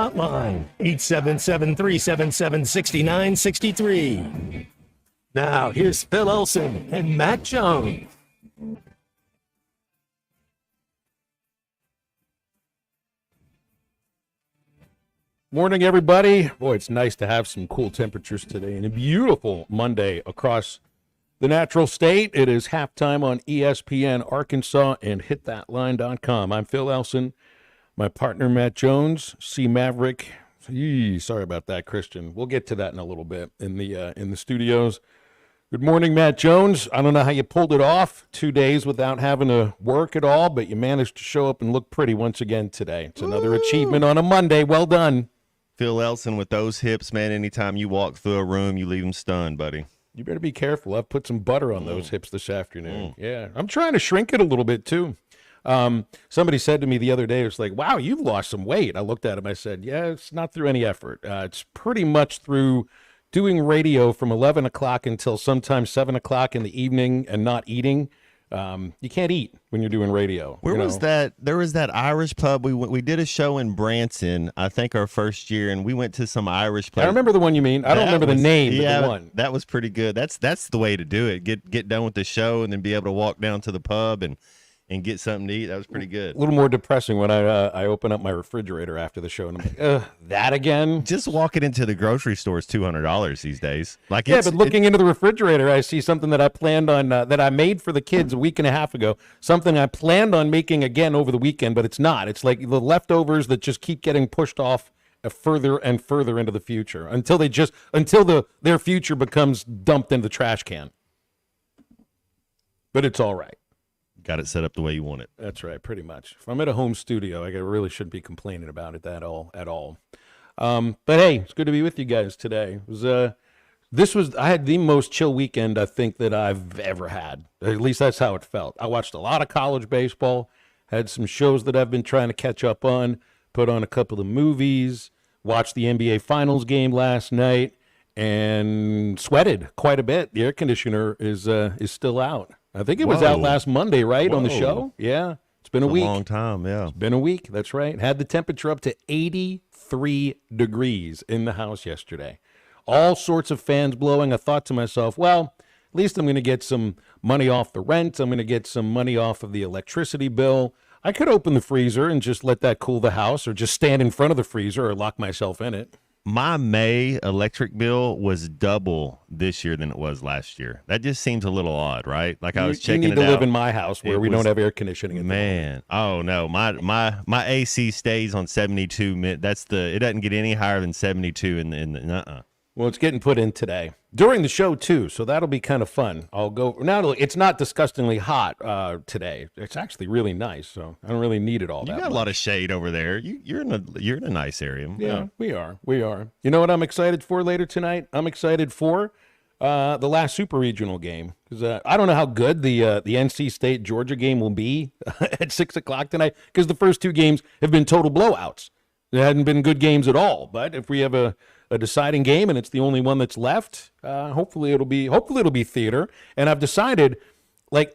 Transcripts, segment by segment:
hotline, 877-377-6963. Now, here's Phil Olson and Matt Jones. Morning, everybody. Boy, it's nice to have some cool temperatures today and a beautiful Monday across the natural state. It is halftime on ESPN Arkansas and hitthatline.com. I'm Phil Elson, my partner Matt Jones, C Maverick. Sorry about that, Christian. We'll get to that in a little bit in the studios. Good morning, Matt Jones. I don't know how you pulled it off 2 days without having to work at all, but you managed to show up and look pretty once again today. It's another achievement on a Monday. Well done. Phil Elson with those hips, man. Anytime you walk through a room, you leave them stunned, buddy. You better be careful. I've put some butter on those hips this afternoon. Yeah, I'm trying to shrink it a little bit too. Somebody said to me the other day, it's like, wow, you've lost some weight. I looked at him. I said, yeah, it's not through any effort. It's pretty much through doing radio from 11 o'clock until sometimes 7 o'clock in the evening and not eating. You can't eat when you're doing radio. Where was that? There was that Irish pub. We did a show in Branson, I think our first year, and we went to some Irish place. I remember the one you mean. I don't remember the name, but the one. That was pretty good. That's the way to do it. Get done with the show and then be able to walk down to the pub and get something to eat. That was pretty good. A little more depressing when I open up my refrigerator after the show and I'm like, that again? Just walking into the grocery store is $200 these days. But looking into the refrigerator, I see something that I planned on, that I made for the kids a week and a half ago, something I planned on making again over the weekend, but it's not. It's like the leftovers that just keep getting pushed off further and further into the future until their future becomes dumped in the trash can. But it's all right. Got it set up the way you want it. That's right, pretty much. If I'm at a home studio, I really shouldn't be complaining about it at all. But hey, it's good to be with you guys today. I had the most chill weekend I think that I've ever had. At least that's how it felt. I watched a lot of college baseball, had some shows that I've been trying to catch up on, put on a couple of movies, watched the NBA Finals game last night, and sweated quite a bit. The air conditioner is still out. I think it was out last Monday, right, on the show? Yeah. It's been a week. A long time, yeah. It's been a week, that's right. Had the temperature up to 83 degrees in the house yesterday. All sorts of fans blowing. I thought to myself, well, at least I'm going to get some money off the rent. I'm going to get some money off of the electricity bill. I could open the freezer and just let that cool the house or just stand in front of the freezer or lock myself in it. My May electric bill was double this year than it was last year. That just seems a little odd, right? Like I was checking it out. You need to live in my house where we don't have air conditioning. Man, oh no, my AC stays on 72. It doesn't get any higher than 72 in the. Well, it's getting put in today during the show too, so that'll be kind of fun. I'll go now. It's not disgustingly hot today. It's actually really nice, so I don't really need it all. You got a lot of shade over there. You're in a nice area. Yeah, we are. You know what I'm excited for later tonight? I'm excited for the last super regional game because I don't know how good the NC State Georgia game will be at 6 o'clock tonight because the first two games have been total blowouts. There hadn't been good games at all. But if we have a deciding game and it's the only one that's left, hopefully it'll be theater. And I've decided, this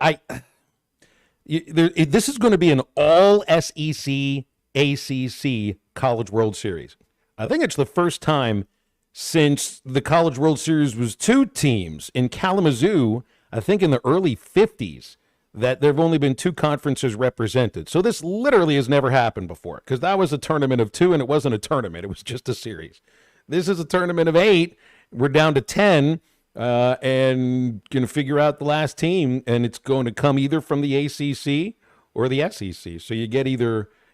is going to be an all SEC ACC College World Series. I think it's the first time since the College World Series was two teams in Kalamazoo, I think in the early 50s. That there have only been two conferences represented. So this literally has never happened before because that was a tournament of two and it wasn't a tournament. It was just a series. This is a tournament of 8. We're down to 10 and going to figure out the last team, and it's going to come either from the ACC or the SEC. So you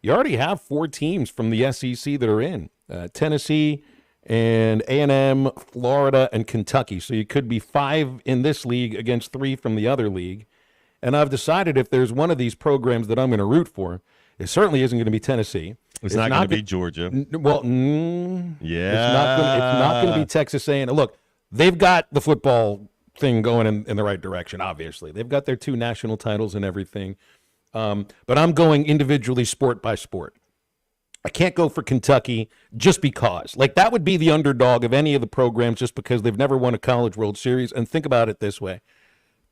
already have 4 teams from the SEC that are in. Tennessee and A&M, Florida, and Kentucky. So you could be 5 in this league against 3 from the other league. And I've decided if there's one of these programs that I'm going to root for, it certainly isn't going to be Tennessee. It's not going to be Georgia. Yeah. It's not going to be Texas A&M. Look, they've got the football thing going in the right direction, obviously. They've got their 2 national titles and everything. But I'm going individually sport by sport. I can't go for Kentucky just because. That would be the underdog of any of the programs just because they've never won a College World Series. And think about it this way.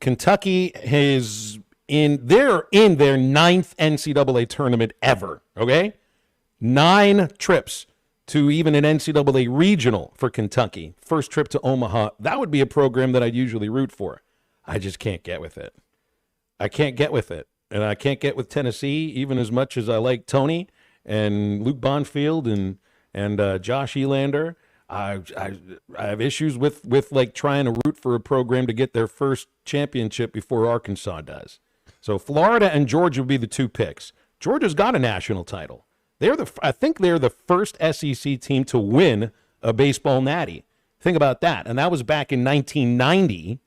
Kentucky they're in their 9th NCAA tournament ever, okay? 9 trips to even an NCAA regional for Kentucky, first trip to Omaha, that would be a program that I'd usually root for. I just can't get with it. I can't get with it. And I can't get with Tennessee, even as much as I like Tony and Luke Bonfield and Josh Elander. I have issues with like trying to root for a program to get their first championship before Arkansas does. So Florida and Georgia would be the two picks. Georgia's got a national title. I think they're the first SEC team to win a baseball natty. Think about that. And that was back in 1990.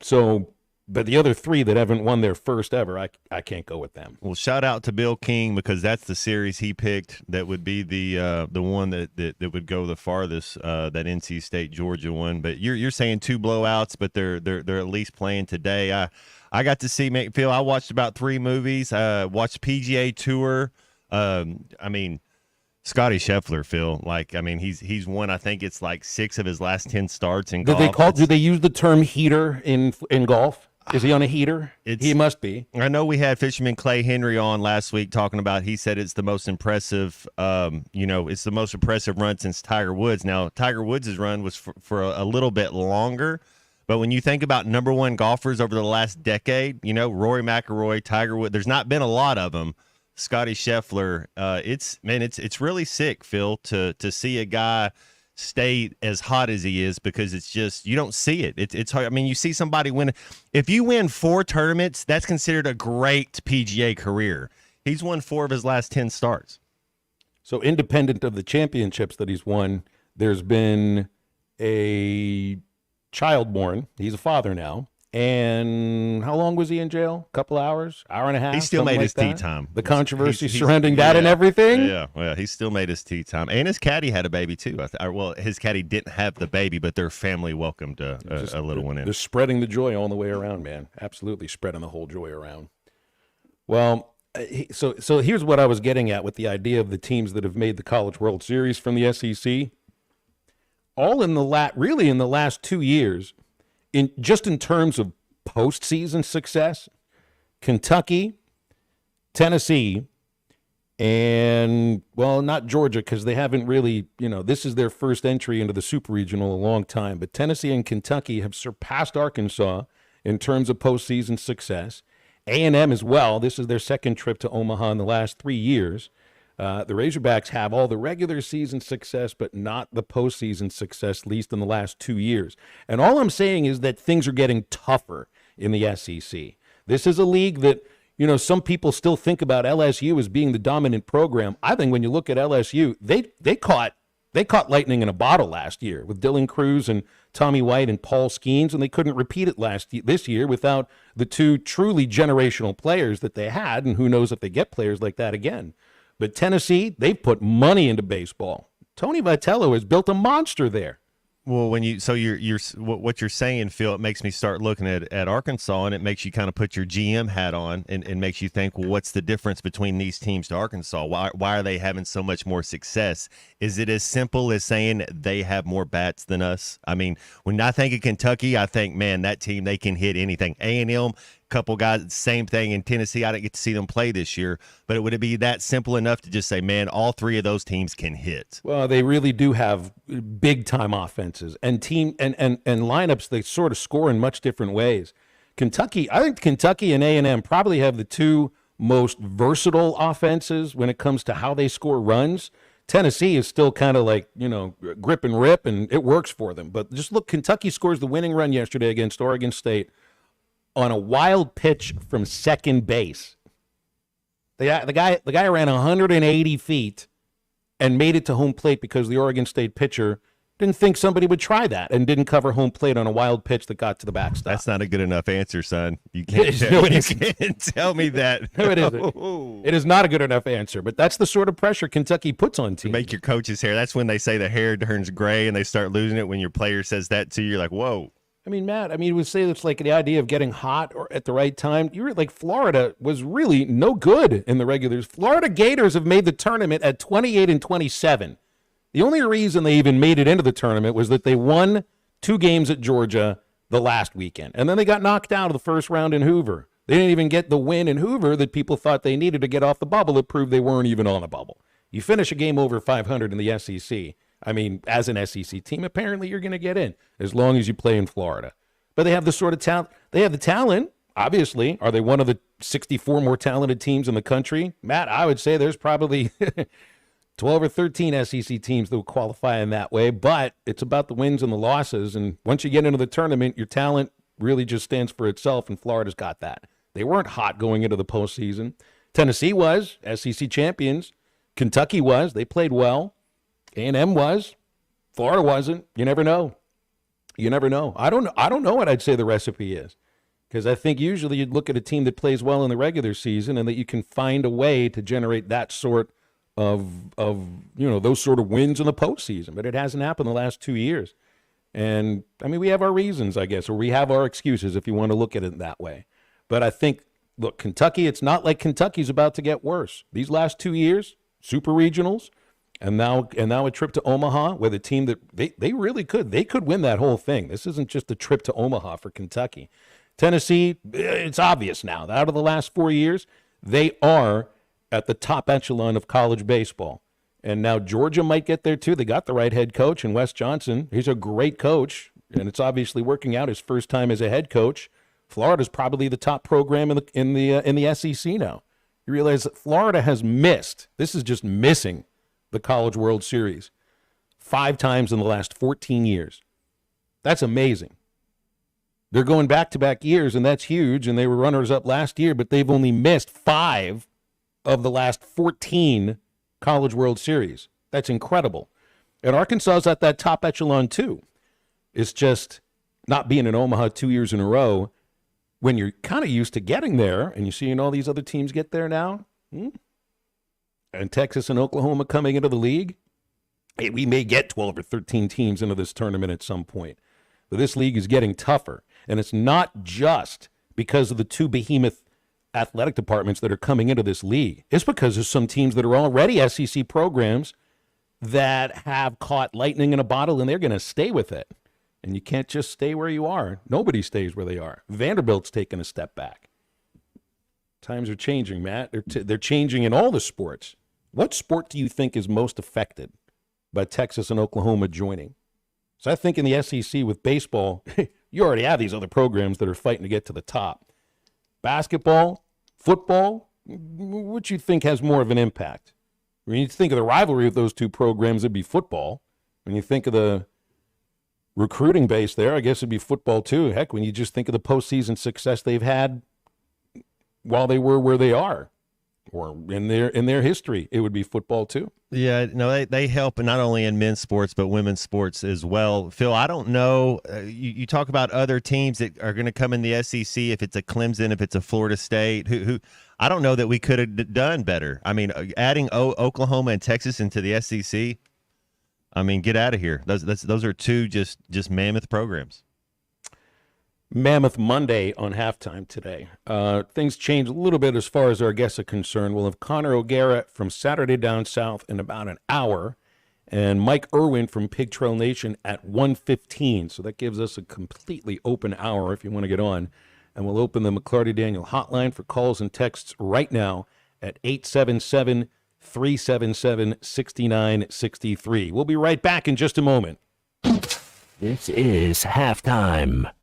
So, but the other three that haven't won their first ever, I can't go with them. Well, shout out to Bill King, because that's the series he picked that would be the one that would go the farthest, that NC State Georgia one. But you're saying two blowouts, but they're at least playing today. I got to see Phil. I watched about 3 movies. Watched PGA Tour. I mean, Scotty Scheffler, Phil. Like, I mean, he's won. I think it's like 6 of his last 10 starts in golf. Do they use the term heater in golf? Is he on a heater? He must be. I know we had Fisherman Clay Henry on last week talking about. He said it's the most impressive. It's the most impressive run since Tiger Woods. Now, Tiger Woods' run was for a little bit longer. But when you think about number one golfers over the last decade, Rory McIlroy, Tiger Woods, there's not been a lot of them. Scotty Scheffler, it's really sick, Phil, to see a guy stay as hot as he is, because it's just, you don't see it. It's hard. I mean, you see somebody win. If you win 4 tournaments, that's considered a great PGA career. He's won 4 of his last 10 starts. So independent of the championships that he's won, there's been a child born. He's a father now. And how long was he in jail? A couple hours? Hour and a half? He still made his tee time. The controversy surrounding that and everything? Yeah, he still made his tee time. And his caddy had a baby, too. Well, his caddy didn't have the baby, but their family welcomed a little one in. They're spreading the joy all the way around, man. Absolutely spreading the whole joy around. Well, so here's what I was getting at with the idea of the teams that have made the College World Series from the SEC. All in the last 2 years, in terms of postseason success, Kentucky, Tennessee, and, well, not Georgia, because they haven't really, this is their first entry into the Super Regional in a long time, but Tennessee and Kentucky have surpassed Arkansas in terms of postseason success. A&M as well. This is their second trip to Omaha in the last 3 years. The Razorbacks have all the regular season success, but not the postseason success, at least in the last 2 years. And all I'm saying is that things are getting tougher in the SEC. This is a league that, some people still think about LSU as being the dominant program. I think when you look at LSU, they caught lightning in a bottle last year with Dylan Cruz and Tommy White and Paul Skeens, and they couldn't repeat it this year without the 2 truly generational players that they had, and who knows if they get players like that again. But Tennessee, they've put money into baseball. Tony Vitello has built a monster there. Well, what you're saying, Phil, it makes me start looking at Arkansas, and it makes you kind of put your GM hat on and makes you think, well, what's the difference between these teams to Arkansas? Why are they having so much more success? Is it as simple as saying they have more bats than us? I mean, when I think of Kentucky, I think, man, that team, they can hit anything. A&M, couple guys, same thing in Tennessee. I didn't get to see them play this year, but would it be that simple enough to just say, man, all 3 of those teams can hit? Well, they really do have big time offenses and lineups. They sort of score in much different ways. I think Kentucky and A&M probably have the 2 most versatile offenses when it comes to how they score runs. Tennessee is still kind of like, grip and rip, and it works for them. But just look, Kentucky scores the winning run yesterday against Oregon State on a wild pitch from second base. The guy ran 180 feet and made it to home plate because the Oregon State pitcher didn't think somebody would try that and didn't cover home plate on a wild pitch that got to the backstop. That's not a good enough answer, son. You can't tell me that. No, it isn't. It is not a good enough answer, but that's the sort of pressure Kentucky puts on teams. Make your coach's hair. That's when they say the hair turns gray and they start losing it. When your player says that to you, you're like, whoa. I mean, Matt, we would say it's like the idea of getting hot or at the right time. You're like, Florida was really no good in the regulars. Florida Gators have made the tournament at 28-27. The only reason they even made it into the tournament was that they won 2 games at Georgia the last weekend. And then they got knocked out of the first round in Hoover. They didn't even get the win in Hoover that people thought they needed to get off the bubble. It proved they weren't even on the bubble. You finish a game over 500 in the SEC. I mean, as an SEC team, apparently you're going to get in as long as you play in Florida. But they have the sort of talent. They have the talent, obviously. Are they one of the 64 more talented teams in the country? Matt, I would say there's probably 12 or 13 SEC teams that will qualify in that way. But it's about the wins and the losses. And once you get into the tournament, your talent really just stands for itself, and Florida's got that. They weren't hot going into the postseason. Tennessee was, SEC champions. Kentucky was. They played well. A&M was. Florida wasn't. You never know. You never know. I don't know what I'd say the recipe is, because I think usually you'd look at a team that plays well in the regular season and that you can find a way to generate that sort of those sort of wins in the postseason. But it hasn't happened the last 2 years. And, I mean, we have our reasons, I guess, or we have our excuses if you want to look at it that way. But I think, look, Kentucky, it's not like Kentucky's about to get worse. These last 2 years, super regionals, and now a trip to Omaha with a team that they really could. They could win that whole thing. This isn't just a trip to Omaha for Kentucky. Tennessee, it's obvious now that out of the last 4 years, they are at the top echelon of college baseball. And now Georgia might get there too. They got the right head coach in Wes Johnson. He's a great coach, and it's obviously working out his first time as a head coach. Florida's probably the top program in the SEC now. You realize that Florida has missed. This is just missing the College World Series 5 times in the last 14 years. That's amazing. They're going back-to-back years, and that's huge, and they were runners-up last year, but they've only missed 5 of the last 14 College World Series. That's incredible. And Arkansas's at that top echelon, too. It's just not being in Omaha 2 years in a row when you're kind of used to getting there, and you're seeing all these other teams get there now. And Texas and Oklahoma coming into the league, hey, we may get 12 or 13 teams into this tournament at some point. But this league is getting tougher. And it's not just because of the 2 behemoth athletic departments that are coming into this league. It's because there's some teams that are already SEC programs that have caught lightning in a bottle, and they're going to stay with it. And you can't just stay where you are. Nobody stays where they are. Vanderbilt's taking a step back. Times are changing, Matt. They're changing in all the sports. What sport do you think is most affected by Texas and Oklahoma joining? So I think in the SEC with baseball, you already have these other programs that are fighting to get to the top. Basketball, football, what you think has more of an impact? When you think of the rivalry of those 2 programs, it'd be football. When you think of the recruiting base there, I guess it'd be football too. Heck, when you just think of the postseason success they've had while they were where they are, or in their history, it would be football too. Yeah, no, they help not only in men's sports but women's sports as well. Phil, I don't know. You talk about other teams that are going to come in the SEC. If it's a Clemson, if it's a Florida State, who I don't know that we could have done better. I mean, adding Oklahoma and Texas into the SEC. I mean, get out of here. Those are 2 just mammoth programs. Mammoth Monday on halftime today. Things change a little bit as far as our guests are concerned. We'll have Connor O'Gara from Saturday Down South in about an hour, and Mike Irwin from Pig Trail Nation at 1:15. So that gives us a completely open hour if you want to get on. And we'll open the McClarty Daniel hotline for calls and texts right now at 877-377-6963. We'll be right back in just a moment. This is halftime.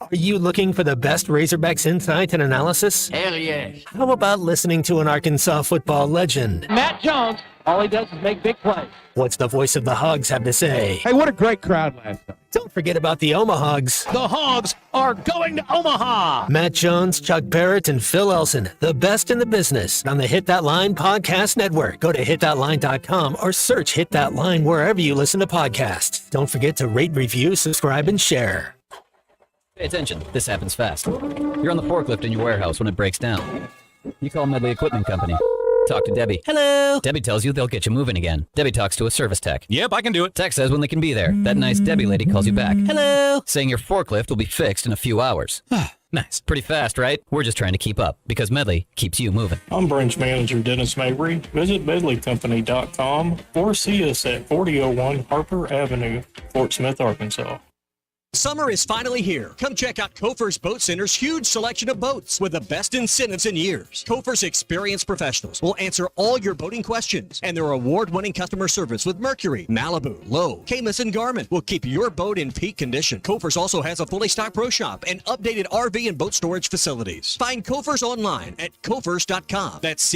Are you looking for the best Razorbacks insight and analysis? Hell yeah. How about listening to an Arkansas football legend? Matt Jones, all he does is make big plays. What's the voice of the Hogs have to say? Hey, what a great crowd last night. Don't forget about the Omahogs. The Hogs are going to Omaha. Matt Jones, Chuck Barrett, and Phil Elson, the best in the business on the Hit That Line Podcast Network. Go to hitthatline.com or search Hit That Line wherever you listen to podcasts. Don't forget to rate, review, subscribe, and share. Pay attention. This happens fast. You're on the forklift in your warehouse when it breaks down. You call Medley Equipment Company. Talk to Debbie. Hello. Debbie tells you they'll get you moving again. Debbie talks to a service tech. Yep, I can do it. Tech says when they can be there. That nice Debbie lady calls you back. Hello. Saying your forklift will be fixed in a few hours. Nice. Pretty fast, right? We're just trying to keep up because Medley keeps you moving. I'm branch manager Dennis Mabry. Visit medleycompany.com or see us at 4001 Harper Avenue, Fort Smith, Arkansas. Summer is finally here. Come check out Kofer's Boat Center's huge selection of boats with the best incentives in years. Kofer's experienced professionals will answer all your boating questions, and their award-winning customer service with Mercury, Malibu, Lowe, Camus, and Garmin will keep your boat in peak condition. Kofer's also has a fully stocked pro shop and updated RV and boat storage facilities. Find Kofer's online at Kofers.com. That's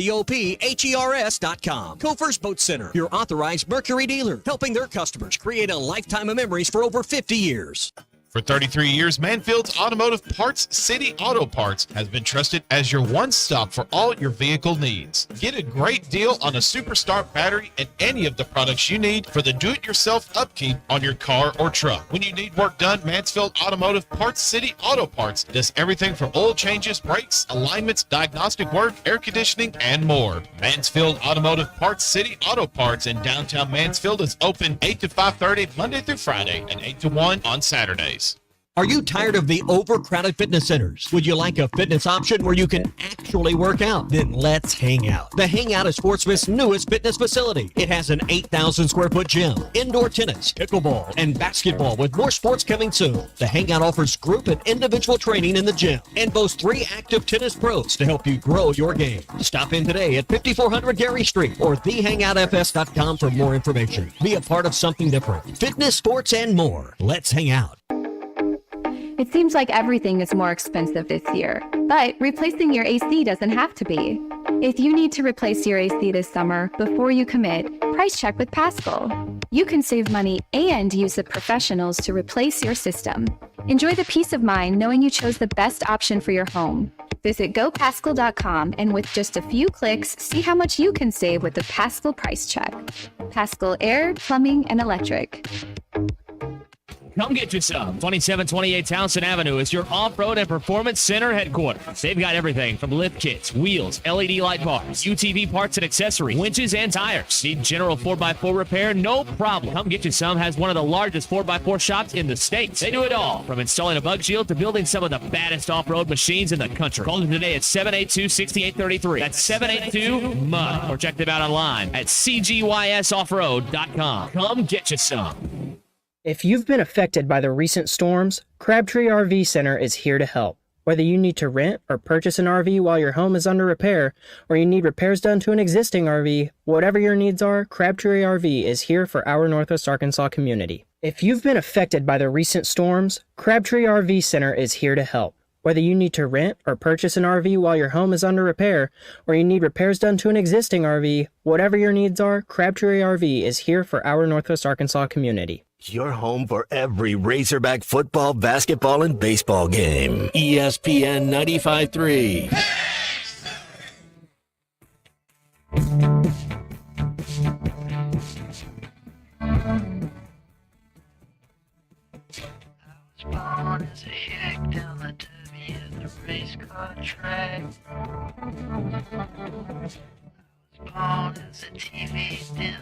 Kophers.com. Kofer's Boat Center, your authorized Mercury dealer, helping their customers create a lifetime of memories for over 50 years. For 33 years, Manfield's Automotive Parts City Auto Parts has been trusted as your one-stop for all your vehicle needs. Get a great deal on a Superstart battery and any of the products you need for the do-it-yourself upkeep on your car or truck. When you need work done, Mansfield Automotive Parts City Auto Parts does everything from oil changes, brakes, alignments, diagnostic work, air conditioning, and more. Mansfield Automotive Parts City Auto Parts in downtown Mansfield is open 8 to 5:30 Monday through Friday and 8 to 1 on Saturdays. Are you tired of the overcrowded fitness centers? Would you like a fitness option where you can actually work out? Then let's hang out. The Hangout is Sportsman's newest fitness facility. It has an 8,000 square foot gym, indoor tennis, pickleball, and basketball with more sports coming soon. The Hangout offers group and individual training in the gym and boasts 3 active tennis pros to help you grow your game. Stop in today at 5400 Gary Street or thehangoutfs.com for more information. Be a part of something different. Fitness, sports, and more. Let's hang out. It seems like everything is more expensive this year, but replacing your AC doesn't have to be. If you need to replace your AC this summer, before you commit, price check with Paschal. You can save money and use the professionals to replace your system. Enjoy the peace of mind knowing you chose the best option for your home. Visit GoPaschal.com and with just a few clicks, see how much you can save with the Paschal price check. Paschal Air, Plumbing, and Electric. Come get you some. 2728 Townsend Avenue is your off-road and performance center headquarters. They've got everything from lift kits, wheels, LED light bars, UTV parts and accessories, winches and tires. Need general 4x4 repair? No problem. Come Get You Some has one of the largest 4x4 shops in the States. They do it all, from installing a bug shield to building some of the baddest off-road machines in the country. Call them today at 782-6833. That's 782-MUD. Or check them out online at cgysoffroad.com. Come get you some. If you've been affected by the recent storms, Crabtree RV Center is here to help. Whether you need to rent or purchase an RV while your home is under repair, or you need repairs done to an existing RV, whatever your needs are, Crabtree RV is here for our Northwest Arkansas community. If you've been affected by the recent storms, Crabtree RV Center is here to help. Whether you need to rent or purchase an RV while your home is under repair, or you need repairs done to an existing RV, whatever your needs are, Crabtree RV is here for our Northwest Arkansas community. Your home for every Razorback football, basketball, and baseball game. ESPN 95.3. Born as a hick down the W in the race car track. I was born as a TV dimmer,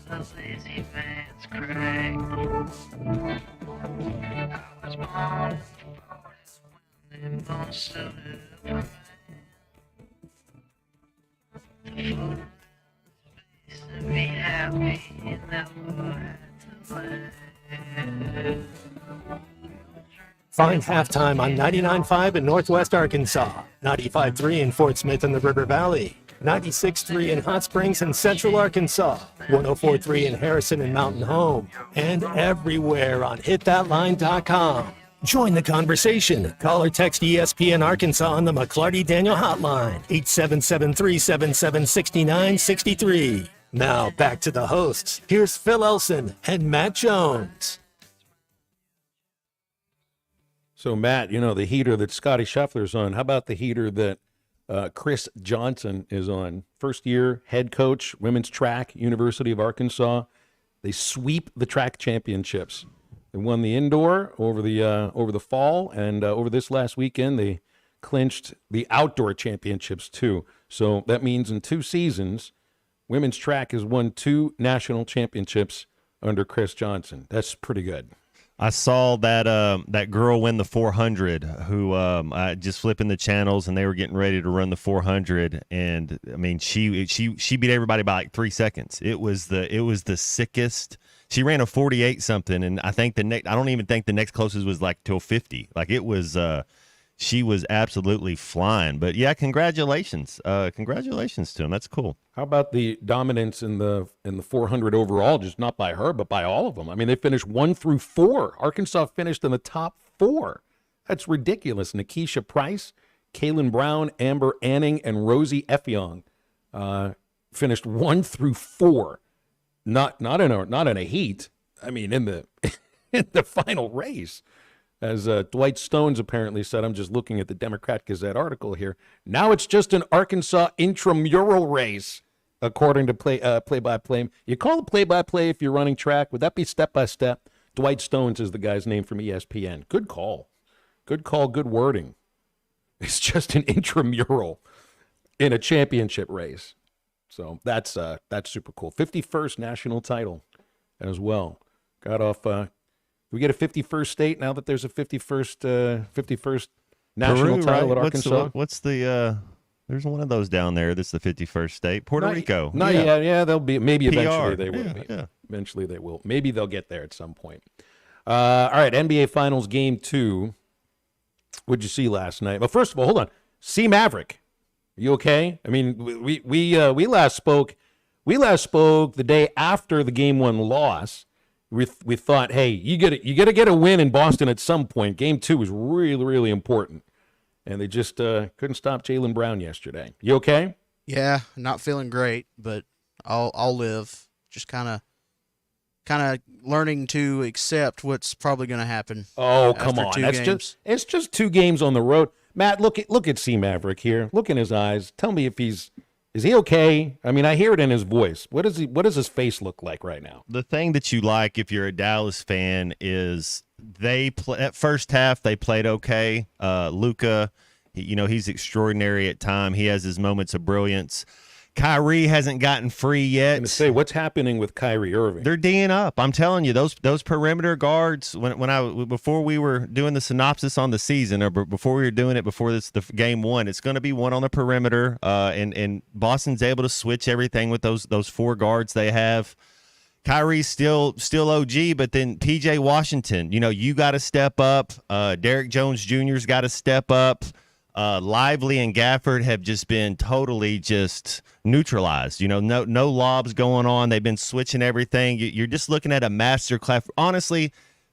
the lazy man's crack. I was born in the 40s when they most of it up. The photo space to be happy, you never had to laugh. Find Halftime on 99.5 in Northwest Arkansas, 95.3 in Fort Smith and the River Valley, 96.3 in Hot Springs and Central Arkansas, 104.3 in Harrison and Mountain Home, and everywhere on hitthatline.com. Join the conversation. Call or text ESPN Arkansas on the McClarty Daniel Hotline, 877-377-6963. Now back to the hosts. Here's Phil Elson and Matt Jones. So, Matt, you know, the heater that Scotty Scheffler's on, how about the heater that Chris Johnson is on? First year head coach, women's track, University of Arkansas. They sweep the track championships. They won the indoor over the fall, and over this last weekend, they clinched the outdoor championships too. So that means in 2 seasons, women's track has won 2 national championships under Chris Johnson. That's pretty good. I saw that girl win the 400 who I just flipping the channels and they were getting ready to run the 400, and I mean she beat everybody by like 3 seconds. It was the sickest She ran a 48 something, and I think I don't even think the next closest was like till 50. Like it was, she was absolutely flying. But yeah, congratulations to him. That's cool. How about the dominance in the 400 overall? Just not by her, but by all of them. I mean, they finished 1 through 4. Arkansas finished in the top 4. That's ridiculous. Nikisha Price, Kaylin Brown, Amber Anning, and Rosie Effiong finished 1 through 4. Not in a heat. I mean, in the in the final race. As Dwight Stones apparently said, I'm just looking at the Democrat Gazette article here. Now it's just an Arkansas intramural race, according to play-by-play. You call it play-by-play if you're running track. Would that be step-by-step? Dwight Stones is the guy's name from ESPN. Good call. Good call, good wording. It's just an intramural in a championship race. So that's super cool. 51st national title as well. Got off... we get a 51st state now that there's a 51st national Peru, title right? at Arkansas. What's the there's one of those down there that's the 51st state. Puerto Rico. Not yet. Yeah, they'll be maybe PR. eventually they will. Yeah. Eventually they will. Maybe they'll get there at some point. All right, NBA Finals Game 2. What'd you see last night? Well, first of all, hold on. C Maverick, you okay? I mean, we last spoke the day after the Game 1 loss. We thought, hey, you got to get a win in Boston at some point. Game 2 was really, really important, and they just couldn't stop Jaylen Brown yesterday. You okay? Yeah, not feeling great, but I'll live. Just kind of learning to accept what's probably going to happen. Oh, come on! It's just 2 games on the road. Matt, look at C Maverick here. Look in his eyes. Tell me if is he okay? I mean, I hear it in his voice. What does his face look like right now? The thing that you like if you're a Dallas fan is at first half they played okay. Luka, he's extraordinary at time. He has his moments of brilliance. Kyrie hasn't gotten free yet. I'm gonna say, what's happening with Kyrie Irving? They're D'ing up. I'm telling you, those perimeter guards. Before we were doing the synopsis on the season, or before we were doing it before the Game 1, it's going to be one on the perimeter. And Boston's able to switch everything with those 4 guards they have. Kyrie's still OG, but then PJ Washington, you got to step up. Derek Jones Jr.'s got to step up. Lively and Gafford have just been totally just neutralized. No lobs going on. They've been switching everything. You're just looking at a master class. Honestly,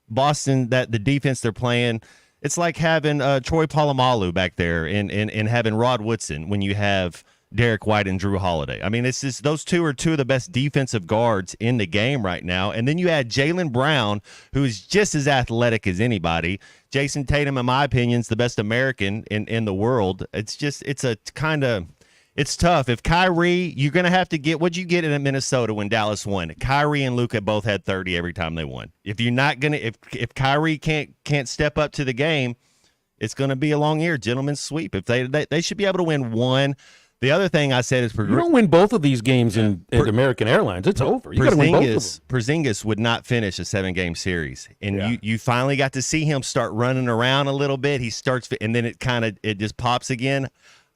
Boston, that the defense they're playing, it's like having Troy Polamalu back there and having Rod Woodson when you have Derek White and Drew Holiday. I mean, it's just those two are 2 of the best defensive guards in the game right now. And then you add Jaylen Brown, who is just as athletic as anybody. Jason Tatum, in my opinion, is the best American in the world. It's tough. If Kyrie, you're going to have to get what you get in Minnesota when Dallas won. Kyrie and Luka both had 30 every time they won. If you're not going to, if Kyrie can't step up to the game, it's going to be a long year, gentleman's sweep. If they should be able to win 1. The other thing I said is you don't win both of these games at American Airlines. It's over. You got to win both of them. Porzingis would not finish a 7-game series, and you finally got to see him start running around a little bit. He starts, and then it just pops again.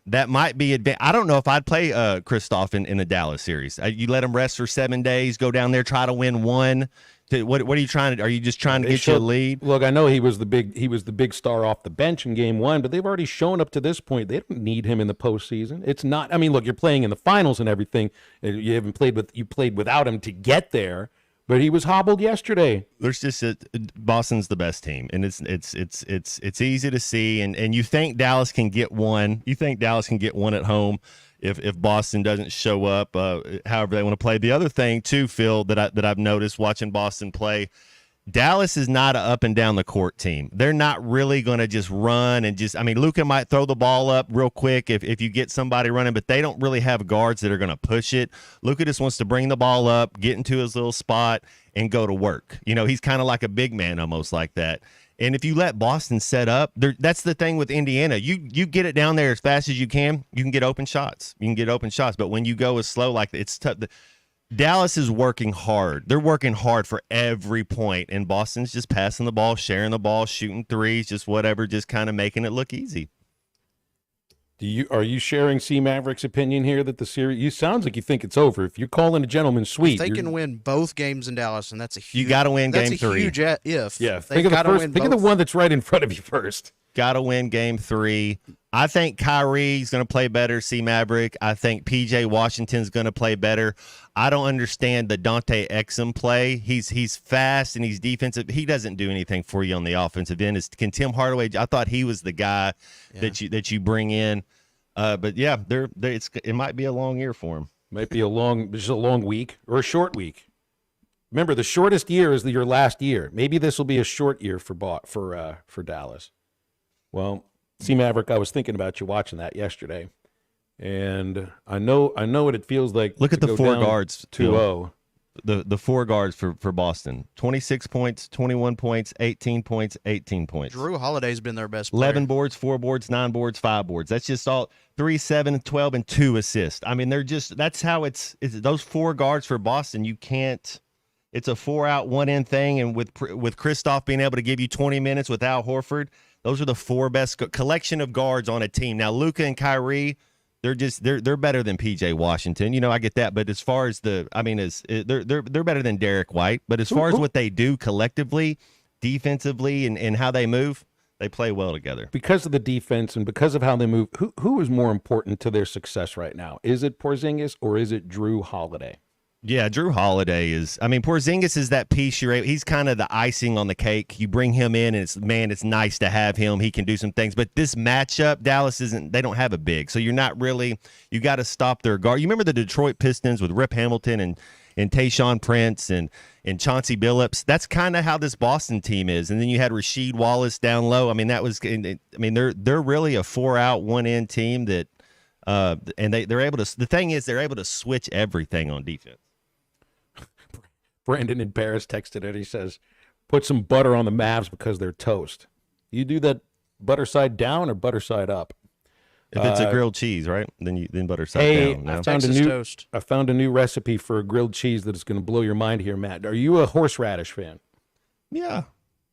That might be I don't know if I'd play Kristoff in the Dallas series. You let him rest for 7 days, go down there, try to win 1. What are you trying to? Are you just trying to get you a lead? Look, I know he was the big star off the bench in Game 1, but they've already shown up to this point. They don't need him in the postseason. It's not. I mean, look, you're playing in the finals and everything. You played without him to get there, but he was hobbled yesterday. There's just Boston's the best team, and it's easy to see. And you think Dallas can get 1? You think Dallas can get 1 at home? If Boston doesn't show up, however they want to play. The other thing too, Phil, that I've noticed watching Boston play, Dallas is not an up and down the court team. They're not really going to just run and just. I mean, Luka might throw the ball up real quick if you get somebody running, but they don't really have guards that are going to push it. Luka just wants to bring the ball up, get into his little spot, and go to work. He's kind of like a big man, almost like that. And if you let Boston set up, that's the thing with Indiana. You get it down there as fast as you can get open shots. But when you go as slow like that, it's tough. Dallas is working hard. They're working hard for every point, and Boston's just passing the ball, sharing the ball, shooting threes, just whatever, just kind of making it look easy. Are you sharing C Maverick's opinion here that the series? You sounds like you think it's over. If you're calling a gentleman's suite, If they can win both games in Dallas, and that's a huge. You got to win that's game a 3. Huge if. Yeah, They've think of the gotta first. win Think of the both. one that's right in front of you first. Got to win game 3. I think Kyrie's going to play better, C Maverick. I think PJ Washington's going to play better. I don't understand the Dante Exum play. He's fast and he's defensive. He doesn't do anything for you on the offensive end. Can Tim Hardaway? I thought he was the guy that you bring in. But yeah, it might be a long year for him. Might be just a long week or a short week. Remember, the shortest year is your last year. Maybe this will be a short year for Dallas. Well, C Maverick, I was thinking about you watching that yesterday, and I know what it feels like. Look at to the go 4 down guards. 2-0. The 4 guards for Boston: 26 points, 21 points, 18 points, 18 points. Drew Holiday's been their best player. 11 boards, 4 boards, 9 boards, 5 boards. That's just all 3, 7, 12, and 2 assists. I mean, that's how it's those 4 guards for Boston. You can't. It's a 4-out, 1-in thing, and with Kristoff being able to give you 20 minutes with Al Horford, those are the 4 best collection of guards on a team. Now, Luka and Kyrie, they're better than PJ Washington. You know, I get that, but as far as they're better than Derek White. But as far as what they do collectively, defensively, and how they move, they play well together. Because of the defense and because of how they move, who is more important to their success right now? Is it Porzingis or is it Drew Holiday? Yeah, Drew Holiday is. I mean, Porzingis is that piece. He's kind of the icing on the cake. You bring him in, and it's nice to have him. He can do some things. But this matchup, Dallas isn't. They don't have a big, so you're not really. You got to stop their guard. You remember the Detroit Pistons with Rip Hamilton and Tayshaun Prince and Chauncey Billups. That's kind of how this Boston team is. And then you had Rasheed Wallace down low. I mean, they're really a 4-out, 1-in team that. And they're able to. The thing is, they're able to switch everything on defense. Brandon in Paris texted it. He says, put some butter on the Mavs because they're toast. You do that butter side down or butter side up? If it's a grilled cheese, right? Then butter side down. No? I found a new recipe for a grilled cheese that is going to blow your mind here, Matt. Are you a horseradish fan? Yeah.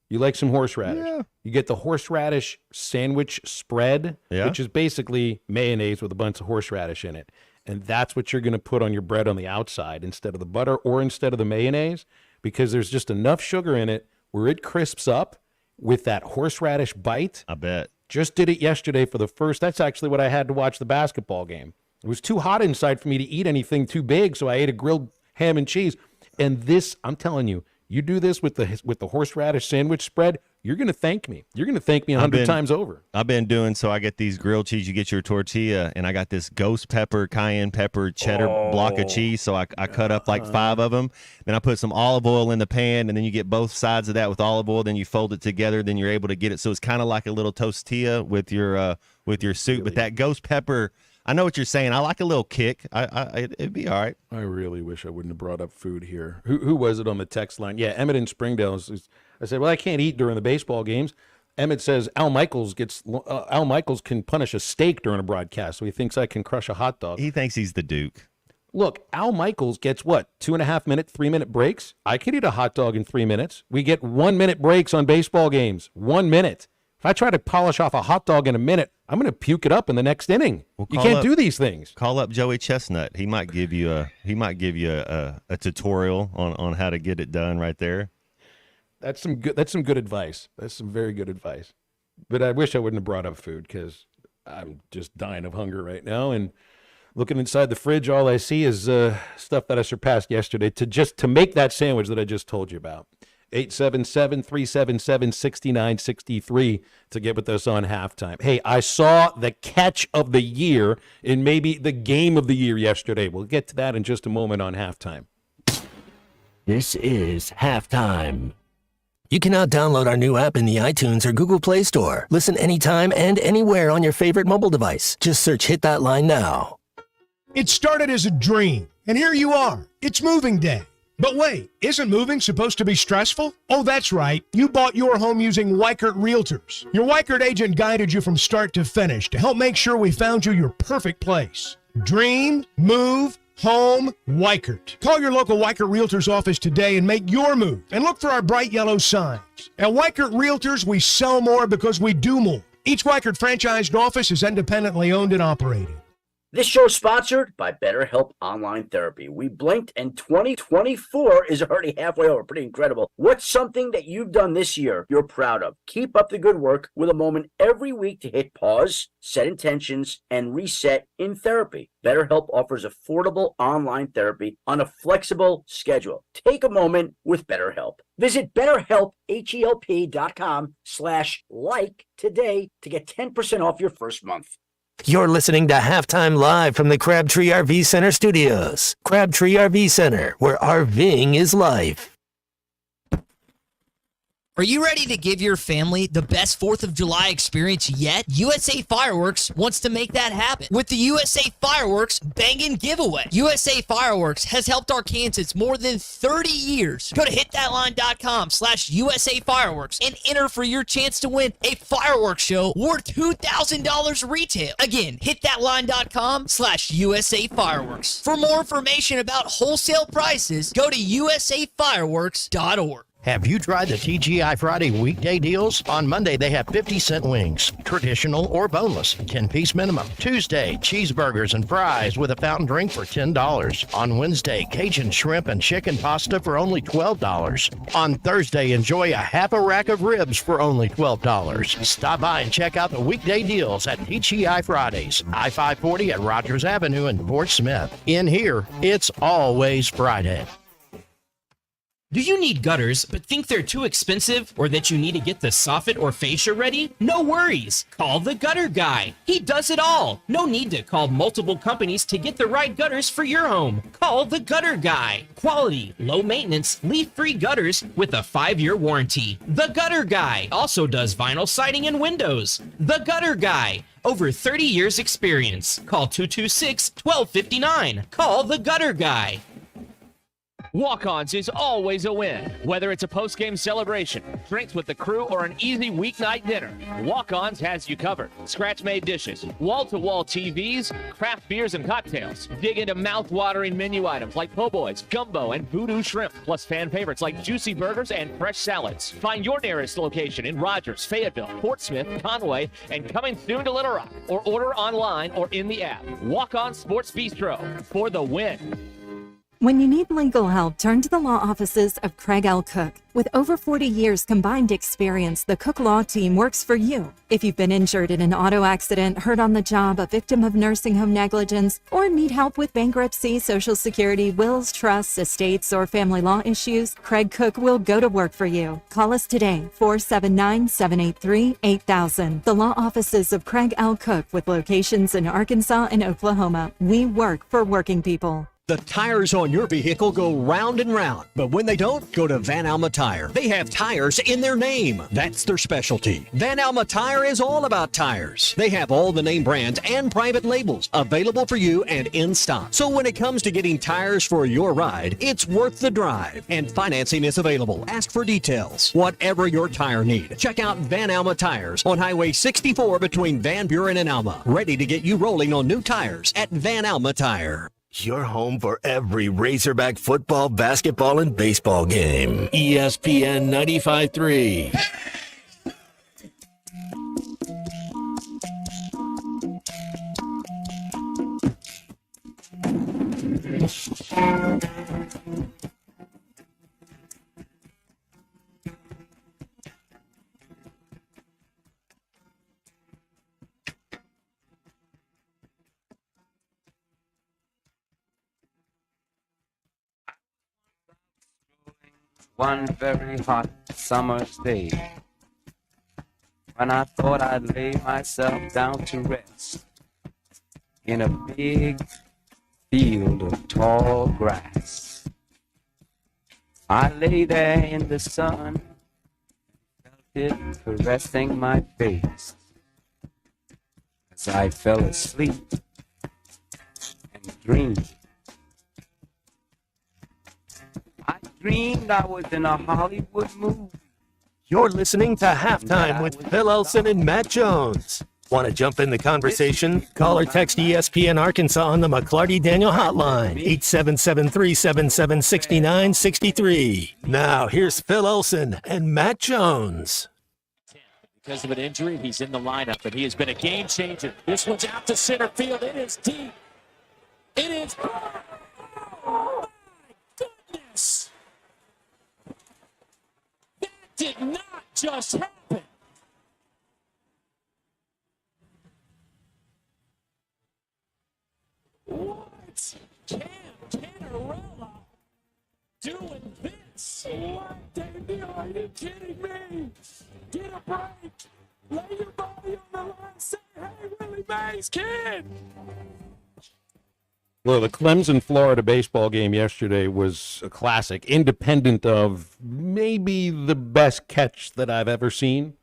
You like some horseradish? Yeah. You get the horseradish sandwich spread, which is basically mayonnaise with a bunch of horseradish in it. And that's what you're going to put on your bread on the outside instead of the butter or instead of the mayonnaise, because there's just enough sugar in it where it crisps up with that horseradish bite. I bet. Just did it yesterday for the first. That's actually what I had to watch the basketball game. It was too hot inside for me to eat anything too big, so I ate a grilled ham and cheese. And this, I'm telling you, you do this with the horseradish sandwich spread, you're going to thank me. You're going to thank me 100 times over. I've been doing so. I get these grilled cheese. You get your tortilla, and I got this ghost pepper, cayenne pepper, cheddar block of cheese. So I cut up like 5 of them. Then I put some olive oil in the pan, and then you get both sides of that with olive oil. Then you fold it together. Then you're able to get it. So it's kind of like a little tortilla with your soup. But that ghost pepper, I know what you're saying. I like a little kick. It'd be all right. I really wish I wouldn't have brought up food here. Who was it on the text line? Yeah, Emmett in Springdale. I said, well, I can't eat during the baseball games. Emmett says Al Michaels can punish a steak during a broadcast, so he thinks I can crush a hot dog. He thinks he's the Duke. Look, Al Michaels gets what, 2.5 minute, 3-minute breaks? I could eat a hot dog in 3 minutes. We get 1-minute breaks on baseball games. 1 minute. If I try to polish off a hot dog in a minute, I'm going to puke it up in the next inning. You can't do these things. Call up Joey Chestnut. He might give you a tutorial on how to get it done right there. That's some good advice. That's some very good advice. But I wish I wouldn't have brought up food because I'm just dying of hunger right now. And looking inside the fridge, all I see is stuff that I surpassed yesterday to make that sandwich that I just told you about. 877-377-6963 to get with us on halftime. Hey, I saw the catch of the year in maybe the game of the year yesterday. We'll get to that in just a moment on halftime. This is halftime. You can now download our new app in the iTunes or Google Play Store. Listen anytime and anywhere on your favorite mobile device. Just search Hit That Line now. It started as a dream, and here you are. It's moving day. But wait, isn't moving supposed to be stressful? Oh, that's right. You bought your home using Weichert Realtors. Your Weichert agent guided you from start to finish to help make sure we found you your perfect place. Dream, move, home, Weichert. Call your local Weichert Realtors office today and make your move. And look for our bright yellow signs. At Weichert Realtors, we sell more because we do more. Each Weichert franchised office is independently owned and operated. This show is sponsored by BetterHelp Online Therapy. We blinked and 2024 is already halfway over. Pretty incredible. What's something that you've done this year you're proud of? Keep up the good work with a moment every week to hit pause, set intentions, and reset in therapy. BetterHelp offers affordable online therapy on a flexible schedule. Take a moment with BetterHelp. Visit BetterHelp.com/like today to get 10% off your first month. You're listening to Halftime Live from the Crabtree RV Center studios. Crabtree RV Center, where RVing is life. Are you ready to give your family the best 4th of July experience yet? USA Fireworks wants to make that happen with the USA Fireworks Bangin' Giveaway. USA Fireworks has helped Arkansans more than 30 years. Go to hitthatline.com/USA Fireworks and enter for your chance to win a fireworks show worth $2,000 retail. Again, hitthatline.com/USA Fireworks. For more information about wholesale prices, go to usafireworks.org. Have you tried the TGI Friday weekday deals? On Monday, they have 50-cent wings, traditional or boneless, 10-piece minimum. Tuesday, cheeseburgers and fries with a fountain drink for $10. On Wednesday, Cajun shrimp and chicken pasta for only $12. On Thursday, enjoy a half a rack of ribs for only $12. Stop by and check out the weekday deals at TGI Fridays, I-540 at Rogers Avenue in Fort Smith. In here, it's always Friday. Do you need gutters but think they're too expensive or that you need to get the soffit or fascia ready? No worries. Call the Gutter Guy. He does it all. No need to call multiple companies to get the right gutters for your home. Call the Gutter Guy. Quality, low maintenance, leak-free gutters with a 5-year warranty. The Gutter Guy also does vinyl siding and windows. The Gutter Guy. Over 30 years experience. Call 226-1259. Call the Gutter Guy. Walk-Ons is always a win. Whether it's a post-game celebration, drinks with the crew, or an easy weeknight dinner, Walk-Ons has you covered. Scratch-made dishes, wall-to-wall TVs, craft beers and cocktails. Dig into mouth-watering menu items like po' boys, gumbo, and voodoo shrimp, plus fan favorites like juicy burgers and fresh salads. Find your nearest location in Rogers, Fayetteville, Fort Smith, Conway, and coming soon to Little Rock, or order online or in the app. Walk-On Sports Bistro for the win. When you need legal help, turn to the law offices of Craig L. Cook. With over 40 years combined experience, the Cook Law Team works for you. If you've been injured in an auto accident, hurt on the job, a victim of nursing home negligence, or need help with bankruptcy, Social Security, wills, trusts, estates, or family law issues, Craig Cook will go to work for you. Call us today, 479-783-8000. The law offices of Craig L. Cook with locations in Arkansas and Oklahoma. We work for working people. The tires on your vehicle go round and round, but when they don't, go to Van Alma Tire. They have tires in their name. That's their specialty. Van Alma Tire is all about tires. They have all the name brands and private labels available for you and in stock. So when it comes to getting tires for your ride, it's worth the drive. And financing is available. Ask for details. Whatever your tire need, check out Van Alma Tires on Highway 64 between Van Buren and Alma. Ready to get you rolling on new tires at Van Alma Tire. Your home for every Razorback football, basketball, and baseball game. ESPN 95.3. One very hot summer's day, when I thought I'd lay myself down to rest in a big field of tall grass. I lay there in the sun, felt it caressing my face as I fell asleep and dreamed. Dreamed I was in a Hollywood movie. You're listening to Halftime with Phil Elson and Matt Jones. Want to jump in the conversation? Call or text ESPN Arkansas on the McClarty Daniel hotline, 877-377-6963. Now, here's Phil Elson and Matt Jones. because of an injury. He's in the lineup, and he has been a game changer. This one's out to center field. It is deep. It is. Oh, my goodness. That did not just happen. What? Canarella doing this? What, Davey? Are you kidding me? Get a break. Lay your body on the line. Say, hey, Willie Mays, kid. Well, the Clemson-Florida baseball game yesterday was a classic, independent of maybe the best catch that I've ever seen.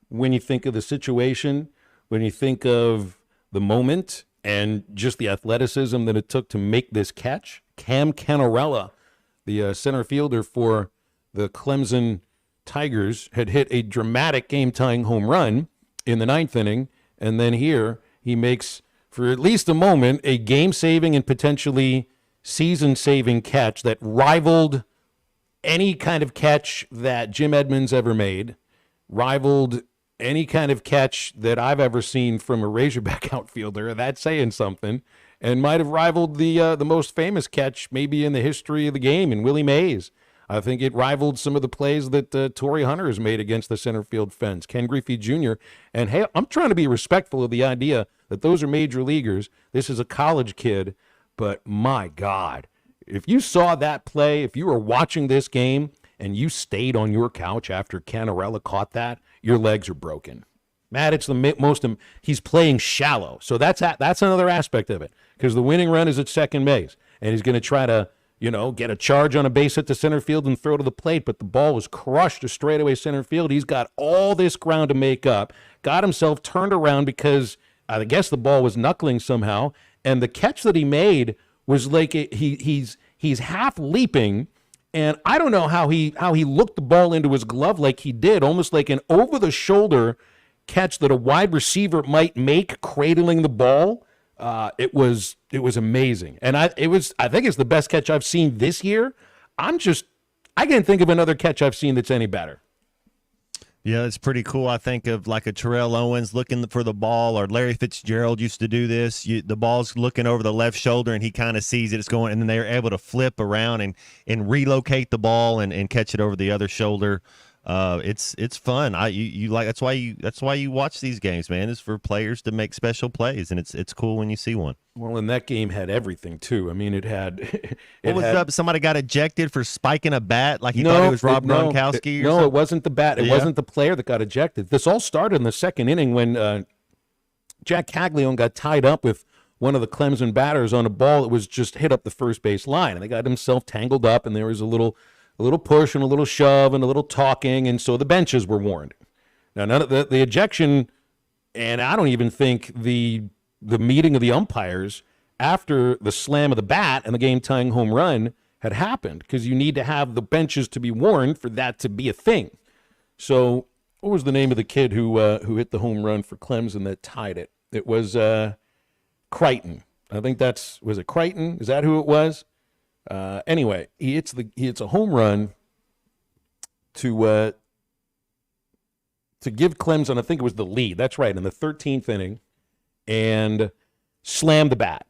When you think of the situation, when you think of the moment, and just the athleticism that it took to make this catch, Cam Canarella, the center fielder for the Clemson Tigers, had hit a dramatic game-tying home run in the ninth inning, and then here he makes, for at least a moment, a game-saving and potentially season-saving catch that rivaled any kind of catch that Jim Edmonds ever made, rivaled any kind of catch that I've ever seen from a Razorback outfielder. That's saying something, and might have rivaled the most famous catch maybe in the history of the game in Willie Mays. I think it rivaled some of the plays that Torrey Hunter has made against the center field fence, Ken Griffey Jr. And, hey, I'm trying to be respectful of the idea that those are major leaguers. This is a college kid, but my God, if you saw that play, if you were watching this game and you stayed on your couch after Canarella caught that, your legs are broken. Matt, it's the he's playing shallow. So that's another aspect of it, because the winning run is at second base, and he's going to try to, get a charge on a base hit to center field and throw to the plate, but the ball was crushed to straightaway center field. He's got all this ground to make up, got himself turned around because I guess the ball was knuckling somehow, and the catch that he made was like he's half leaping, and I don't know how he looked the ball into his glove like he did, almost like an over-the-shoulder catch that a wide receiver might make cradling the ball. It was amazing, and I think it's the best catch I've seen this year. I can't think of another catch I've seen that's any better. Yeah, it's pretty cool. I think of like a Terrell Owens looking for the ball, or Larry Fitzgerald used to do this. The ball's looking over the left shoulder, and he kind of sees it. It's going, and then they're able to flip around and relocate the ball and catch it over the other shoulder. It's fun. You like that's why you watch these games, man. It's for players to make special plays, and it's cool when you see one. Well, and that game had everything too. I mean, it had. What was up? Somebody got ejected for spiking a bat, like he thought it was Rob Gronkowski. No, it wasn't the bat. It wasn't the player that got ejected. This all started in the second inning when Jack Caglione got tied up with one of the Clemson batters on a ball that was just hit up the first base line, and they got himself tangled up, and there was a little push and a little shove and a little talking, and so the benches were warned. Now, none of the ejection, and I don't even think the meeting of the umpires after the slam of the bat and the game-tying home run had happened, because you need to have the benches to be warned for that to be a thing. So what was the name of the kid who hit the home run for Clemson that tied it? It was Crichton. I think was it Crichton? Is that who it was? Anyway, he hits a home run to give Clemson, I think it was the lead. That's right, in the 13th inning, and slammed the bat.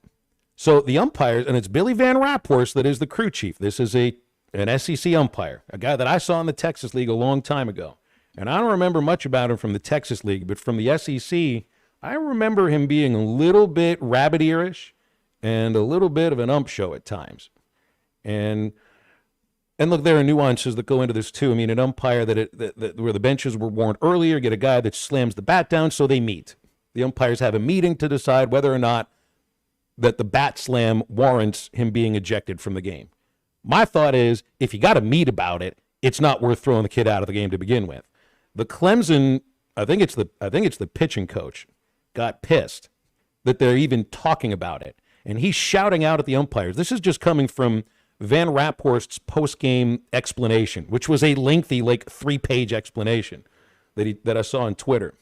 So the umpires, and it's Billy Van Raphorst that is the crew chief. This is an SEC umpire, a guy that I saw in the Texas League a long time ago. And I don't remember much about him from the Texas League, but from the SEC, I remember him being a little bit rabbit-earish and a little bit of an ump show at times. And look, there are nuances that go into this too. I mean, an umpire that where the benches were warned earlier, get a guy that slams the bat down, so they meet. The umpires have a meeting to decide whether or not that the bat slam warrants him being ejected from the game. My thought is, if you got to meet about it, it's not worth throwing the kid out of the game to begin with. The Clemson, I think it's the pitching coach, got pissed that they're even talking about it, and he's shouting out at the umpires. This is just coming from Van Raphorst's post-game explanation, which was a lengthy, 3-page explanation that I saw on Twitter.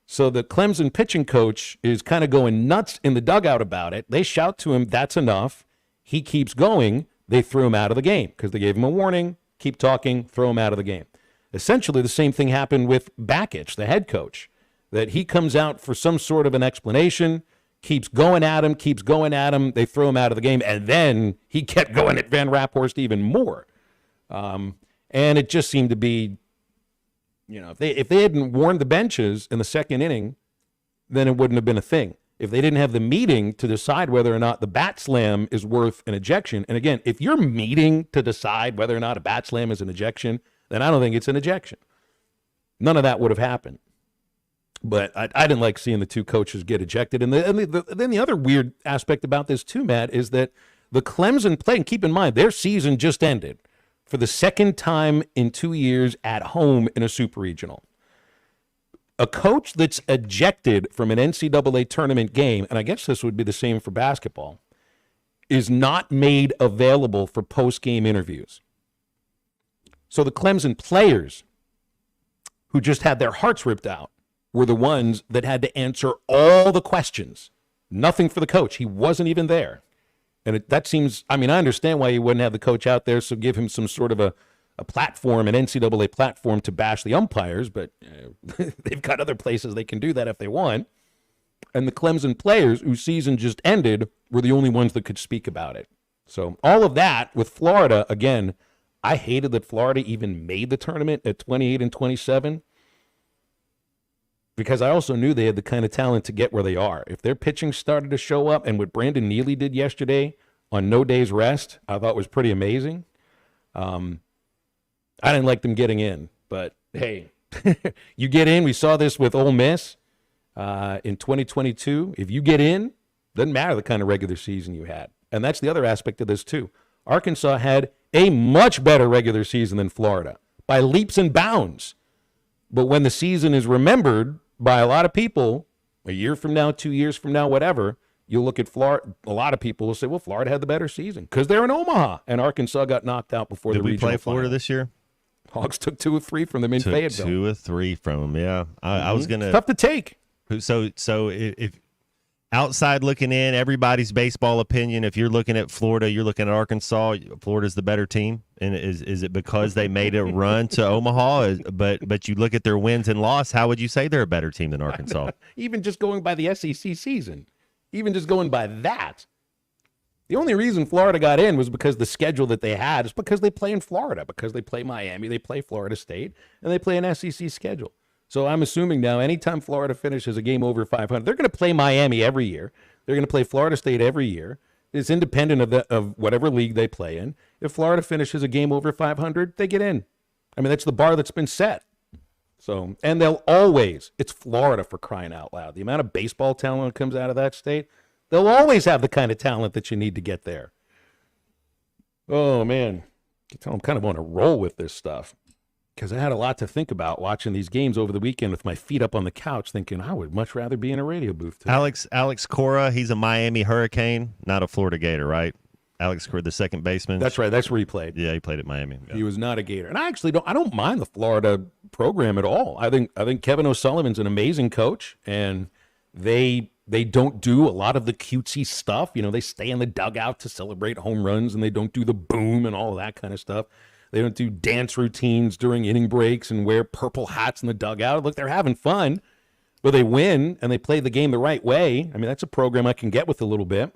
So the Clemson pitching coach is kind of going nuts in the dugout about it. They shout to him, "That's enough." He keeps going. They threw him out of the game because they gave him a warning. Keep talking, throw him out of the game. essentially the same thing happened with Bakich, the head coach, that he comes out for some sort of an explanation, keeps going at him, they throw him out of the game, and then he kept going at Van Raphorst even more. And it just seemed to be, if they hadn't warned the benches in the second inning, then it wouldn't have been a thing. If they didn't have the meeting to decide whether or not the bat slam is worth an ejection, and again, if you're meeting to decide whether or not a bat slam is an ejection, then I don't think it's an ejection. None of that would have happened. But I didn't like seeing the two coaches get ejected. And then the other weird aspect about this too, Matt, is that the Clemson play, and keep in mind, their season just ended for the second time in 2 years at home in a super regional. A coach that's ejected from an NCAA tournament game, and I guess this would be the same for basketball, is not made available for post-game interviews. So the Clemson players who just had their hearts ripped out were the ones that had to answer all the questions. Nothing for the coach. He wasn't even there. And that seems, I understand why you wouldn't have the coach out there, so give him some sort of a platform, an NCAA platform to bash the umpires, but they've got other places they can do that if they want. And the Clemson players whose season just ended were the only ones that could speak about it. So all of that with Florida, again, I hated that Florida even made the tournament at 28-27 because I also knew they had the kind of talent to get where they are. If their pitching started to show up, and what Brandon Neely did yesterday on no days rest, I thought was pretty amazing. I didn't like them getting in, but hey, you get in. We saw this with Ole Miss in 2022. If you get in, doesn't matter the kind of regular season you had. And that's the other aspect of this too. Arkansas had a much better regular season than Florida by leaps and bounds. But when the season is remembered by a lot of people, a year from now, 2 years from now, whatever, you'll look at Florida. A lot of people will say, well, Florida had the better season because they're in Omaha, and Arkansas got knocked out before the regional Did we play Florida final. this year? Hawks took 2 of 3 from them in Fayetteville. 2 of 3 from them, yeah. I was going to... Tough to take. So if outside looking in, everybody's baseball opinion, if you're looking at Florida, you're looking at Arkansas, Florida's the better team? And is it because they made a run to Omaha? But you look at their wins and loss, how would you say they're a better team than Arkansas? Even just going by the SEC season, even just going by that. The only reason Florida got in was because the schedule that they had is because they play in Florida, because they play Miami, they play Florida State, and they play an SEC schedule. So I'm assuming now anytime Florida finishes a game over 500, they're going to play Miami every year. They're going to play Florida State every year. It's independent of whatever league they play in. If Florida finishes a game over 500, they get in. I mean, that's the bar that's been set. So, and they'll always, it's Florida for crying out loud. The amount of baseball talent that comes out of that state, they'll always have the kind of talent that you need to get there. Oh, man. I can tell I'm kind of on a roll with this stuff because I had a lot to think about watching these games over the weekend with my feet up on the couch thinking I would much rather be in a radio booth today. Alex Cora, he's a Miami Hurricane, not a Florida Gator, right? Alex Cora, the second baseman. That's right. That's where he played. Yeah, he played at Miami. Yeah. He was not a Gator. And I actually don't mind the Florida program at all. I think Kevin O'Sullivan's an amazing coach, and they don't do a lot of the cutesy stuff. You know, they stay in the dugout to celebrate home runs, and they don't do the boom and all of that kind of stuff. They don't do dance routines during inning breaks and wear purple hats in the dugout. Look, they're having fun, but they win, and they play the game the right way. I mean, that's a program I can get with a little bit.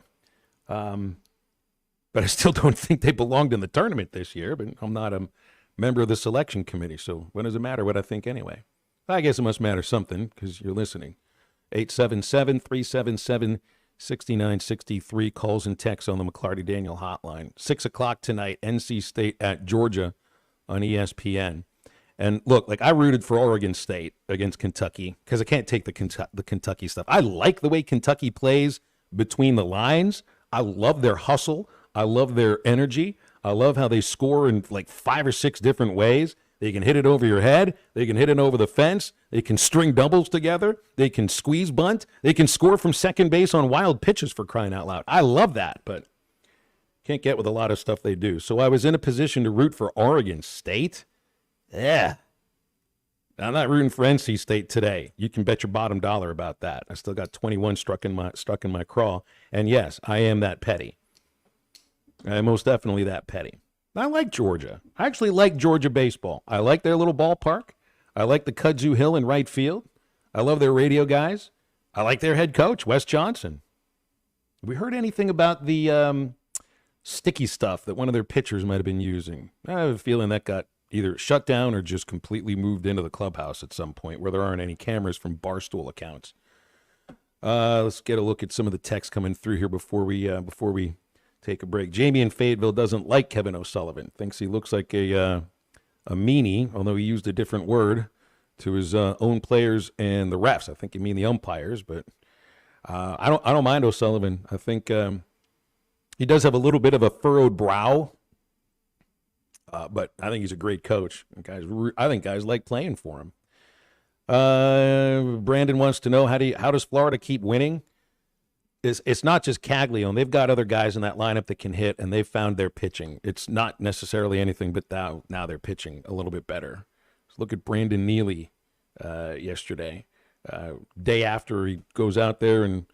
But I still don't think they belonged in the tournament this year, but I'm not a member of the selection committee, so what does it matter what I think anyway? I guess it must matter something because you're listening. 877-377-6963 calls and texts on the McClarty Daniel hotline. 6 o'clock tonight, NC State at Georgia on ESPN. And look, like I rooted for Oregon State against Kentucky because I can't take the Kentucky stuff. I like the way Kentucky plays between the lines. I love their hustle. I love their energy. I love how they score in like 5 or 6 different ways. They can hit it over your head. They can hit it over the fence. They can string doubles together. They can squeeze bunt. They can score from second base on wild pitches, for crying out loud. I love that, but can't get with a lot of stuff they do. So I was in a position to root for Oregon State. Yeah. I'm not rooting for NC State today. You can bet your bottom dollar about that. I still got 21 stuck in my craw. And yes, I am that petty. I am most definitely that petty. I like Georgia. I actually like Georgia baseball. I like their little ballpark. I like the Kudzu Hill in right field. I love their radio guys. I like their head coach, Wes Johnson. Have we heard anything about the sticky stuff that one of their pitchers might have been using? I have a feeling that got either shut down or just completely moved into the clubhouse at some point where there aren't any cameras from Barstool accounts. Let's get a look at some of the text coming through here before we take a break. Jamie in Fayetteville doesn't like Kevin O'Sullivan. Thinks he looks like a meanie, although he used a different word to his own players and the refs. I think you mean the umpires, but I don't mind O'Sullivan. I think he does have a little bit of a furrowed brow, but I think he's a great coach. I think guys like playing for him. Brandon wants to know how does Florida keep winning? It's not just Caglione. They've got other guys in that lineup that can hit, and they've found their pitching. It's not necessarily anything, but now they're pitching a little bit better. Let's look at Brandon Neely yesterday. Day after he goes out there and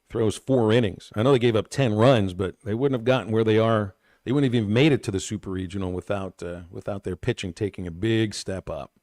throws 4 innings. I know they gave up 10 runs, but they wouldn't have gotten where they are. They wouldn't have even made it to the Super Regional without their pitching taking a big step up.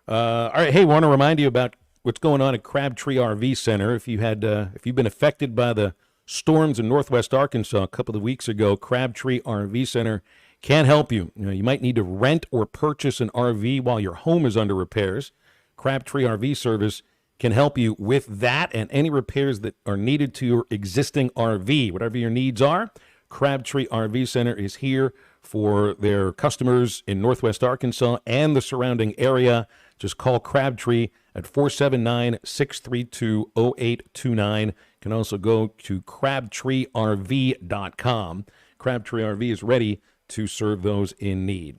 All right, hey, want to remind you about what's going on at Crabtree RV Center. If you've been affected by the storms in Northwest Arkansas a couple of weeks ago, Crabtree RV Center can help you. You might need to rent or purchase an RV while your home is under repairs. Crabtree RV Service can help you with that and any repairs that are needed to your existing RV. Whatever your needs are, Crabtree RV Center is here for their customers in Northwest Arkansas and the surrounding area. Just call Crabtree at 479-632-0829. You can also go to crabtreerv.com. Crabtree RV is ready to serve those in need.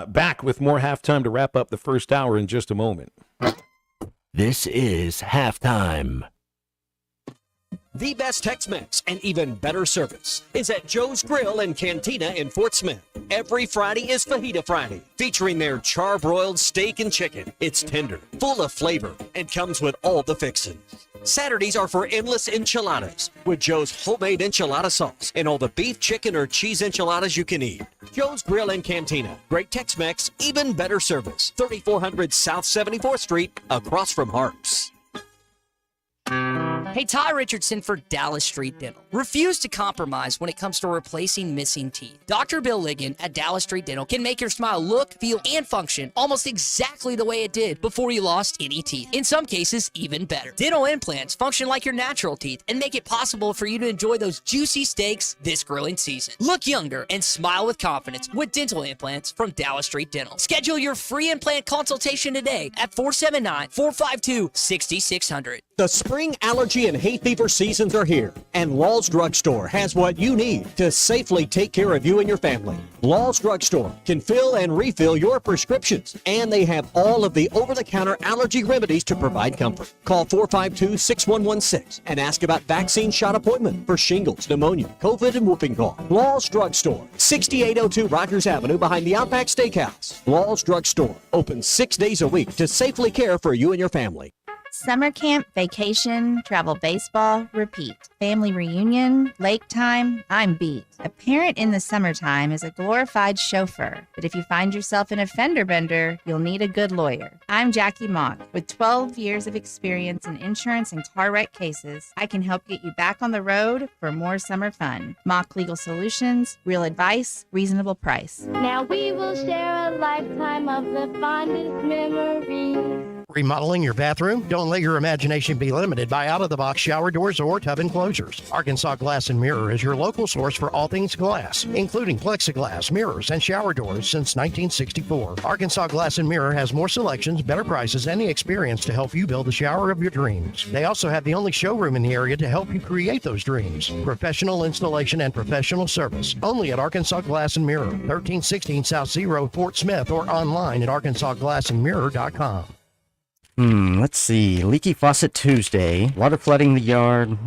Back with more halftime to wrap up the first hour in just a moment. This is halftime. The best Tex-Mex and even better service is at Joe's Grill and Cantina in Fort Smith. Every Friday is Fajita Friday, featuring their charbroiled steak and chicken. It's tender, full of flavor, and comes with all the fixings. Saturdays are for endless enchiladas with Joe's homemade enchilada sauce and all the beef, chicken, or cheese enchiladas you can eat. Joe's Grill and Cantina. Great Tex-Mex, even better service. 3400 South 74th Street, across from Harps. Hey, Ty Richardson for Dallas Street Dental. Refuse to compromise when it comes to replacing missing teeth. Dr. Bill Ligon at Dallas Street Dental can make your smile look, feel, and function almost exactly the way it did before you lost any teeth. In some cases, even better. Dental implants function like your natural teeth and make it possible for you to enjoy those juicy steaks this grilling season. Look younger and smile with confidence with dental implants from Dallas Street Dental. Schedule your free implant consultation today at 479-452-6600. The spring allergy and hay fever seasons are here, and Law's Drugstore has what you need to safely take care of you and your family. Law's Drugstore can fill and refill your prescriptions, and they have all of the over-the-counter allergy remedies to provide comfort. Call 452-6116 and ask about vaccine shot appointment for shingles, pneumonia, COVID, and whooping cough. Law's Drugstore, 6802 Rogers Avenue behind the Outback Steakhouse. Law's Drugstore, open 6 days a week to safely care for you and your family. Summer camp, vacation, travel baseball, repeat. Family reunion, lake time, I'm beat. A parent in the summertime is a glorified chauffeur, but if you find yourself in a fender bender, you'll need a good lawyer. I'm Jackie Mock. With 12 years of experience in insurance and car wreck cases, I can help get you back on the road for more summer fun. Mock Legal Solutions, real advice, reasonable price. Now we will share a lifetime of the fondest memories. Remodeling your bathroom? Don't let your imagination be limited by out-of-the-box shower doors or tub enclosures. Arkansas Glass and Mirror is your local source for all things glass, including plexiglass, mirrors, and shower doors since 1964. Arkansas Glass and Mirror has more selections, better prices, and the experience to help you build the shower of your dreams. They also have the only showroom in the area to help you create those dreams. Professional installation and professional service. Only at Arkansas Glass and Mirror, 1316 South Zero, Fort Smith, or online at arkansasglassandmirror.com. Let's see. Leaky faucet Tuesday. Water flooding the yard.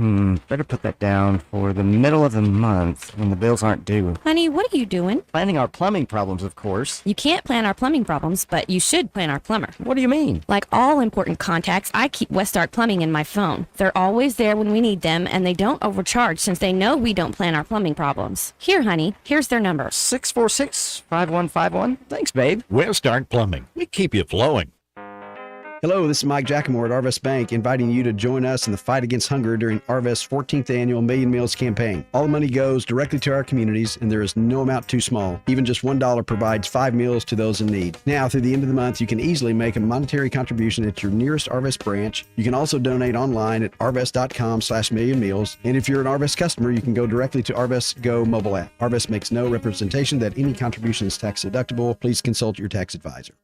Better put that down for the middle of the month when the bills aren't due. Honey, what are you doing? Planning our plumbing problems, of course. You can't plan our plumbing problems, but you should plan our plumber. What do you mean? Like all important contacts, I keep Westark Plumbing in my phone. They're always there when we need them, and they don't overcharge since they know we don't plan our plumbing problems. Here, honey, here's their number. 646-5151. Thanks, babe. Westark Plumbing. We keep you flowing. Hello, this is Mike Giacomo at Arvest Bank, inviting you to join us in the fight against hunger during Arvest's 14th annual Million Meals campaign. All the money goes directly to our communities, and there is no amount too small. Even just $1 provides 5 meals to those in need. Now, through the end of the month, you can easily make a monetary contribution at your nearest Arvest branch. You can also donate online at arvest.com/millionmeals. And if you're an Arvest customer, you can go directly to Arvest Go mobile app. Arvest makes no representation that any contribution is tax deductible. Please consult your tax advisor.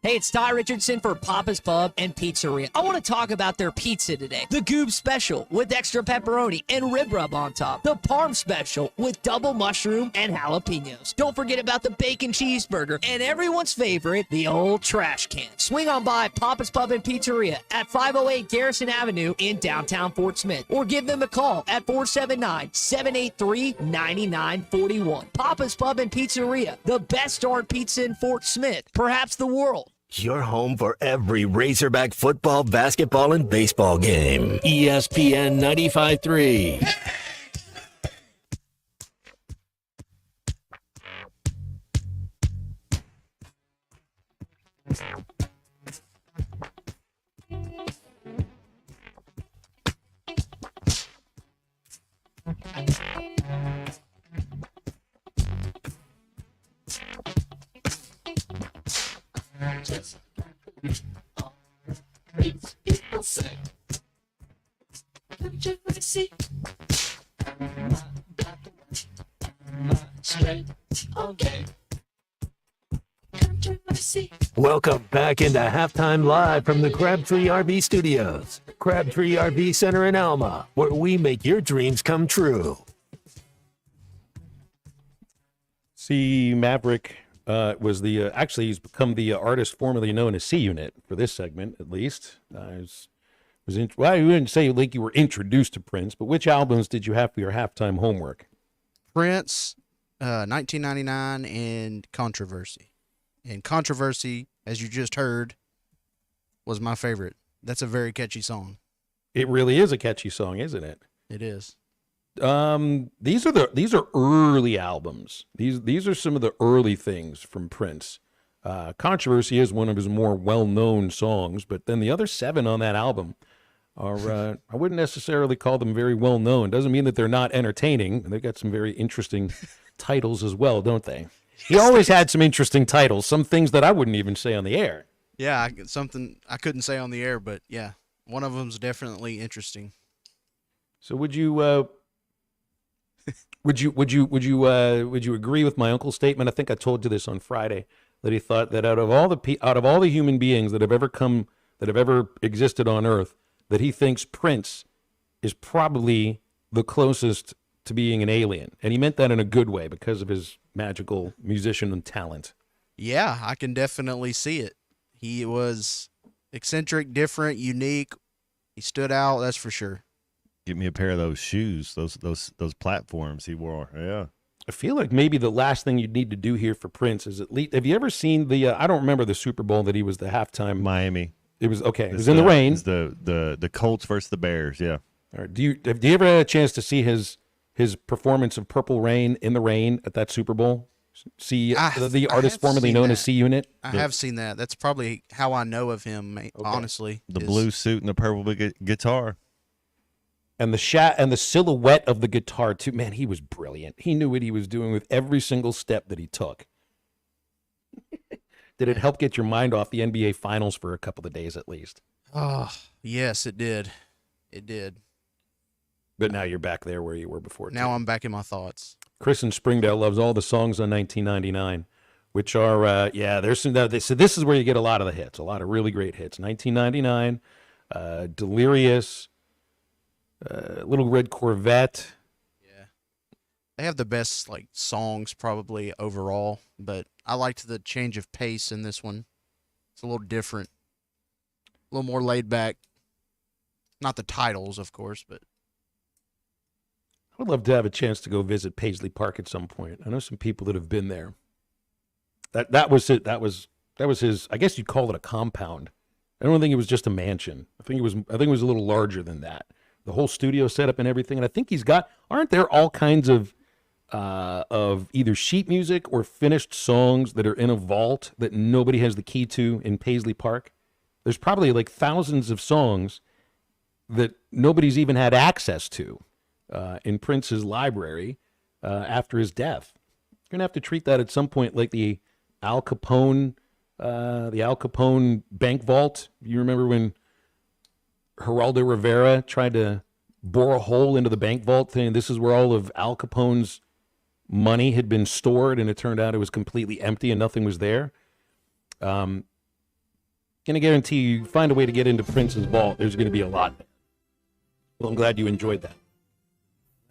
Hey, it's Ty Richardson for Papa's Pub and Pizzeria. I want to talk about their pizza today. The Goob Special with extra pepperoni and rib rub on top. The Parm Special with double mushroom and jalapenos. Don't forget about the bacon cheeseburger and everyone's favorite, the old trash can. Swing on by Papa's Pub and Pizzeria at 508 Garrison Avenue in downtown Fort Smith, or give them a call at 479-783-9941. Papa's Pub and Pizzeria, the best darn pizza in Fort Smith, perhaps the world. Your home for every Razorback football, basketball, and baseball game. ESPN 95.3. People say, don't you really see? Straight, okay. Don't you really see? Welcome back into Halftime Live from the Crabtree RV Studios, Crabtree RV Center in Alma, where we make your dreams come true. See, Maverick was the actually he's become the artist formerly known as C Unit for this segment, at least. Well, you wouldn't say like you were introduced to Prince, but which albums did you have for your halftime homework? Prince, 1999, and Controversy. And Controversy, as you just heard, was my favorite. That's a very catchy song. It really is a catchy song, isn't it? It is. These are early albums. These are some of the early things from Prince. Controversy is one of his more well-known songs, but then the other 7 on that album are I wouldn't necessarily call them very well-known. Doesn't mean that they're not entertaining. They've got some very interesting titles as well, don't they? He always had some interesting titles, some things that I wouldn't even say on the air. Yeah, something I couldn't say on the air, but yeah, one of them's definitely interesting. So would you agree with my uncle's statement? I think I told you this on Friday, that he thought that out of all the human beings that have ever existed on Earth, that he thinks Prince is probably the closest to being an alien, and he meant that in a good way because of his magical musician and talent. Yeah, I can definitely see it. He was eccentric, different, unique. He stood out, that's for sure. Get me a pair of those shoes, those platforms he wore. Yeah. I feel like maybe the last thing you'd need to do here for Prince is at least, have you ever seen the, I don't remember the Super Bowl that he was the halftime. Miami. It was, okay, it was in the rain. It's the Colts versus the Bears, yeah. All right. Have you ever had a chance to see his performance of Purple Rain in the rain at that Super Bowl? See the artist formerly known as C Unit? I have seen that. That's probably how I know of him, honestly. The blue suit and the purple guitar. And the silhouette of the guitar too. Man, he was brilliant. He knew what he was doing with every single step that he took. Did it help get your mind off the NBA Finals for a couple of days at least? Oh, yes, it did. It did. But now you're back there where you were before. Now I'm back in my thoughts. Chris in Springdale loves all the songs on 1999, which are, there's some, so this is where you get a lot of the hits, a lot of really great hits. 1999, Delirious, Little Red Corvette. Yeah. They have the best, songs probably overall, but I liked the change of pace in this one. It's a little different. A little more laid back. Not the titles, of course, but I would love to have a chance to go visit Paisley Park at some point. I know some people that have been there. That was it. That was his. I guess you'd call it a compound. I don't think it was just a mansion. I think it was a little larger than that. The whole studio setup and everything. And I think he's got. Aren't there all kinds of either sheet music or finished songs that are in a vault that nobody has the key to in Paisley Park? There's probably like thousands of songs that nobody's even had access to in Prince's library after his death. You're gonna have to treat that at some point like the Al Capone bank vault. You remember when Geraldo Rivera tried to bore a hole into the bank vault, saying this is where all of Al Capone's money had been stored, and it turned out it was completely empty and nothing was there. Gonna guarantee you find a way to get into Prince's vault, there's gonna be a lot there. Well, I'm glad you enjoyed that.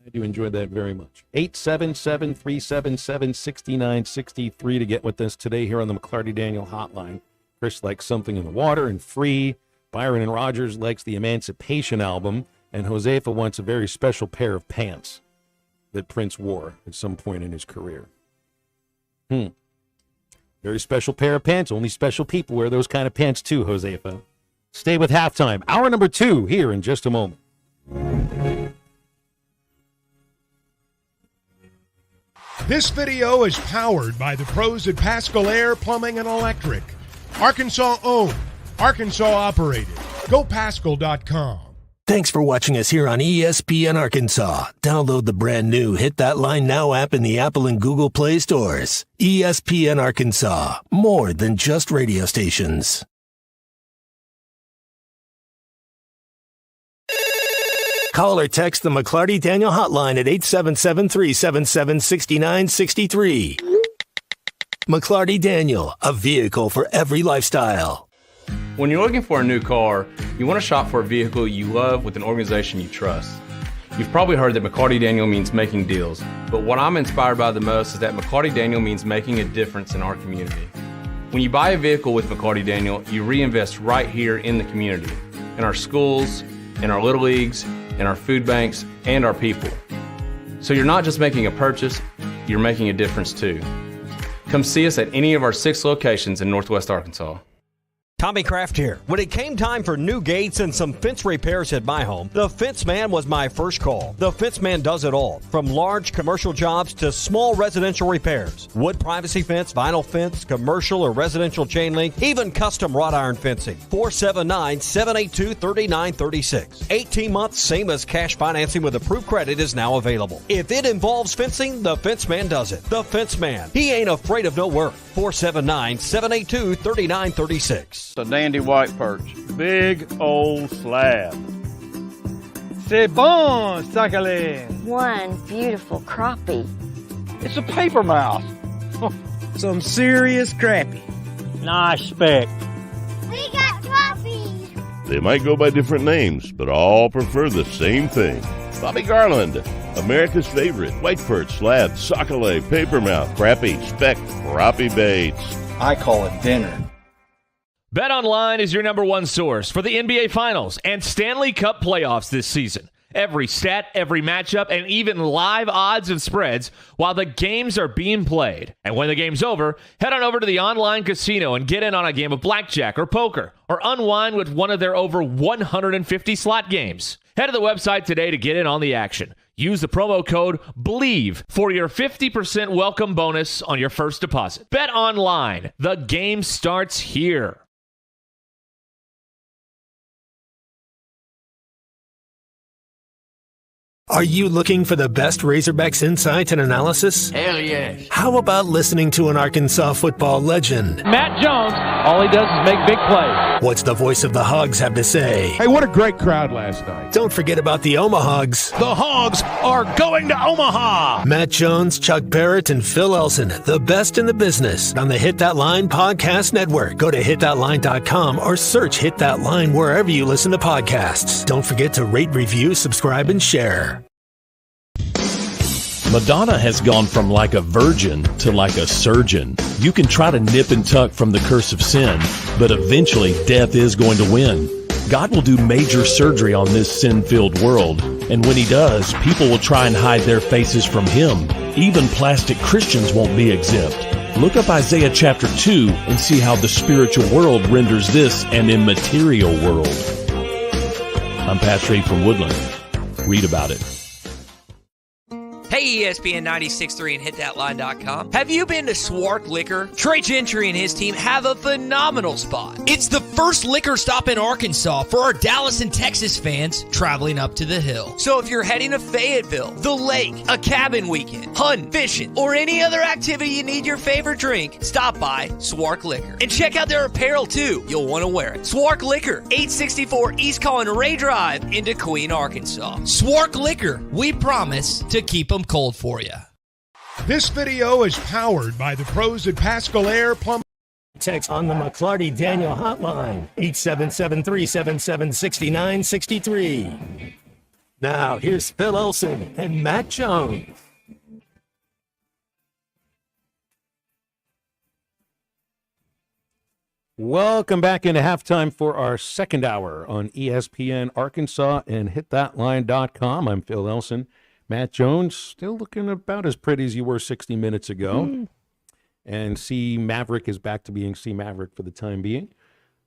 I do enjoy that very much. 877-377-6963 to get with us today here on the McClarty Daniel Hotline. Chris likes Something in the Water and Free. Byron and Rogers likes the Emancipation album. And Josefa wants a very special pair of pants that Prince wore at some point in his career. Very special pair of pants. Only special people wear those kind of pants too, Josefa. Stay with Halftime. Hour number 2 here in just a moment. This video is powered by the pros at Pascal Air Plumbing and Electric. Arkansas owned, Arkansas operated. GoPascal.com. Thanks for watching us here on ESPN Arkansas. Download the brand new Hit That Line Now app in the Apple and Google Play stores. ESPN Arkansas, more than just radio stations. Call or text the McClarty Daniel hotline at 877-377-6963. McClarty Daniel, a vehicle for every lifestyle. When you're looking for a new car, you want to shop for a vehicle you love with an organization you trust. You've probably heard that McClarty Daniel means making deals, but what I'm inspired by the most is that McClarty Daniel means making a difference in our community. When you buy a vehicle with McClarty Daniel, you reinvest right here in the community, in our schools, in our little leagues, in our food banks, and our people. So you're not just making a purchase, you're making a difference too. Come see us at any of our 6 locations in Northwest Arkansas. Tommy Kraft here. When it came time for new gates and some fence repairs at my home, the Fence Man was my first call. The Fence Man does it all, from large commercial jobs to small residential repairs. Wood privacy fence, vinyl fence, commercial or residential chain link, even custom wrought iron fencing. 479-782-3936. 18 months, same as cash financing with approved credit is now available. If it involves fencing, the Fence Man does it. The Fence Man. He ain't afraid of no work. 479-782-3936. A dandy white perch. Big old slab. C'est bon, sacale. One beautiful crappie. It's a paper mouse. Some serious crappie. Nice speck. We got crappies. They might go by different names, but all prefer the same thing. Bobby Garland, America's favorite white perch, slab, sockeye, papermouth, crappie, speck, crappie baits. I call it dinner. BetOnline is your number one source for the NBA Finals and Stanley Cup playoffs this season. Every stat, every matchup, and even live odds and spreads while the games are being played. And when the game's over, head on over to the online casino and get in on a game of blackjack or poker or unwind with one of their over 150 slot games. Head to the website today to get in on the action. Use the promo code BELIEVE for your 50% welcome bonus on your first deposit. Bet online. The game starts here. Are you looking for the best Razorbacks insight and analysis? Hell yes. How about listening to an Arkansas football legend? Matt Jones, all he does is make big plays. What's the voice of the Hogs have to say? Hey, what a great crowd last night. Don't forget about the Omahogs. The Hogs are going to Omaha. Matt Jones, Chuck Barrett, and Phil Elson, the best in the business on the Hit That Line Podcast Network. Go to hitthatline.com or search Hit That Line wherever you listen to podcasts. Don't forget to rate, review, subscribe, and share. Madonna has gone from like a virgin to like a surgeon. You can try to nip and tuck from the curse of sin, but eventually death is going to win. God will do major surgery on this sin-filled world, and when he does, people will try and hide their faces from him. Even plastic Christians won't be exempt. Look up Isaiah chapter 2 and see how the spiritual world renders this an immaterial world. I'm Pat Strait from Woodland. Read about it. Hey, ESPN 96.3 and hitthatline.com. Have you been to Swark Liquor? Trey Gentry and his team have a phenomenal spot. It's the first liquor stop in Arkansas for our Dallas and Texas fans traveling up to the hill. So if you're heading to Fayetteville, the lake, a cabin weekend, hunting, fishing, or any other activity you need your favorite drink, stop by Swark Liquor. And check out their apparel too. You'll want to wear it. Swark Liquor, 864 East Colin Ray Drive in Queen, Arkansas. Swark Liquor, we promise to keep them cold for you. This video is powered by the pros at Pascal Air Plumbing. Text on the McClarty Daniel hotline, 877-377-6963. Now, here's Phil Olson and Matt Jones. Welcome back into halftime for our second hour on ESPN Arkansas and hitthatline.com. I'm Phil Elson. Matt Jones, still looking about as pretty as you were 60 minutes ago. And C Maverick is back to being C Maverick for the time being.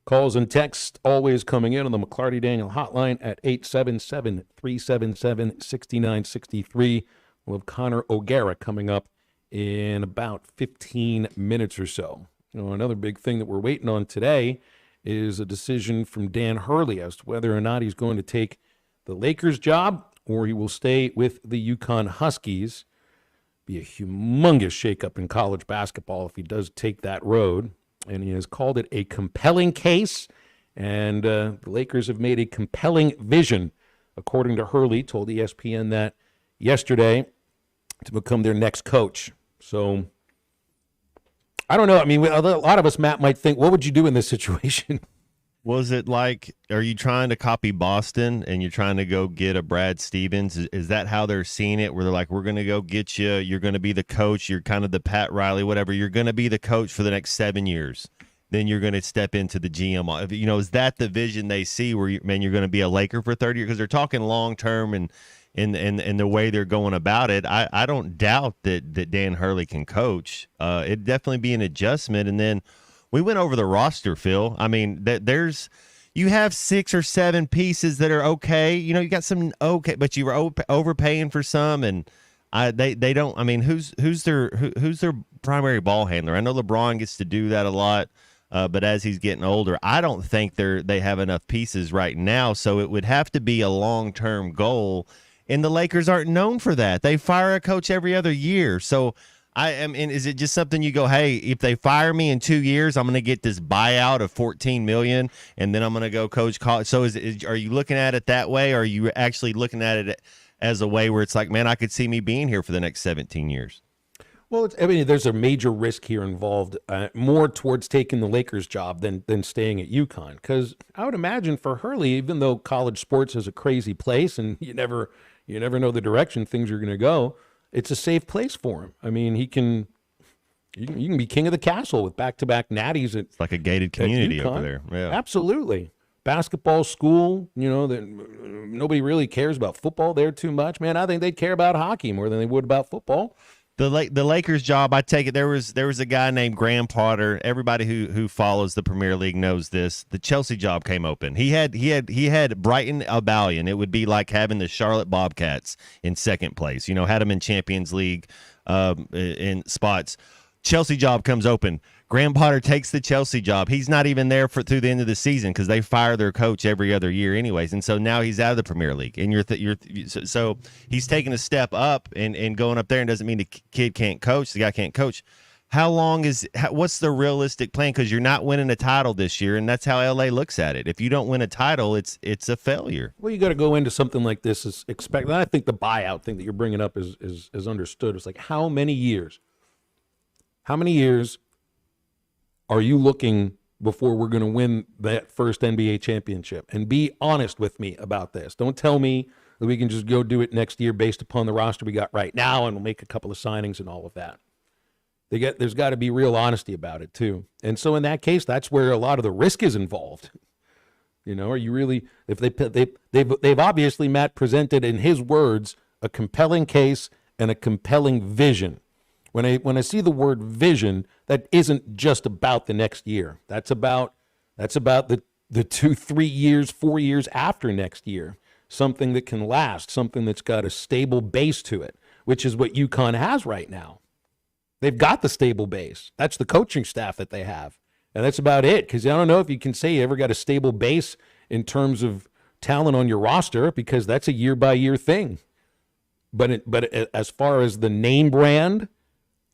Calls and texts always coming in on the McClarty Daniel hotline at 877-377-6963. We'll have Connor O'Gara coming up in about 15 minutes or so. You know, another big thing that we're waiting on today is a decision from Dan Hurley as to whether or not he's going to take the Lakers job or he will stay with the UConn Huskies. Be a humongous shakeup in college basketball if he does take that road. And he has called it a compelling case. And the Lakers have made a compelling vision, according to Hurley, told ESPN that yesterday, to become their next coach. So, I don't know. I mean, a lot of us, Matt, might think, what would you do in this situation? Was it like, are you trying to copy Boston and you're trying to go get a Brad Stevens? Is that how they're seeing it, where they're like, we're going to go get you, you're going to be the coach, you're kind of the Pat Riley, whatever, you're going to be the coach for the next 7 years, then you're going to step into the GM. You know, is that the vision they see where, you're going to be a Laker for 30 years? Because they're talking long-term and the way they're going about it. I don't doubt that Dan Hurley can coach. It'd definitely be an adjustment. And then we went over the roster, Phil. I mean, you have 6 or 7 pieces that are okay. You know, you got some okay, but you were overpaying for some, and they don't. I mean, who's their primary ball handler? I know LeBron gets to do that a lot, but as he's getting older, I don't think they have enough pieces right now. So it would have to be a long-term goal, and the Lakers aren't known for that. They fire a coach every other year, so. I mean, is it just something you go, hey, if they fire me in 2 years, I'm going to get this buyout of $14 million, and then I'm going to go coach college? So are you looking at it that way, or are you actually looking at it as a way where it's like, man, I could see me being here for the next 17 years? Well, I mean, there's a major risk here involved, more towards taking the Lakers job than staying at UConn. Because I would imagine for Hurley, even though college sports is a crazy place and you never know the direction things are going to go, it's a safe place for him. I mean, you can be king of the castle with back-to-back natties. It's like a gated community over there. Yeah, absolutely. Basketball school, you know, that nobody really cares about football there too much. Man, I think they'd care about hockey more than they would about football. The Lakers job, I take it, there was a guy named Graham Potter. Everybody who follows the Premier League knows this. The Chelsea job came open. He had Brighton Albion. It would be like having the Charlotte Bobcats in second place. You know, had them in Champions League in spots. Chelsea job comes open. Graham Potter takes the Chelsea job. He's not even there through the end of the season because they fire their coach every other year anyways. And so now he's out of the Premier League. And so he's taking a step up and going up there, and doesn't mean the kid can't coach. The guy can't coach. What's the realistic plan? Because you're not winning a title this year, and that's how LA looks at it. If you don't win a title, it's a failure. Well, you got to go into something like this as expect. I think the buyout thing that you're bringing up is understood. It's like, how many years? How many years are you looking before we're going to win that first NBA championship? And be honest with me about this. Don't tell me that we can just go do it next year based upon the roster we got right now, and we'll make a couple of signings and all of that. There's got to be real honesty about it too. And so in that case, that's where a lot of the risk is involved. Are you really, if they've obviously, Matt, presented in his words a compelling case and a compelling vision. When I see the word vision, that isn't just about the next year. That's about the 2, 3 years, 4 years after next year. Something that can last, something that's got a stable base to it, which is what UConn has right now. They've got the stable base. That's the coaching staff that they have. And that's about it, because I don't know if you can say you ever got a stable base in terms of talent on your roster, because that's a year-by-year thing. But as far as the name brand,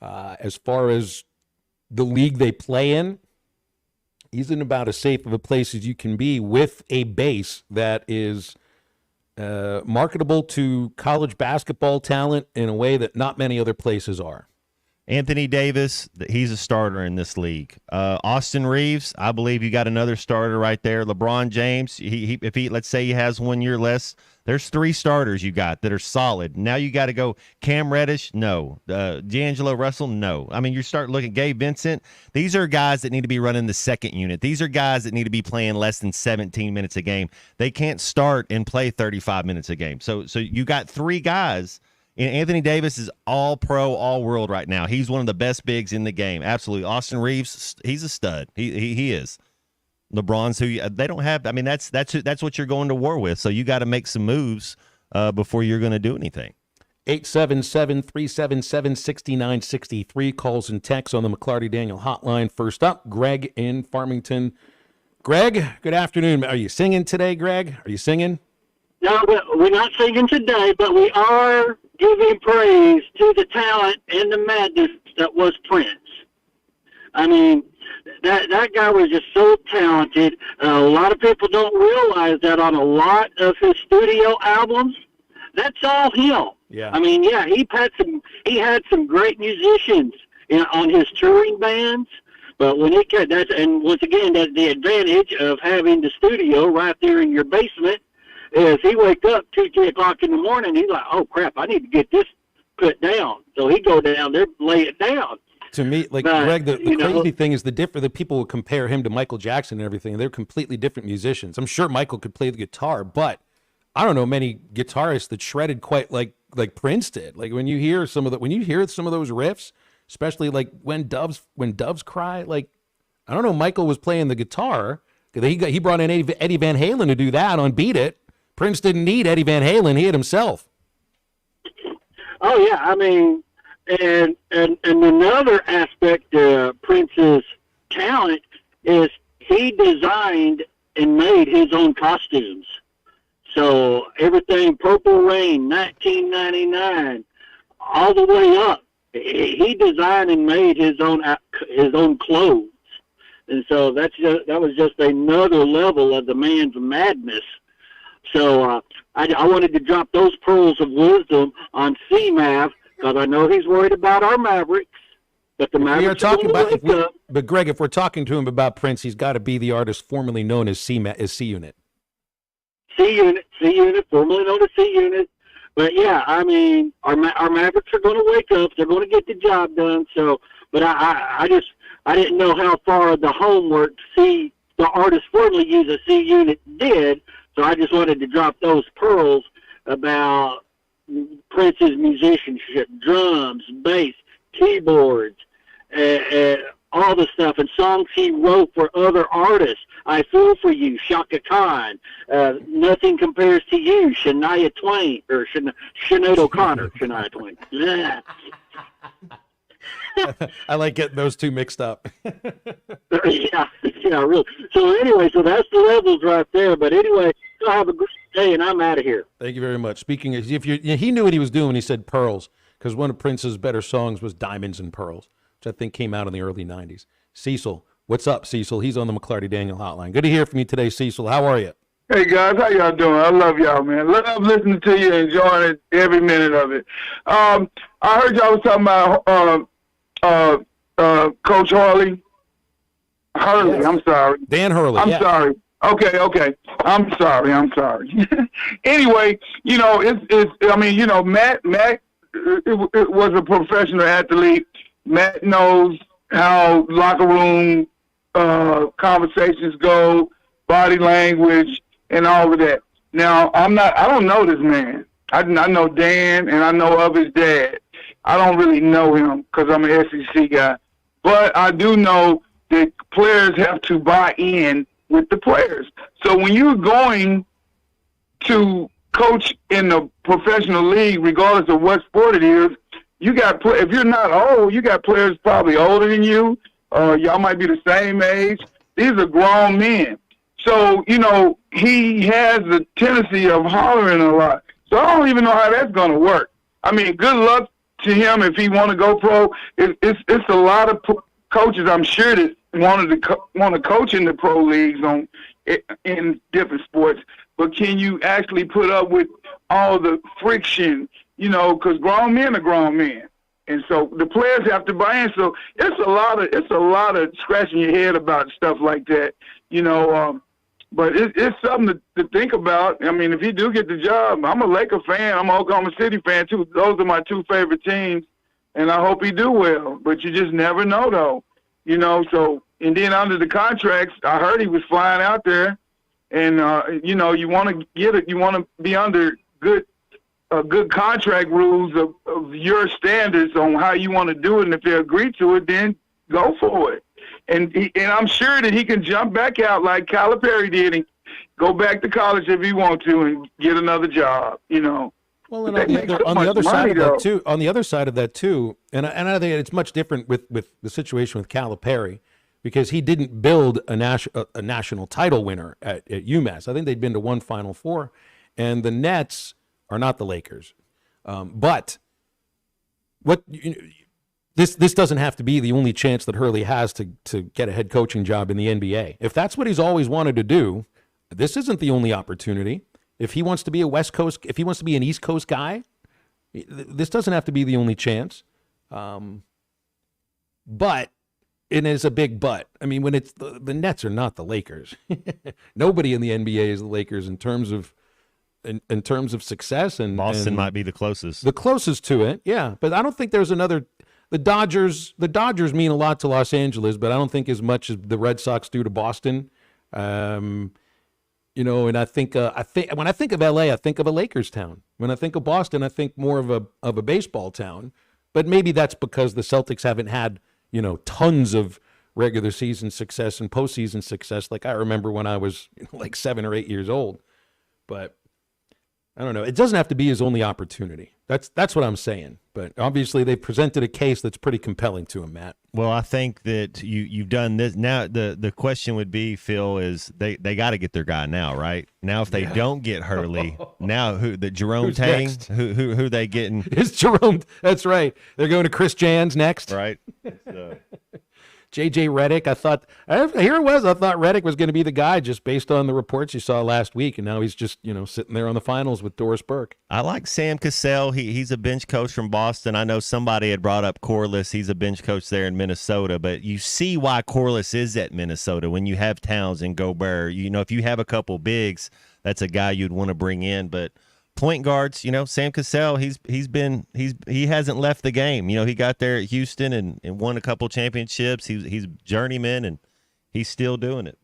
as far as the league they play in, he's in about as safe of a place as you can be with a base that is marketable to college basketball talent in a way that not many other places are. Anthony Davis, he's a starter in this league. Austin Reeves, I believe you got another starter right there. LeBron James, if he let's say he has 1 year less, there's 3 starters you got that are solid. Now you got to go Cam Reddish, no. D'Angelo Russell, no. I mean, you start looking Gabe Vincent. These are guys that need to be running the second unit. These are guys that need to be playing less than 17 minutes a game. They can't start and play 35 minutes a game. So you got 3 guys. And Anthony Davis is all pro, all world right now. He's one of the best bigs in the game. Absolutely. Austin Reeves, he's a stud. He is. LeBron's who they don't have. I mean, that's what you're going to war with. So you got to make some moves before you're going to do anything. 877-377-6963 calls and texts on the McLarty Daniel hotline. First up, Greg in Farmington. Greg, good afternoon. Are you singing today, Greg? Are you singing? No, we're not singing today, but we are giving praise to the talent and the madness that was Prince. I mean, that guy was just so talented. A lot of people don't realize that on a lot of his studio albums, that's all him. Yeah. I mean, yeah, he had some great musicians on his touring bands. But when he cut that, and once again, that's the advantage of having the studio right there in your basement. Is he wake up 2, 3 o'clock in the morning, he's like, oh, crap, I need to get this put down. So he go down there, lay it down. To me, Greg, the crazy thing is the people will compare him to Michael Jackson and everything. They're completely different musicians. I'm sure Michael could play the guitar, but I don't know many guitarists that shredded quite like Prince did. Like when you hear some of those riffs, especially like when doves cry, like I don't know, Michael was playing the guitar. He brought in Eddie Van Halen to do that on Beat It. Prince didn't need Eddie Van Halen; he had himself. Oh yeah, I mean, and another aspect of Prince's talent is he designed and made his own costumes. So everything Purple Rain, 1999, all the way up, he designed and made his own clothes, and so that was just another level of the man's madness. So I wanted to drop those pearls of wisdom on CMAV because I know he's worried about our Mavericks. But the Mavericks But Greg, if we're talking to him about Prince, he's got to be the artist formerly known as C-Unit. C-Unit, formerly known as C-Unit. But yeah, I mean, our Mavericks are going to wake up. They're going to get the job done. So, but I didn't know how far the homework the artist formerly used as C-Unit did. So I just wanted to drop those pearls about Prince's musicianship, drums, bass, keyboards, all the stuff, and songs he wrote for other artists. I Feel For You, Shaka Khan, Nothing Compares to You, Shania Twain, or Sinead O'Connor, Shania Twain. Yeah. I like getting those two mixed up. yeah, really. So anyway, so that's the levels right there. But anyway, you'll have a great day, and I'm out of here. Thank you very much. Speaking of, he knew what he was doing when he said pearls, because one of Prince's better songs was Diamonds and Pearls, which I think came out in the early 90s. Cecil, what's up, Cecil? He's on the McLarty Daniel hotline. Good to hear from you today, Cecil. How are you? Hey, guys. How y'all doing? I love y'all, man. Love listening to you, enjoying it, every minute of it. I heard y'all was talking about Coach Hurley. Yes. I'm sorry. Dan Hurley. I'm sorry. Okay. I'm sorry. Anyway, Matt it was a professional athlete. Matt knows how locker room conversations go, body language, and all of that. Now, I don't know this man. I know Dan, and I know of his dad. I don't really know him because I'm an SEC guy. But I do know that players have to buy in with the players. So when you're going to coach in the professional league, regardless of what sport it is, if you're not old, you got players probably older than you. Y'all might be the same age. These are grown men. So, he has the tendency of hollering a lot. So I don't even know how that's going to work. I mean, good luck to him if he want to go pro. It's a lot of coaches, I'm sure, that want to coach in the pro leagues in different sports. But can you actually put up with all the friction? Because grown men are grown men, and so the players have to buy in. So it's a lot of scratching your head about stuff like that. But it's something to think about. I mean, if he do get the job, I'm a Laker fan. I'm an Oklahoma City fan too. Those are my two favorite teams, and I hope he do well. But you just never know, though. So, and then under the contracts, I heard he was flying out there, and you want to get it. You want to be under good contract rules of your standards on how you want to do it, and if they agree to it, then go for it. And I'm sure that he can jump back out like Calipari did and go back to college if he wants to and get another job. Well, and on the other side of that too, and I think it's much different with the situation with Calipari, because he didn't build a national title winner at UMass. I think they'd been to one Final Four, and the Nets are not the Lakers. But this doesn't have to be the only chance that Hurley has to get a head coaching job in the NBA. If that's what he's always wanted to do, this isn't the only opportunity. If he wants to be if he wants to be an East Coast guy, this doesn't have to be the only chance. But it is a big but. I mean, when it's the Nets are not the Lakers. Nobody in the NBA is the Lakers in terms of success, and Boston might be the closest to it. Yeah, but I don't think there's another. The Dodgers mean a lot to Los Angeles, but I don't think as much as the Red Sox do to Boston. And I think when I think of LA, I think of a Lakers town. When I think of Boston, I think more of a baseball town. But maybe that's because the Celtics haven't had, tons of regular season success and postseason success like I remember when I was like 7 or 8 years old. But I don't know. It doesn't have to be his only opportunity. That's what I'm saying. But obviously they presented a case that's pretty compelling to him, Matt. Well, I think that you've done this. Now the question would be, Phil, is they got to get their guy now, right? Now if they don't get Hurley, now Jerome Tang, who they getting? It's Jerome. That's right. They're going to Chris Jans next. Right. J.J. Redick, I thought Redick was going to be the guy just based on the reports you saw last week, and now he's just, sitting there on the finals with Doris Burke. I like Sam Cassell. He's a bench coach from Boston. I know somebody had brought up Corliss. He's a bench coach there in Minnesota, but you see why Corliss is at Minnesota when you have Towns and Gobert. If you have a couple bigs, that's a guy you'd want to bring in, but point guards, Sam Cassell, he hasn't left the game. He got there at Houston and won a couple championships. He's journeyman, and he's still doing it.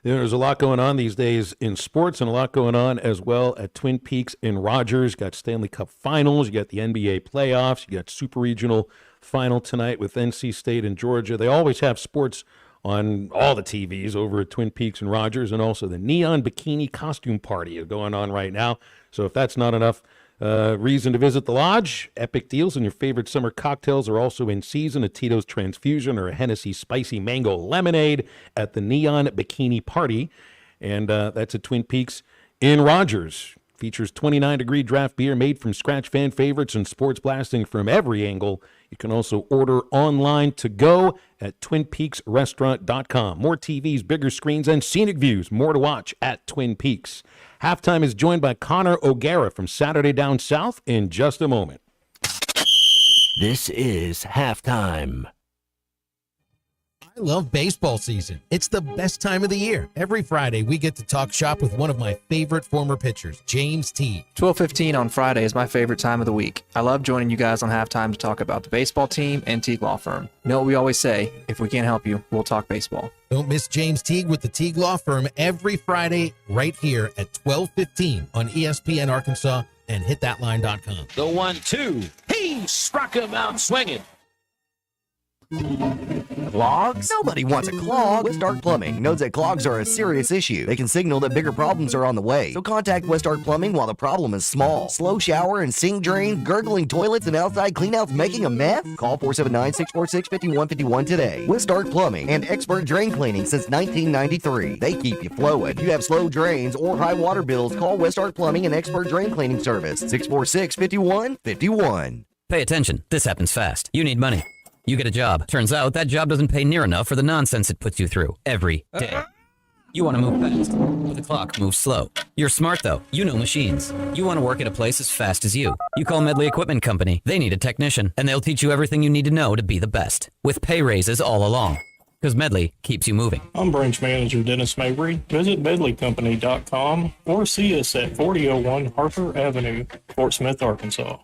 There's a lot going on these days in sports, and a lot going on as well at Twin Peaks in Rogers. You got Stanley Cup Finals, you got the NBA playoffs, you got Super Regional Final tonight with NC State and Georgia. They always have sports on all the TVs over at Twin Peaks and Rogers, and also the Neon Bikini Costume Party is going on right now. So if that's not enough reason to visit the Lodge, epic deals on your favorite summer cocktails are also in season. A Tito's Transfusion or a Hennessy Spicy Mango Lemonade at the Neon Bikini Party. And that's at Twin Peaks in Rogers. Features 29-degree draft beer made from scratch fan favorites and sports blasting from every angle. You can also order online to go at TwinPeaksRestaurant.com. More TVs, bigger screens, and scenic views. More to watch at Twin Peaks. Halftime is joined by Connor O'Gara from Saturday Down South in just a moment. This is Halftime. I love baseball season. It's the best time of the year. Every Friday, we get to talk shop with one of my favorite former pitchers, James Teague. 12:15 on Friday is my favorite time of the week. I love joining you guys on halftime to talk about the baseball team and Teague Law Firm. You know what we always say, if we can't help you, we'll talk baseball. Don't miss James Teague with the Teague Law Firm every Friday right here at 12:15 on ESPN Arkansas and hitthatline.com. The 1-2. He struck him out swinging. Clogs? Nobody wants a clog. West Ark Plumbing knows that clogs are a serious issue. They can signal that bigger problems are on the way. So contact West Ark Plumbing while the problem is small. Slow shower and sink drain, gurgling toilets, and outside cleanouts making a mess? Call 479-646-5151 today. West Ark Plumbing and expert drain cleaning since 1993. They keep you flowing. If you have slow drains or high water bills, call West Ark Plumbing and expert drain cleaning service. 646-5151. Pay attention. This happens fast. You need money. You get a job. Turns out that job doesn't pay near enough for the nonsense it puts you through every day. You want to move fast, but the clock moves slow. You're smart though. You know machines. You want to work at a place as fast as you. You call Medley Equipment Company. They need a technician, and they'll teach you everything you need to know to be the best, with pay raises all along. Because Medley keeps you moving. I'm Branch Manager Dennis Mabry. Visit medleycompany.com or see us at 4001 Harper Avenue, Fort Smith, Arkansas.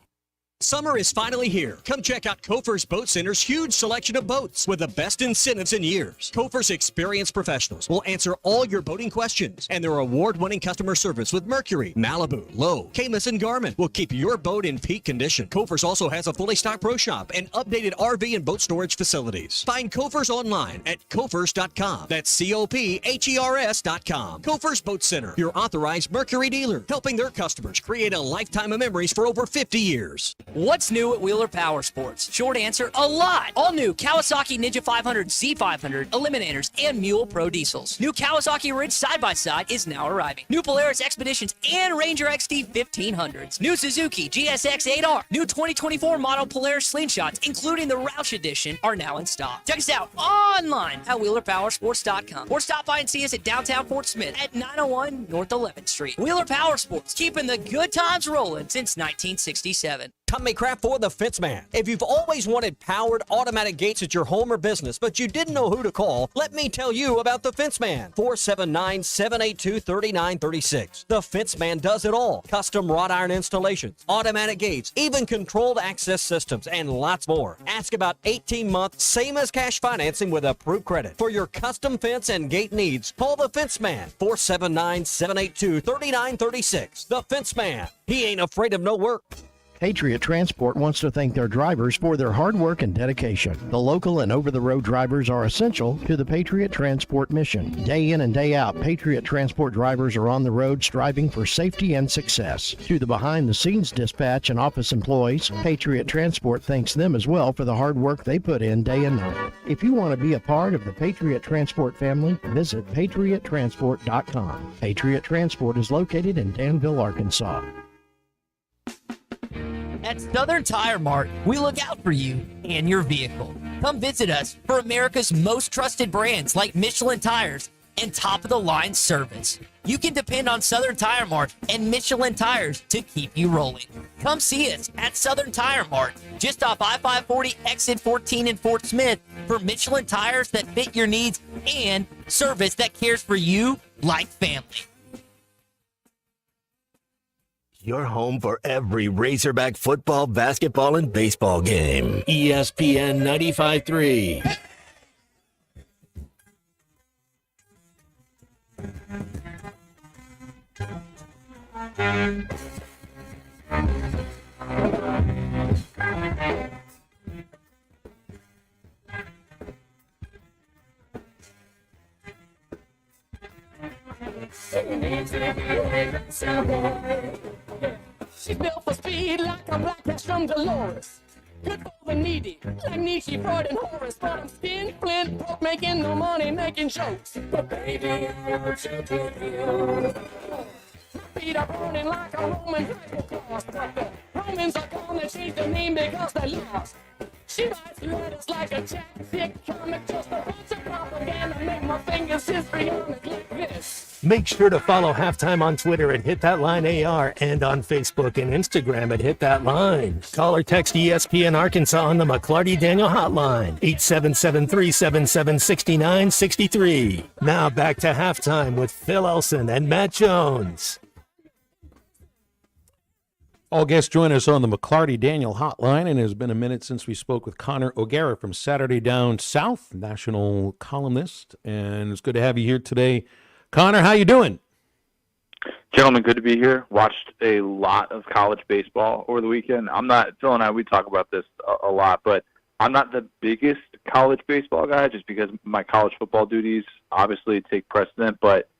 Summer is finally here. Come check out Kofer's Boat Center's huge selection of boats with the best incentives in years. Kofer's experienced professionals will answer all your boating questions, and their award-winning customer service with Mercury, Malibu, Lowe, Caymas, and Garmin will keep your boat in peak condition. Kofer's also has a fully stocked pro shop and updated RV and boat storage facilities. Find Kofer's online at Kofers.com. That's COPHERS.com. Kofer's Boat Center, your authorized Mercury dealer, helping their customers create a lifetime of memories for over 50 years. What's new at Wheeler Power Sports? Short answer, a lot. All new Kawasaki Ninja 500, Z500, Eliminators, and Mule Pro diesels. New Kawasaki Ridge side-by-side is now arriving. New Polaris Expeditions and Ranger XD 1500s. New Suzuki GSX 8R. New 2024 model Polaris Slingshots, including the Roush Edition, are now in stock. Check us out online at WheelerPowersports.com or stop by and see us at downtown Fort Smith at 901 North 11th Street. Wheeler Power Sports, keeping the good times rolling since 1967. Tommy Kraft for the Fence Man. If you've always wanted powered automatic gates at your home or business, but you didn't know who to call, let me tell you about the Fence Man. 479-782-3936. The Fence Man does it all. Custom wrought iron installations, automatic gates, even controlled access systems, and lots more. Ask about 18-month, same as cash financing with approved credit. For your custom fence and gate needs, call the Fence Man. 479-782-3936. The Fence Man. He ain't afraid of no work. Patriot Transport wants to thank their drivers for their hard work and dedication. The local and over-the-road drivers are essential to the Patriot Transport mission. Day in and day out, Patriot Transport drivers are on the road striving for safety and success. To the behind-the-scenes dispatch and office employees, Patriot Transport thanks them as well for the hard work they put in day and night. If you want to be a part of the Patriot Transport family, visit patriottransport.com. Patriot Transport is located in Danville, Arkansas. At Southern Tire Mart, we look out for you and your vehicle. Come visit us for America's most trusted brands like Michelin Tires and top-of-the-line service. You can depend on Southern Tire Mart and Michelin Tires to keep you rolling. Come see us at Southern Tire Mart, just off I-540 exit 14 in Fort Smith, for Michelin tires that fit your needs and service that cares for you like family. Your home for every Razorback football, basketball, and baseball game. ESPN 95.3. She's built for speed like a black cat from Dolores. Good for the needy, like Nietzsche, Freud, and Horace. But I'm skin flint, broke, making no money, making jokes. But baby, I want you to feel. My feet are burning like a Roman hypoclaust. But the Romans are gonna change their name because they lost. She writes letters like a chapstick comic, just a bunch of propaganda, make my fingers histrionic like this. Make sure to follow Halftime on Twitter at Hit That Line AR and on Facebook and Instagram at Hit That Line. Call or text ESPN Arkansas on the McClarty Daniel Hotline, 877-377-6963. Now back to Halftime with Phil Elson and Matt Jones. All guests join us on the McClarty Daniel Hotline, and it has been a minute since we spoke with Connor O'Gara from Saturday Down South, national columnist, and it's good to have you here today. Connor, how you doing? Gentlemen, good to be here. Watched a lot of college baseball over the weekend. Phil and I, we talk about this a lot, but I'm not the biggest college baseball guy just because my college football duties obviously take precedent, but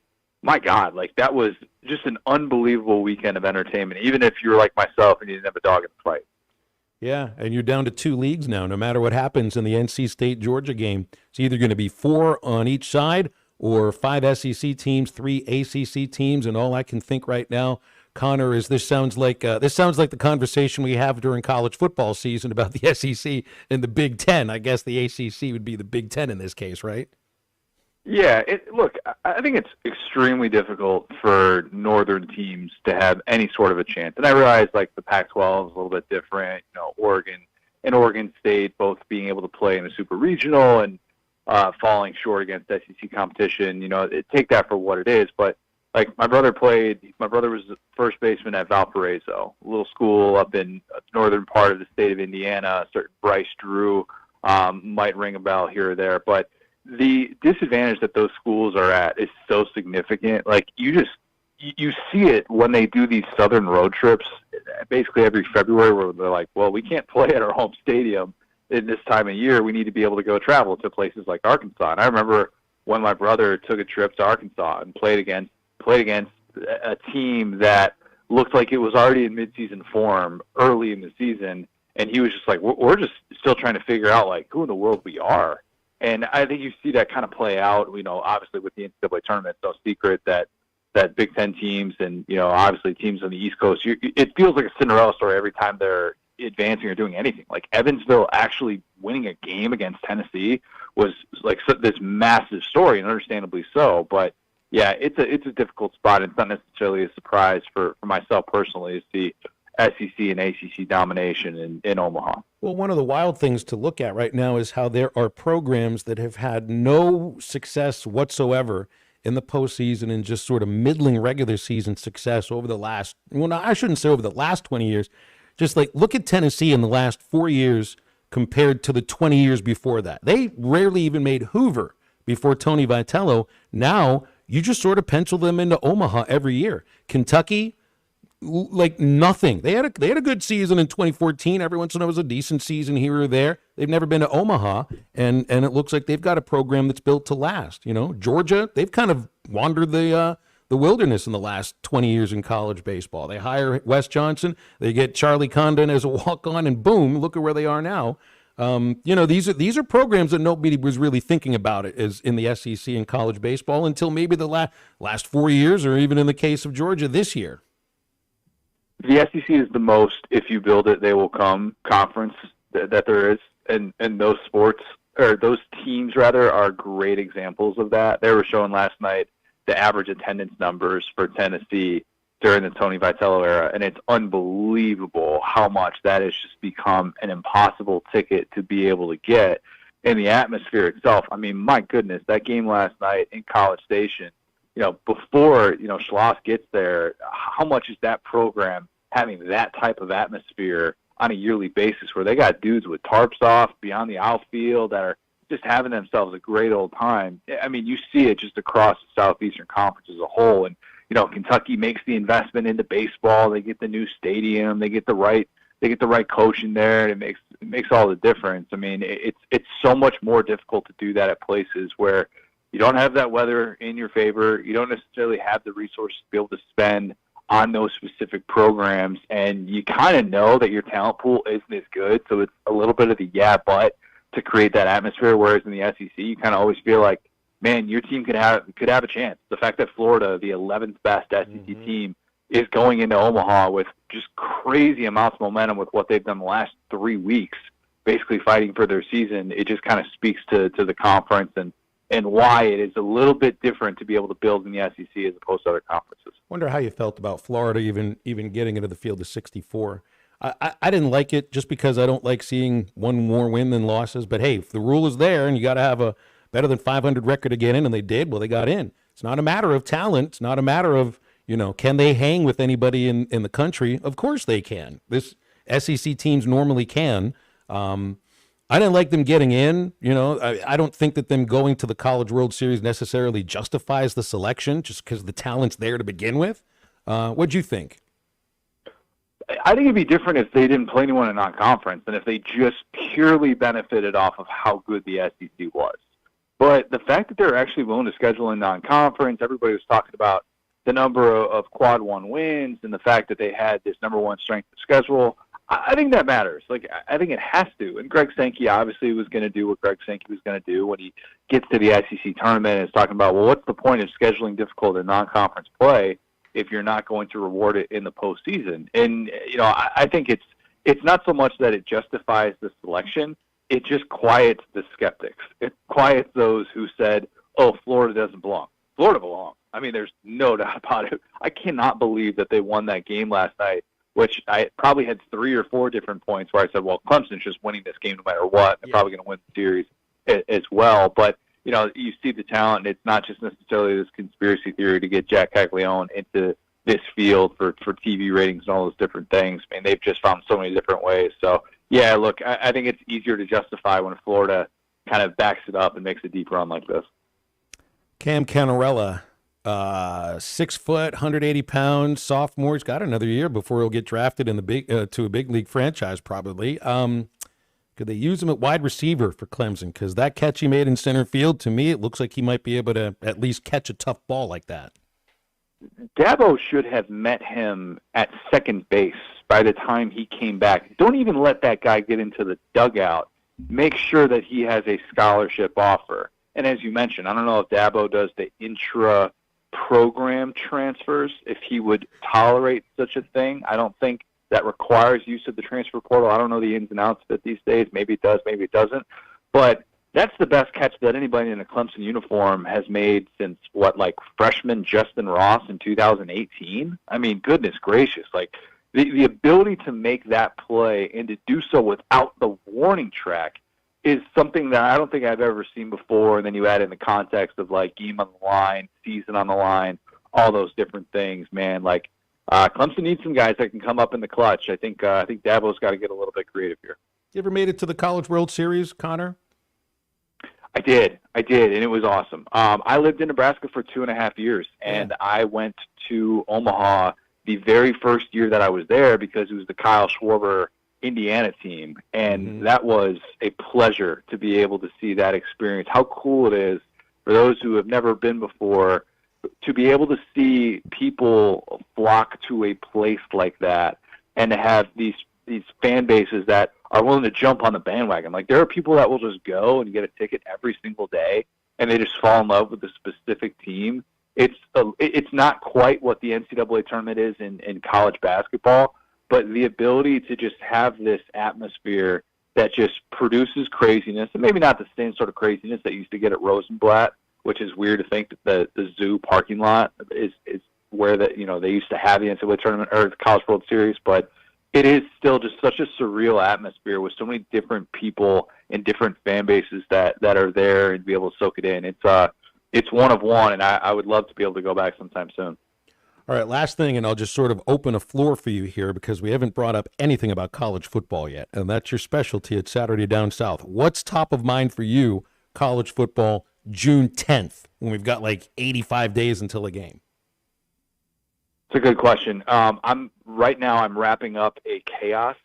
my God, that was just an unbelievable weekend of entertainment, even if you were like myself and you didn't have a dog in the fight. Yeah, and you're down to 2 leagues now. No matter what happens in the NC State-Georgia game, it's either going to be 4 on each side or 5 SEC teams, 3 ACC teams, and all I can think right now, Connor, is this sounds like the conversation we have during college football season about the SEC and the Big Ten. I guess the ACC would be the Big Ten in this case, right? Yeah, look, I think it's extremely difficult for northern teams to have any sort of a chance. And I realize, the Pac-12 is a little bit different, Oregon and Oregon State both being able to play in a super regional and falling short against SEC competition, take that for what it is. But my brother was the first baseman at Valparaiso, a little school up in the northern part of the state of Indiana. A certain Bryce Drew might ring a bell here or there. But the disadvantage that those schools are at is so significant. You see it when they do these southern road trips, basically every February, where they're like, well, we can't play at our home stadium in this time of year. We need to be able to go travel to places like Arkansas. And I remember when my brother took a trip to Arkansas and played against a team that looked like it was already in midseason form early in the season, and he was just like, we're just still trying to figure out who in the world we are. And I think you see that kind of play out. Obviously with the NCAA tournament, it's no secret that Big Ten teams and obviously teams on the East Coast, it feels like a Cinderella story every time they're advancing or doing anything. Evansville actually winning a game against Tennessee was this massive story, and understandably so. But yeah, it's a difficult spot. It's not necessarily a surprise for myself personally to see SEC and ACC domination in Omaha. Well, one of the wild things to look at right now is how there are programs that have had no success whatsoever in the postseason and just sort of middling regular season success over the last, I shouldn't say over the last 20 years. Just look at Tennessee in the last 4 years compared to the 20 years before that. They rarely even made Hoover before Tony Vitello. Now you just sort of pencil them into Omaha every year. Kentucky, nothing. They had a good season in 2014. Every once in a while was a decent season here or there. They've never been to Omaha, and it looks like they've got a program that's built to last. Georgia, they've kind of wandered the wilderness in the last 20 years in college baseball. They hire Wes Johnson, they get Charlie Condon as a walk-on, and boom, look at where they are now. These are programs that nobody was really thinking about it as in the SEC in college baseball until maybe the last 4 years, or even in the case of Georgia this year. The SEC is the most if you build it, they will come conference that there is, and those sports, or those teams rather, are great examples of that. They were showing last night the average attendance numbers for Tennessee during the Tony Vitello era, and it's unbelievable how much that has just become an impossible ticket to be able to get. In the atmosphere itself, I mean, my goodness, that game last night in College Station, before, Schloss gets there, how much is that program having that type of atmosphere on a yearly basis where they got dudes with tarps off beyond the outfield that are just having themselves a great old time? I mean, you see it just across the Southeastern Conference as a whole. And, Kentucky makes the investment into baseball. They get the new stadium. They get the right coach in there. And it makes all the difference. I mean, it's so much more difficult to do that at places where you don't have that weather in your favor. You don't necessarily have the resources to be able to spend on those specific programs, and you kind of know that your talent pool isn't as good, so it's a little bit of the but to create that atmosphere, whereas in the SEC, you kind of always feel like, man, your team could have a chance. The fact that Florida, the 11th best SEC team, is going into Omaha with just crazy amounts of momentum with what they've done the last 3 weeks, basically fighting for their season, it just kind of speaks to the conference and why it is a little bit different to be able to build in the SEC as opposed to other conferences. Wonder how you felt about Florida even getting into the field of 64. I didn't like it just because I don't like seeing one more win than losses. But hey, if the rule is there and you got to have a better than 500 record to get in, and they did, well, they got in. It's not a matter of talent. It's not a matter of, can they hang with anybody in the country? Of course they can. This SEC teams normally can. I didn't like them getting in. I don't think that them going to the College World Series necessarily justifies the selection just because the talent's there to begin with. What'd you think? I think it'd be different if they didn't play anyone in non-conference and if they just purely benefited off of how good the SEC was. But the fact that they're actually willing to schedule in non-conference, everybody was talking about the number of quad one wins and the fact that they had this number one strength of schedule. I think that matters. I think it has to. And Greg Sankey obviously was going to do what Greg Sankey was going to do when he gets to the SEC tournament and is talking about, well, what's the point of scheduling difficult in non-conference play if you're not going to reward it in the postseason? And, I think it's not so much that it justifies the selection. It just quiets the skeptics. It quiets those who said, oh, Florida doesn't belong. Florida belongs. I mean, there's no doubt about it. I cannot believe that they won that game last night, which I probably had 3 or 4 different points where I said, well, Clemson's just winning this game no matter what. They're probably going to win the series as well. But, you see the talent, and it's not just necessarily this conspiracy theory to get Jack Caglione into this field for TV ratings and all those different things. I mean, they've just found so many different ways. So, yeah, look, I think it's easier to justify when Florida kind of backs it up and makes a deep run like this. Cam Canarella, 6 foot, 180 pounds, sophomore. He's got another year before he'll get drafted in the to a big league franchise, probably. Could they use him at wide receiver for Clemson? Because that catch he made in center field, to me, it looks like he might be able to at least catch a tough ball like that. Dabo should have met him at second base by the time he came back. Don't even let that guy get into the dugout. Make sure that he has a scholarship offer. And as you mentioned, I don't know if Dabo does the intra-program transfers, if he would tolerate such a thing. I don't think that requires use of the transfer portal. I don't know the ins and outs of it these days. Maybe it does, maybe it doesn't. But that's the best catch that anybody in a Clemson uniform has made since, freshman Justin Ross in 2018? I mean, goodness gracious. The ability to make that play and to do so without the warning track is something that I don't think I've ever seen before. And then you add in the context of, game on the line, season on the line, all those different things, man. Clemson needs some guys that can come up in the clutch. I think Dabo's got to get a little bit creative here. You ever made it to the College World Series, Connor? I did, and it was awesome. I lived in Nebraska for 2.5 years, and I went to Omaha the very first year that I was there because it was the Kyle Schwarber Indiana team, and that was a pleasure to be able to see that experience. How cool it is for those who have never been before to be able to see people flock to a place like that and to have these fan bases that are willing to jump on the bandwagon. There are people that will just go and get a ticket every single day, and they just fall in love with a specific team. It's not quite what the NCAA tournament is in college basketball, but the ability to just have this atmosphere that just produces craziness, and maybe not the same sort of craziness that you used to get at Rosenblatt, which is weird to think that the zoo parking lot is where they used to have the NCAA tournament or the College World Series, but it is still just such a surreal atmosphere with so many different people and different fan bases that are there and be able to soak it in. It's one of one, and I would love to be able to go back sometime soon. All right, last thing, and I'll just sort of open a floor for you here because we haven't brought up anything about college football yet, and that's your specialty at Saturday Down South. What's top of mind for you, college football, June 10th, when we've got 85 days until a game? It's a good question. I'm wrapping up a chaos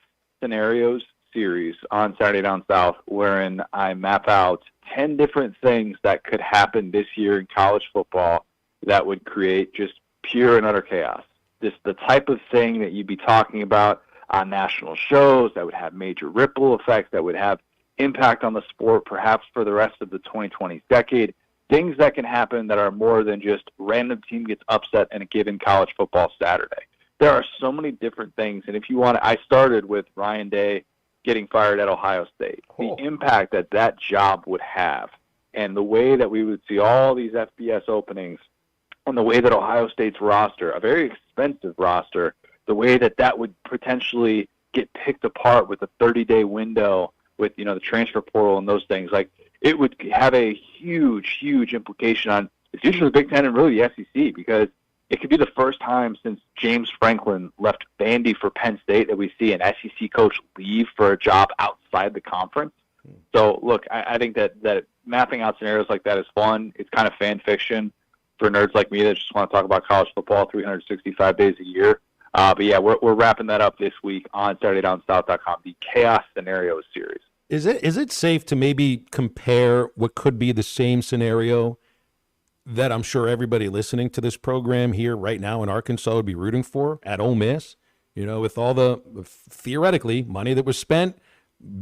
scenarios series on Saturday Down South, wherein I map out 10 different things that could happen this year in college football that would create just pure and utter chaos. Just the type of thing that you'd be talking about on national shows that would have major ripple effects, that would have impact on the sport perhaps for the rest of the 2020s decade. Things that can happen that are more than just random team gets upset in a given college football Saturday. There are so many different things, and if you want, I started with Ryan Day getting fired at Ohio State, the impact that that job would have, and the way that we would see all these FBS openings, and the way that Ohio State's roster, a very expensive roster, the way that that would potentially get picked apart with a 30-day window with, the transfer portal and those things, like, it would have a huge, huge implication on the future of the Big Ten and really the SEC, because it could be the first time since James Franklin left Vandy for Penn State that we see an SEC coach leave for a job outside the conference. So, look, I think that mapping out scenarios like that is fun. It's kind of fan fiction for nerds like me that just want to talk about college football 365 days a year. But, yeah, we're wrapping that up this week on SaturdayDownSouth.com, the Chaos Scenario Series. Is it safe to maybe compare what could be the same scenario that I'm sure everybody listening to this program here right now in Arkansas would be rooting for at Ole Miss? With all the theoretically money that was spent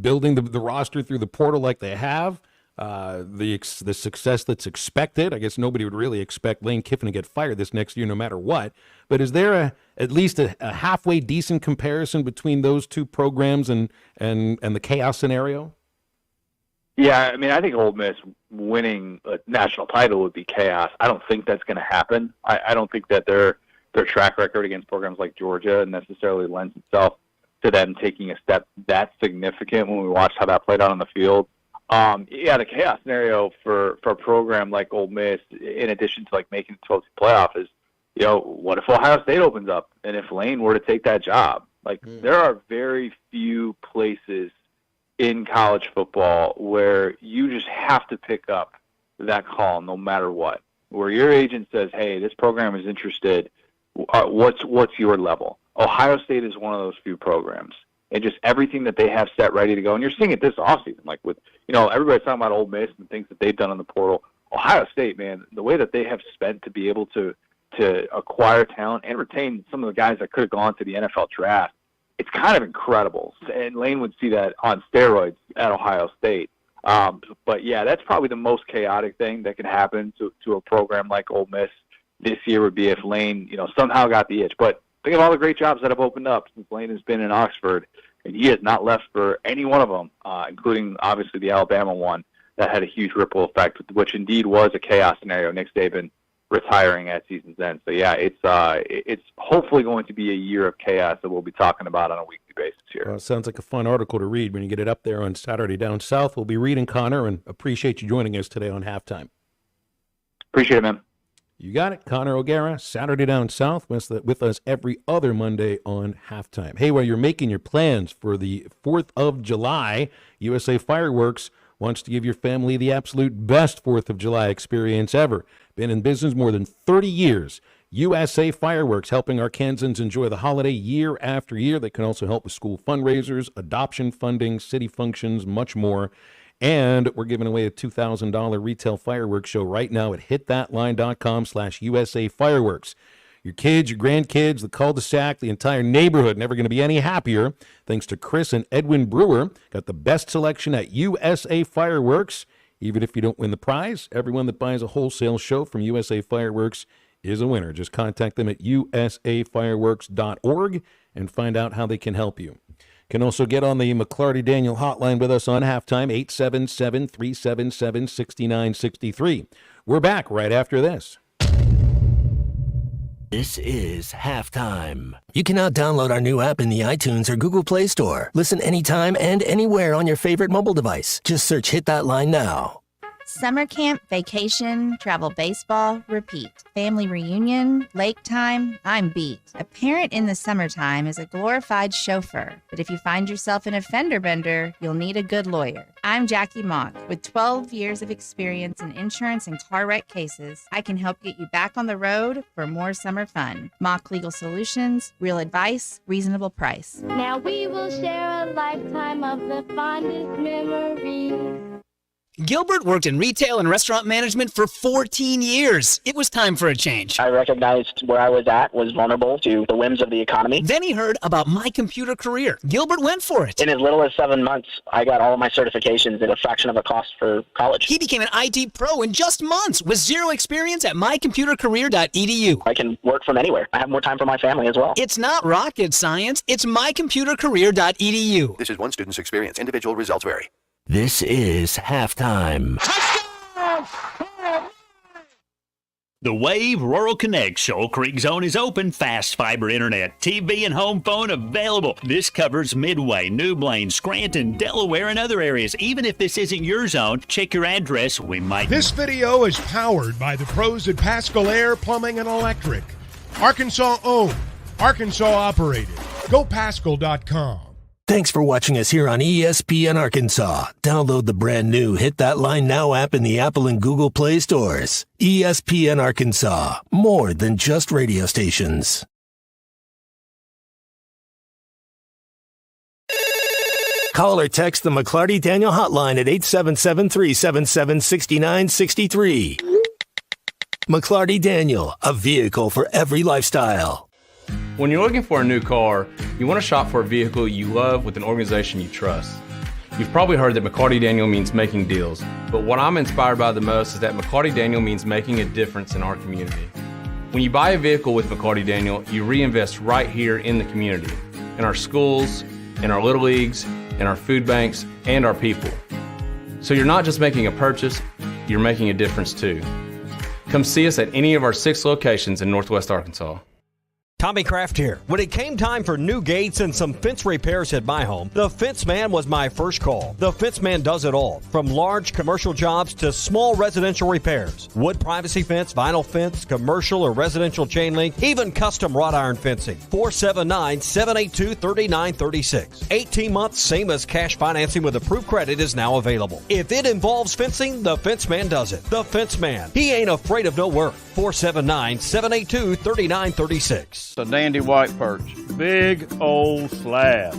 building the roster through the portal like they have, the success that's expected. I guess nobody would really expect Lane Kiffin to get fired this next year no matter what. But is there at least a halfway decent comparison between those two programs and the chaos scenario? Yeah, I mean, I think Ole Miss winning a national title would be chaos. I don't think that's going to happen. I don't think that their track record against programs like Georgia necessarily lends itself to them taking a step that significant when we watched how that played out on the field. Yeah, the chaos scenario for a program like Ole Miss, in addition to like making the 12th playoff, is, what if Ohio State opens up and if Lane were to take that job? Like, there are very few places in college football where you just have to pick up that call no matter what, where your agent says, hey, this program is interested. What's your level? Ohio State is one of those few programs, and just everything that they have set ready to go. And you're seeing it this offseason, like with, everybody's talking about Ole Miss and things that they've done in the portal. Ohio State, man, the way that they have spent to be able to acquire talent and retain some of the guys that could have gone to the NFL draft, it's kind of incredible. And Lane would see that on steroids at Ohio State. But, yeah, that's probably the most chaotic thing that can happen to a program like Ole Miss this year would be if Lane, somehow got the itch. But think of all the great jobs that have opened up since Lane has been in Oxford, and he has not left for any one of them, including, obviously, the Alabama one that had a huge ripple effect, which indeed was a chaos scenario. Nick Saban retiring at season's end. So, yeah, it's hopefully going to be a year of chaos that we'll be talking about on a weekly basis here. Well, it sounds like a fun article to read when you get it up there on Saturday Down South. We'll be reading, Connor, and appreciate you joining us today on Halftime. Appreciate it, man. You got it. Connor O'Gara, Saturday Down South, with us every other Monday on Halftime. Hey, while you're making your plans for the 4th of July, USA Fireworks wants to give your family the absolute best 4th of July experience ever. Been in business more than 30 years. USA Fireworks, helping Arkansans enjoy the holiday year after year. They can also help with school fundraisers, adoption funding, city functions, much more. And we're giving away a $2,000 retail fireworks show right now at hitthatline.com/USA Fireworks. Your kids, your grandkids, the cul-de-sac, the entire neighborhood never going to be any happier. Thanks to Chris and Edwin Brewer. Got the best selection at USA Fireworks. Even if you don't win the prize, everyone that buys a wholesale show from USA Fireworks is a winner. Just contact them at usafireworks.org and find out how they can help you. Can also get on the McClarty Daniel hotline with us on Halftime, 877-377-6963. We're back right after this. This is Halftime. You can now download our new app in the iTunes or Google Play Store. Listen anytime and anywhere on your favorite mobile device. Just search Hit That Line now. Summer camp, vacation, travel baseball, repeat. Family reunion, lake time, I'm beat. A parent in the summertime is a glorified chauffeur, but if you find yourself in a fender bender, you'll need a good lawyer. I'm Jackie Mock. With 12 years of experience in insurance and car wreck cases, I can help get you back on the road for more summer fun. Mock Legal Solutions, real advice, reasonable price. Now we will share a lifetime of the fondest memories. Gilbert worked in retail and restaurant management for 14 years. It was time for a change. I recognized where I was at was vulnerable to the whims of the economy. Then he heard about My Computer Career. Gilbert went for it. In as little as 7 months, I got all of my certifications at a fraction of a cost for college. He became an IT pro in just months with zero experience at mycomputercareer.edu. I can work from anywhere. I have more time for my family as well. It's not rocket science. It's mycomputercareer.edu. This is one student's experience. Individual results vary. This is halftime. The Wave Rural Connect Shoal Creek Zone is open. Fast fiber internet, TV, and home phone available. This covers Midway, New Blaine, Scranton, Delaware, and other areas. Even if this isn't your zone, check your address. We might. This video is powered by the pros at Pascal Air Plumbing and Electric. Arkansas owned, Arkansas operated. GoPascal.com. Thanks for watching us here on ESPN Arkansas. Download the brand new Hit That Line Now app in the Apple and Google Play stores. ESPN Arkansas, more than just radio stations. Call or text the McClarty Daniel hotline at 877-377-6963. McClarty Daniel, a vehicle for every lifestyle. When you're looking for a new car, you want to shop for a vehicle you love with an organization you trust. You've probably heard that McCarty Daniel means making deals, but what I'm inspired by the most is that McCarty Daniel means making a difference in our community. When you buy a vehicle with McCarty Daniel, you reinvest right here in the community, in our schools, in our little leagues, in our food banks, and our people. So you're not just making a purchase, you're making a difference too. Come see us at any of our 6 locations in Northwest Arkansas. Tommy Kraft here. When it came time for new gates and some fence repairs at my home, the Fence Man was my first call. The Fence Man does it all, from large commercial jobs to small residential repairs. Wood privacy fence, vinyl fence, commercial or residential chain link, even custom wrought iron fencing. 479-782-3936. 18 months, same as cash financing with approved credit is now available. If it involves fencing, the Fence Man does it. The Fence Man. He ain't afraid of no work. 479-782-3936. A dandy white perch. Big old slab.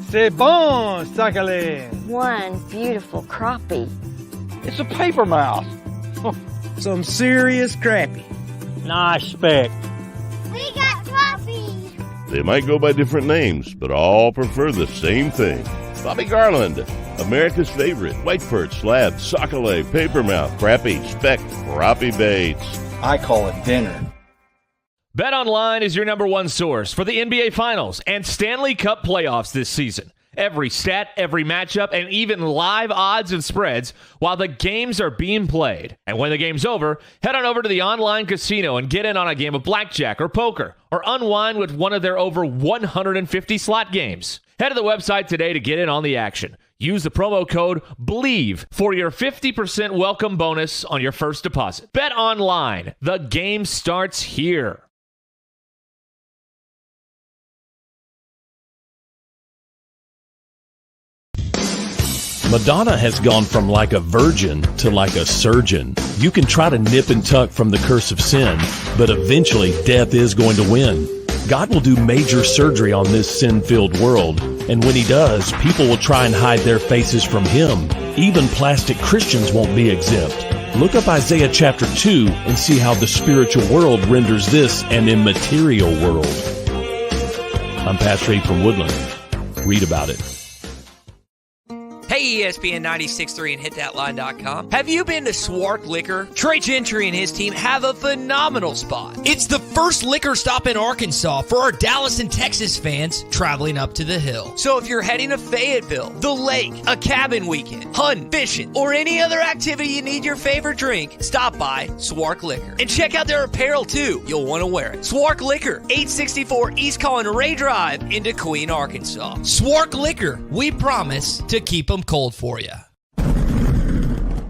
C'est bon, sacalé. One beautiful crappie. It's a paper mouse. Some serious crappie. Nice speck. We got crappies. They might go by different names, but all prefer the same thing. Bobby Garland, America's favorite white perch, slab, sockeye, papermouth, crappie, speck, crappie baits. I call it dinner. BetOnline is your number one source for the NBA Finals and Stanley Cup playoffs this season. Every stat, every matchup, and even live odds and spreads while the games are being played. And when the game's over, head on over to the online casino and get in on a game of blackjack or poker or unwind with one of their over 150 slot games. Head to the website today to get in on the action. Use the promo code BELIEVE for your 50% welcome bonus on your first deposit. Bet online. The game starts here. Madonna has gone from like a virgin to like a surgeon. You can try to nip and tuck from the curse of sin, but eventually death is going to win. God will do major surgery on this sin-filled world, and when he does, people will try and hide their faces from him. Even plastic Christians won't be exempt. Look up Isaiah chapter 2 and see how the spiritual world renders this an immaterial world. I'm Pastor Abe from Woodland. Read about it. Hey, ESPN 96.3 and hitthatline.com. Have you been to Swark Liquor? Trey Gentry and his team have a phenomenal spot. It's the first liquor stop in Arkansas for our Dallas and Texas fans traveling up to the hill. So if you're heading to Fayetteville, the lake, a cabin weekend, hunting, fishing, or any other activity you need your favorite drink, stop by Swark Liquor. And check out their apparel too. You'll want to wear it. Swark Liquor, 864 East Colin Ray Drive into Queen, Arkansas. Swark Liquor, we promise to keep them cold for you.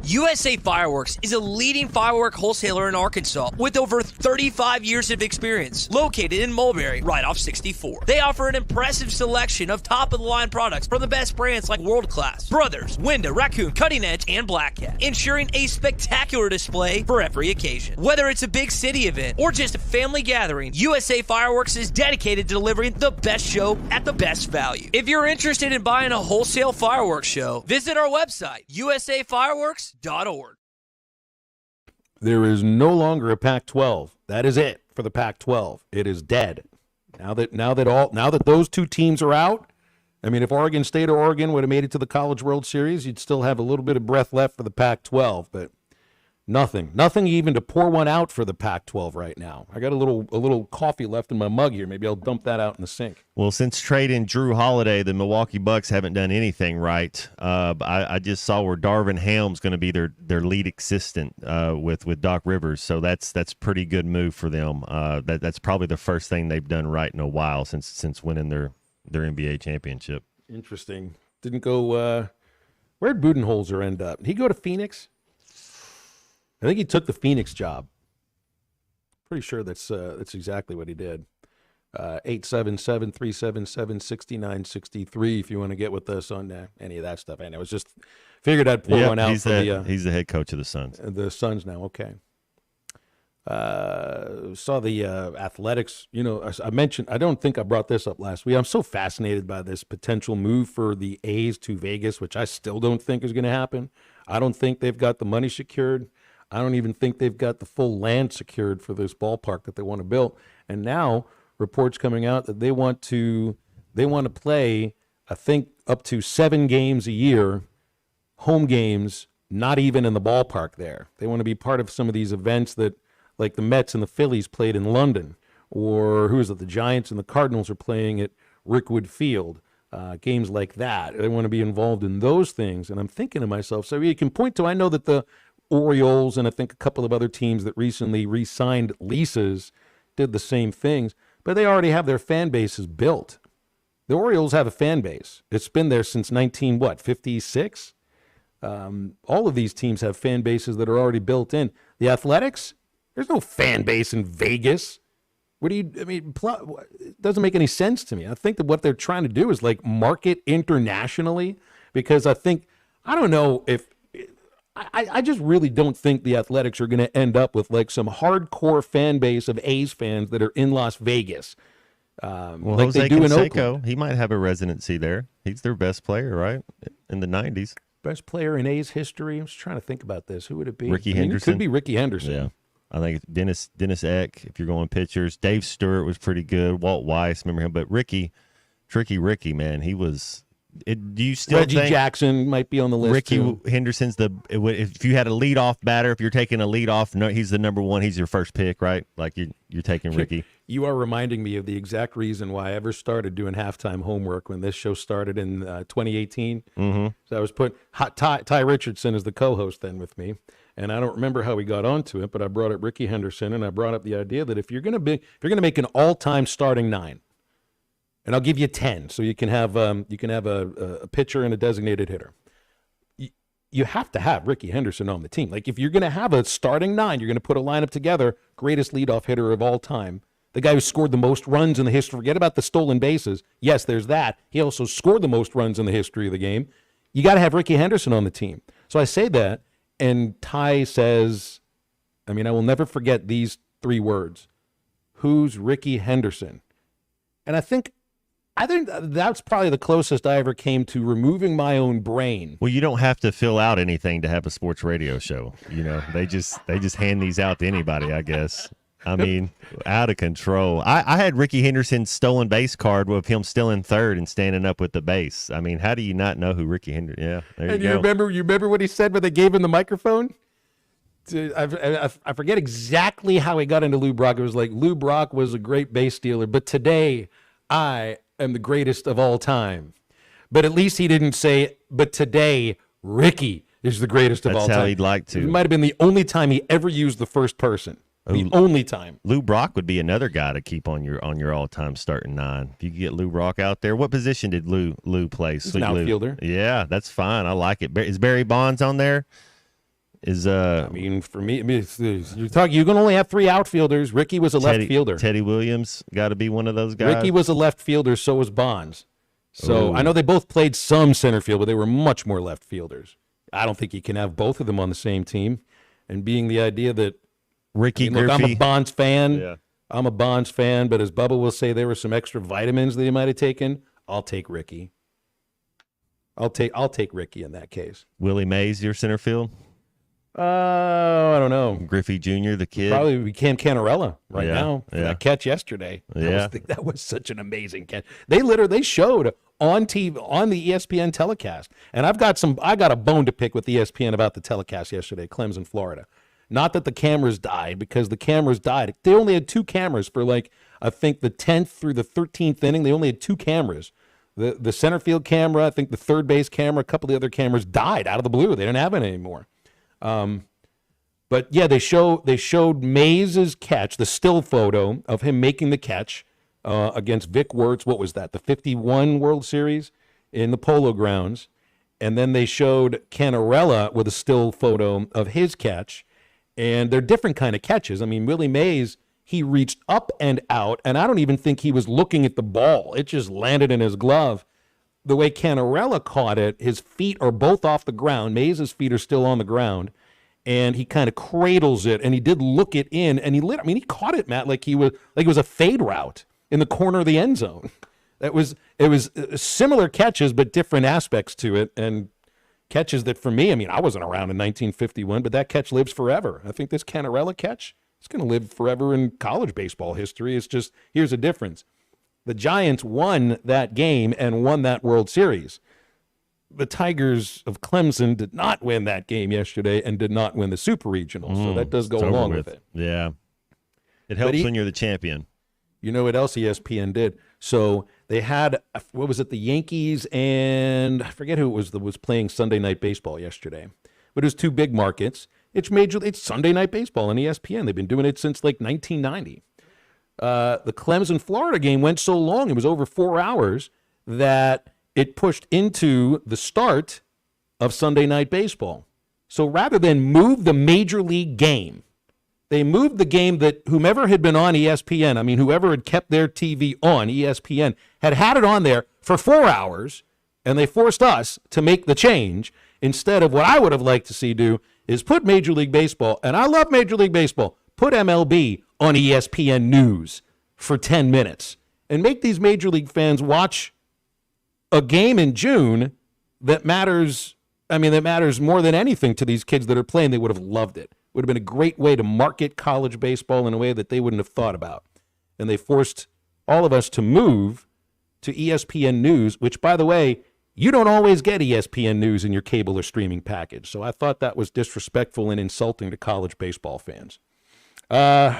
USA Fireworks is a leading firework wholesaler in Arkansas with over 35 years of experience, located in Mulberry, right off 64. They offer an impressive selection of top-of-the-line products from the best brands like World Class, Brothers, Winda, Raccoon, Cutting Edge, and Black Cat, ensuring a spectacular display for every occasion. Whether it's a big city event or just a family gathering, USA Fireworks is dedicated to delivering the best show at the best value. If you're interested in buying a wholesale fireworks show, visit our website, usafireworks.org. There is no longer a Pac-12. That is it for the Pac-12. It is dead. Now that those two teams are out, I mean, if Oregon State or Oregon would have made it to the College World Series, you'd still have a little bit of breath left for the Pac-12, but nothing even to pour one out for the Pac-12 right now. I got a little coffee left in my mug here. Maybe I'll dump that out in the sink. Well, since trading Drew Holiday, the Milwaukee Bucks haven't done anything right. I just saw where Darvin Ham's going to be their lead assistant with Doc Rivers, so that's pretty good move for them. That's probably the first thing they've done right in a while since winning their NBA championship. Interesting. Didn't go. Where'd Budenholzer end up? Did he go to Phoenix? I think he took the Phoenix job. Pretty sure that's exactly what he did. 877-377-6963 if you want to get with us on any of that stuff. And I was just figured I'd pull one out. He's the head coach of the Suns. The Suns now, okay. Saw the Athletics. You know, I mentioned, I don't think I brought this up last week. I'm so fascinated by this potential move for the A's to Vegas, which I still don't think is going to happen. I don't think they've got the money secured. I don't even think they've got the full land secured for this ballpark that they want to build. And now reports coming out that they want to play, I think, up to 7 games a year, home games, not even in the ballpark there. They want to be part of some of these events that, like the Mets and the Phillies played in London, or the Giants and the Cardinals are playing at Rickwood Field. Games like that. They want to be involved in those things. And I'm thinking to myself, so you can point to, I know that the Orioles and I think a couple of other teams that recently re-signed leases did the same things, but they already have their fan bases built. The Orioles have a fan base. It's been there since 56? All of these teams have fan bases that are already built in. The Athletics, there's no fan base in Vegas. It doesn't make any sense to me. I think that what they're trying to do is like market internationally, because I just really don't think the Athletics are going to end up with like some hardcore fan base of A's fans that are in Las Vegas. Well, like Jose they do in Canseco, Oakland. he might have a residency there. He's their best player, right? In the 90s. Best player in A's history? I'm just trying to think about this. Who would it be? Ricky Henderson. It could be Ricky Henderson. Yeah. I think it's Dennis Eck, if you're going pitchers. Dave Stewart was pretty good. Walt Weiss, remember him? But Tricky Ricky, man, he was. Do you still Reggie think Jackson might be on the list? Ricky too. Henderson's if you had a leadoff batter, if you're taking a leadoff, no, he's the number one. He's your first pick, right? Like you're taking Ricky. You are reminding me of the exact reason why I ever started doing halftime homework when this show started in 2018. Mm-hmm. So I was put Ty Richardson as the co-host then with me, and I don't remember how we got onto it, but I brought up Ricky Henderson, and I brought up the idea that if you're going to make an all-time starting 9. And I'll give you 10, so you can have a pitcher and a designated hitter. You have to have Ricky Henderson on the team. Like if you're going to have a starting 9, you're going to put a lineup together. Greatest leadoff hitter of all time, the guy who scored the most runs in the history. Forget about the stolen bases. Yes, there's that. He also scored the most runs in the history of the game. You got to have Ricky Henderson on the team. So I say that, and Ty says, I will never forget these 3 words. Who's Ricky Henderson? And I think that's probably the closest I ever came to removing my own brain. Well, you don't have to fill out anything to have a sports radio show. You know, they just hand these out to anybody, I guess. Out of control. I had Ricky Henderson's stolen base card with him still in third and standing up with the base. How do you not know who Ricky Henderson? Yeah, there you go. You remember what he said when they gave him the microphone? I forget exactly how he got into Lou Brock. It was like Lou Brock was a great base stealer, but today I am the greatest of all time. But at least he didn't say, but today Ricky is the greatest of all time. That's how he'd like to. It might have been the only time he ever used the first person. The only time. Lou Brock would be another guy to keep on your all-time starting 9. If you could get Lou Brock out there. What position did Lou play? He's an outfielder. Yeah, that's fine. I like it. Is Barry Bonds on there? Is I mean, for me, you're going to only have 3 outfielders. Ricky was a left fielder. Teddy Williams got to be one of those guys. Ricky was a left fielder, so was Bonds. So Ooh. I know they both played some center field, but they were much more left fielders. I don't think you can have both of them on the same team. And being the idea that Ricky look, I'm a Bonds fan. Yeah. I'm a Bonds fan, but as Bubba will say, there were some extra vitamins that he might have taken. I'll take Ricky. I'll take Ricky in that case. Willie Mays, your center field? I don't know. Griffey Jr., the kid? Probably became Canarella now. Yeah. That catch yesterday. Yeah. That was such an amazing catch. They showed on TV, on the ESPN telecast. And I got a bone to pick with ESPN about the telecast yesterday, Clemson, Florida. Not that the cameras died, because the cameras died. They only had 2 cameras for I think the 10th through the 13th inning. They only had 2 cameras. The center field camera, I think the third base camera, a couple of the other cameras died out of the blue. They didn't have it anymore. But yeah, they showed Mays' catch, the still photo of him making the catch against Vic Wertz. What was that? The 51 World Series in the Polo Grounds. And then they showed Canarella with a still photo of his catch. And they're different kind of catches. I mean, Willie Mays, he reached up and out, and I don't even think he was looking at the ball. It just landed in his glove. The way Canarella caught it, his feet are both off the ground. Mays' feet are still on the ground, and he kind of cradles it, and he did look it in, and he caught it, Matt, like it was a fade route in the corner of the end zone. It was similar catches, but different aspects to it, and catches that for me, I mean, I wasn't around in 1951, but that catch lives forever. I think this Canarella catch, it's going to live forever in college baseball history. It's just, here's a difference. The Giants won that game and won that World Series. The Tigers of Clemson did not win that game yesterday and did not win the Super Regional, so that does go along with it. Yeah. It helps when you're the champion. You know what else ESPN did? So they had, what was it, the Yankees and I forget who it was that was playing Sunday Night Baseball yesterday. But it was 2 big markets. It's Sunday Night Baseball on ESPN. They've been doing it since 1990. The Clemson-Florida game went so long, it was over 4 hours, that it pushed into the start of Sunday Night Baseball. So rather than move the Major League game, they moved the game that whomever had been on ESPN, I mean, whoever had kept their TV on ESPN, had it on there for 4 hours, and they forced us to make the change instead of what I would have liked to see do is put Major League Baseball, and I love Major League Baseball, put MLB on ESPN News for 10 minutes and make these Major League fans watch a game in June that matters. I mean, that matters more than anything to these kids that are playing. They would have loved it. Would have been a great way to market college baseball in a way that they wouldn't have thought about. And they forced all of us to move to ESPN News, which, by the way, you don't always get ESPN News in your cable or streaming package. So I thought that was disrespectful and insulting to college baseball fans. All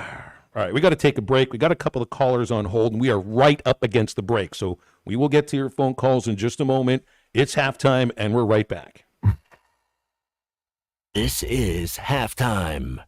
right, we got to take a break. We got a couple of callers on hold, and we are right up against the break. So we will get to your phone calls in just a moment. It's halftime, and we're right back. This is Halftime.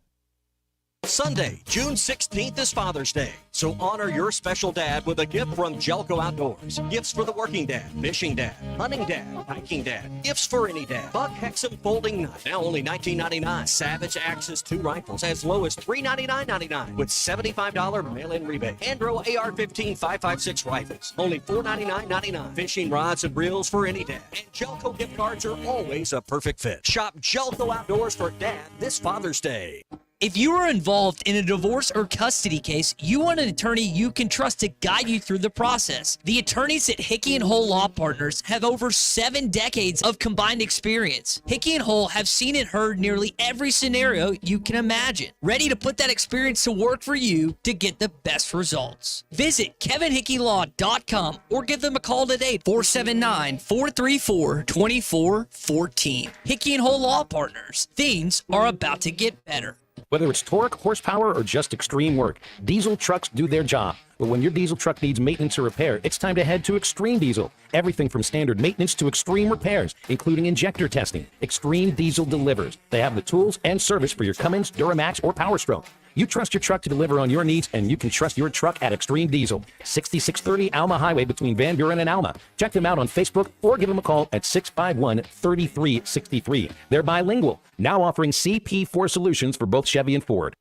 Sunday, June 16th is Father's Day, so honor your special dad with a gift from Jelco Outdoors. Gifts for the working dad, fishing dad, hunting dad, hiking dad, gifts for any dad. Buck Hexam folding knife, now only $19.99. Savage Axis 2 rifles as low as $399.99 with $75 mail-in rebate. Andro AR-15 5.56 rifles, only $499.99. Fishing rods and reels for any dad. And Jelco gift cards are always a perfect fit. Shop Jelco Outdoors for dad this Father's Day. If you are involved in a divorce or custody case, you want an attorney you can trust to guide you through the process. The attorneys at Hickey & Hole Law Partners have over 7 decades of combined experience. Hickey & Hole have seen and heard nearly every scenario you can imagine, ready to put that experience to work for you to get the best results. Visit KevinHickeyLaw.com or give them a call today, 479-434-2414. Hickey & Hole Law Partners. Things are about to get better. Whether it's torque, horsepower, or just extreme work, diesel trucks do their job. But when your diesel truck needs maintenance or repair, it's time to head to Extreme Diesel. Everything from standard maintenance to extreme repairs, including injector testing. Extreme Diesel delivers. They have the tools and service for your Cummins, Duramax, or Power Stroke. You trust your truck to deliver on your needs, and you can trust your truck at Extreme Diesel, 6630 Alma Highway between Van Buren and Alma. Check them out on Facebook or give them a call at 651-3363. They're bilingual, now offering CP4 solutions for both Chevy and Ford.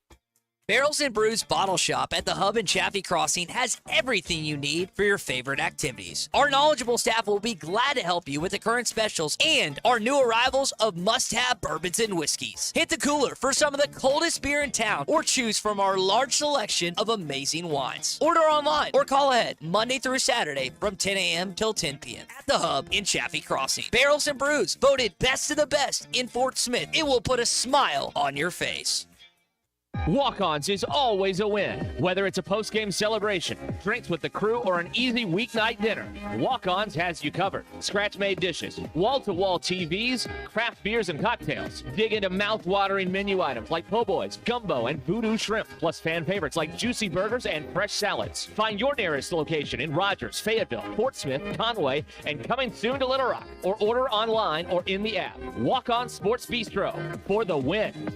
Barrels and Brews Bottle Shop at the Hub in Chaffee Crossing has everything you need for your favorite activities. Our knowledgeable staff will be glad to help you with the current specials and our new arrivals of must-have bourbons and whiskeys. Hit the cooler for some of the coldest beer in town or choose from our large selection of amazing wines. Order online or call ahead Monday through Saturday from 10 a.m. till 10 p.m. at the Hub in Chaffee Crossing. Barrels and Brews, voted best of the best in Fort Smith. It will put a smile on your face. Walk-Ons is always a win. Whether it's a post-game celebration, drinks with the crew, or an easy weeknight dinner, Walk-Ons has you covered. Scratch-made dishes, wall-to-wall TVs, craft beers and cocktails. Dig into mouth-watering menu items like po' boys, gumbo, and voodoo shrimp, plus fan favorites like juicy burgers and fresh salads. Find your nearest location in Rogers, Fayetteville, Fort Smith, Conway, and coming soon to Little Rock, or order online or in the app. Walk-On Sports Bistro for the win.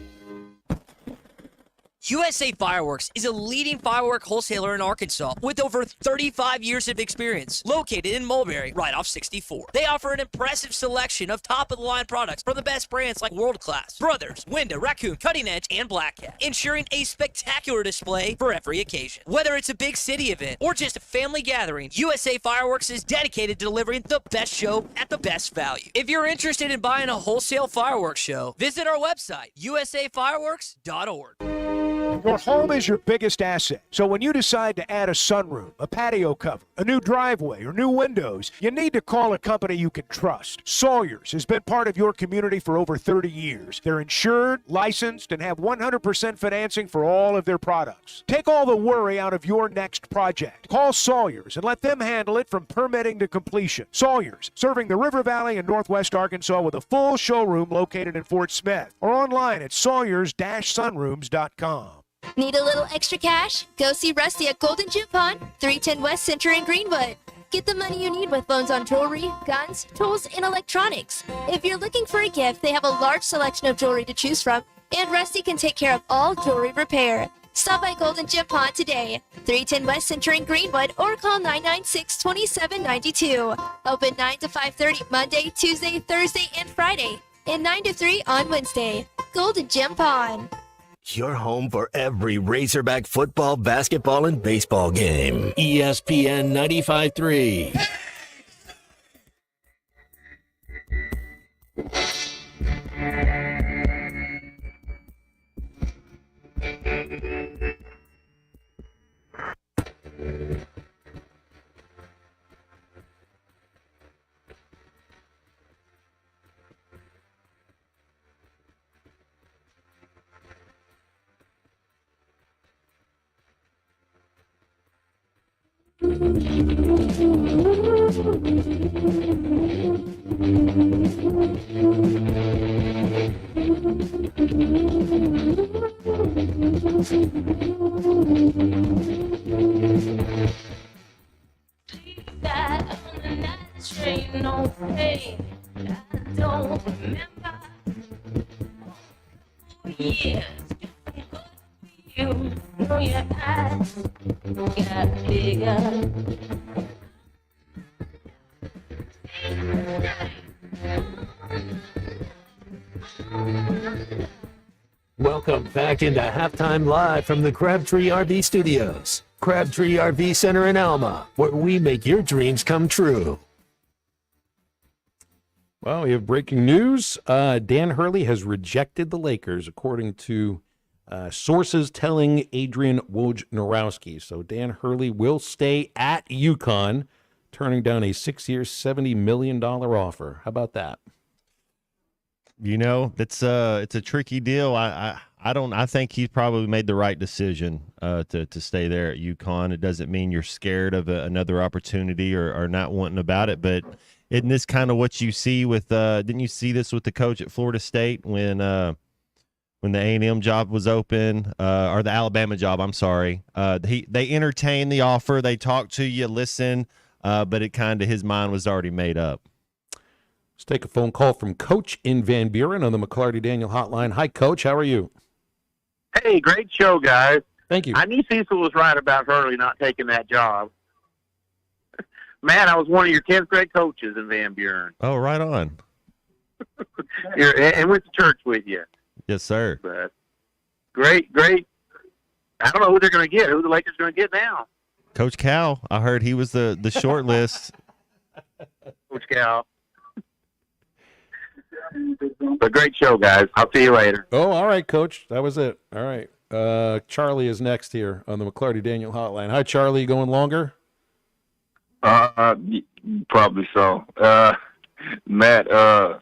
USA Fireworks is a leading firework wholesaler in Arkansas with over 35 years of experience, located in Mulberry, right off 64. They offer an impressive selection of top-of-the-line products from the best brands like World Class, Brothers, Window, Raccoon, Cutting Edge, and Black Cat, ensuring a spectacular display for every occasion. Whether it's a big city event or just a family gathering, USA Fireworks is dedicated to delivering the best show at the best value. If you're interested in buying a wholesale fireworks show, visit our website, usafireworks.org. Your home is your biggest asset. So when you decide to add a sunroom, a patio cover, a new driveway, or new windows, you need to call a company you can trust. Sawyers has been part of your community for over 30 years. They're insured, licensed, and have 100% financing for all of their products. Take all the worry out of your next project. Call Sawyers and let them handle it from permitting to completion. Sawyers, serving the River Valley and Northwest Arkansas with a full showroom located in Fort Smith or online at sawyers-sunrooms.com. Need a little extra cash? Go see Rusty at Golden Gym Pawn, 310 West Center in Greenwood. Get the money you need with loans on jewelry, guns, tools, and electronics. If you're looking for a gift, they have a large selection of jewelry to choose from, and Rusty can take care of all jewelry repair. Stop by Golden Gym Pawn today, 310 West Center in Greenwood, or call 996-2792. Open 9 to 5:30 Monday, Tuesday, Thursday, and Friday, and 9 to 3 on Wednesday. Golden Gym Pawn. Your home for every Razorback football, basketball, and baseball game. ESPN 95.3. Welcome back into Halftime Live from the Crabtree RV Studios. Crabtree RV Center in Alma, where we make your dreams come true. Well, we have breaking news. Dan Hurley has rejected the Lakers, according to sources telling Adrian Wojnarowski. So Dan Hurley will stay at UConn, turning down a 6-year, $70 million offer. How about that? You know, it's a tricky deal. I think he's probably made the right decision to stay there at UConn. It doesn't mean you're scared of another opportunity or not wanting about it, but isn't this kind of what you see with didn't you see this with the coach at Florida State when the A&M job was open, or the Alabama job, I'm sorry. They entertain the offer, they talk to you, listen, but it kind of, his mind was already made up. Let's take a phone call from Coach in Van Buren on the McLarty Daniel hotline. Hi, Coach. How are you? Hey, great show, guys. Thank you. I knew Cecil was right about Hurley not taking that job. Man, I was one of your 10th grade coaches in Van Buren. Oh, right on. And went to church with you. Yes, sir. But great. I don't know who they're going to get. Who the Lakers going to get now? Coach Cal. I heard he was the short list. Coach Cal. But great show, guys. I'll see you later. Oh, all right, Coach. That was it. All right. Charlie is next here on the McClarty Daniel Hotline. Hi, Charlie. Going longer? Probably so. Matt, I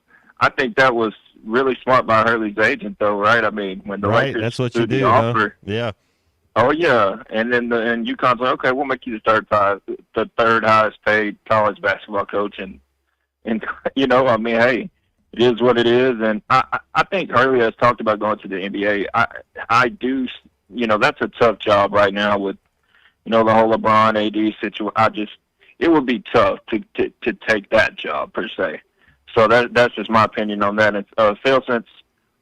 think that was really smart by Hurley's agent, though, right? I mean, when the Right, Lakers that's what you threw the do, offer, huh? Yeah. Oh yeah, and then and UConn's like, okay, we'll make you the third highest paid college basketball coach, and you know, I mean, hey, it is what it is, and I think Hurley has talked about going to the NBA. I do, you know, that's a tough job right now with, you know, the whole LeBron AD situation. It would be tough to take that job per se. So that's just my opinion on that. And Phil, since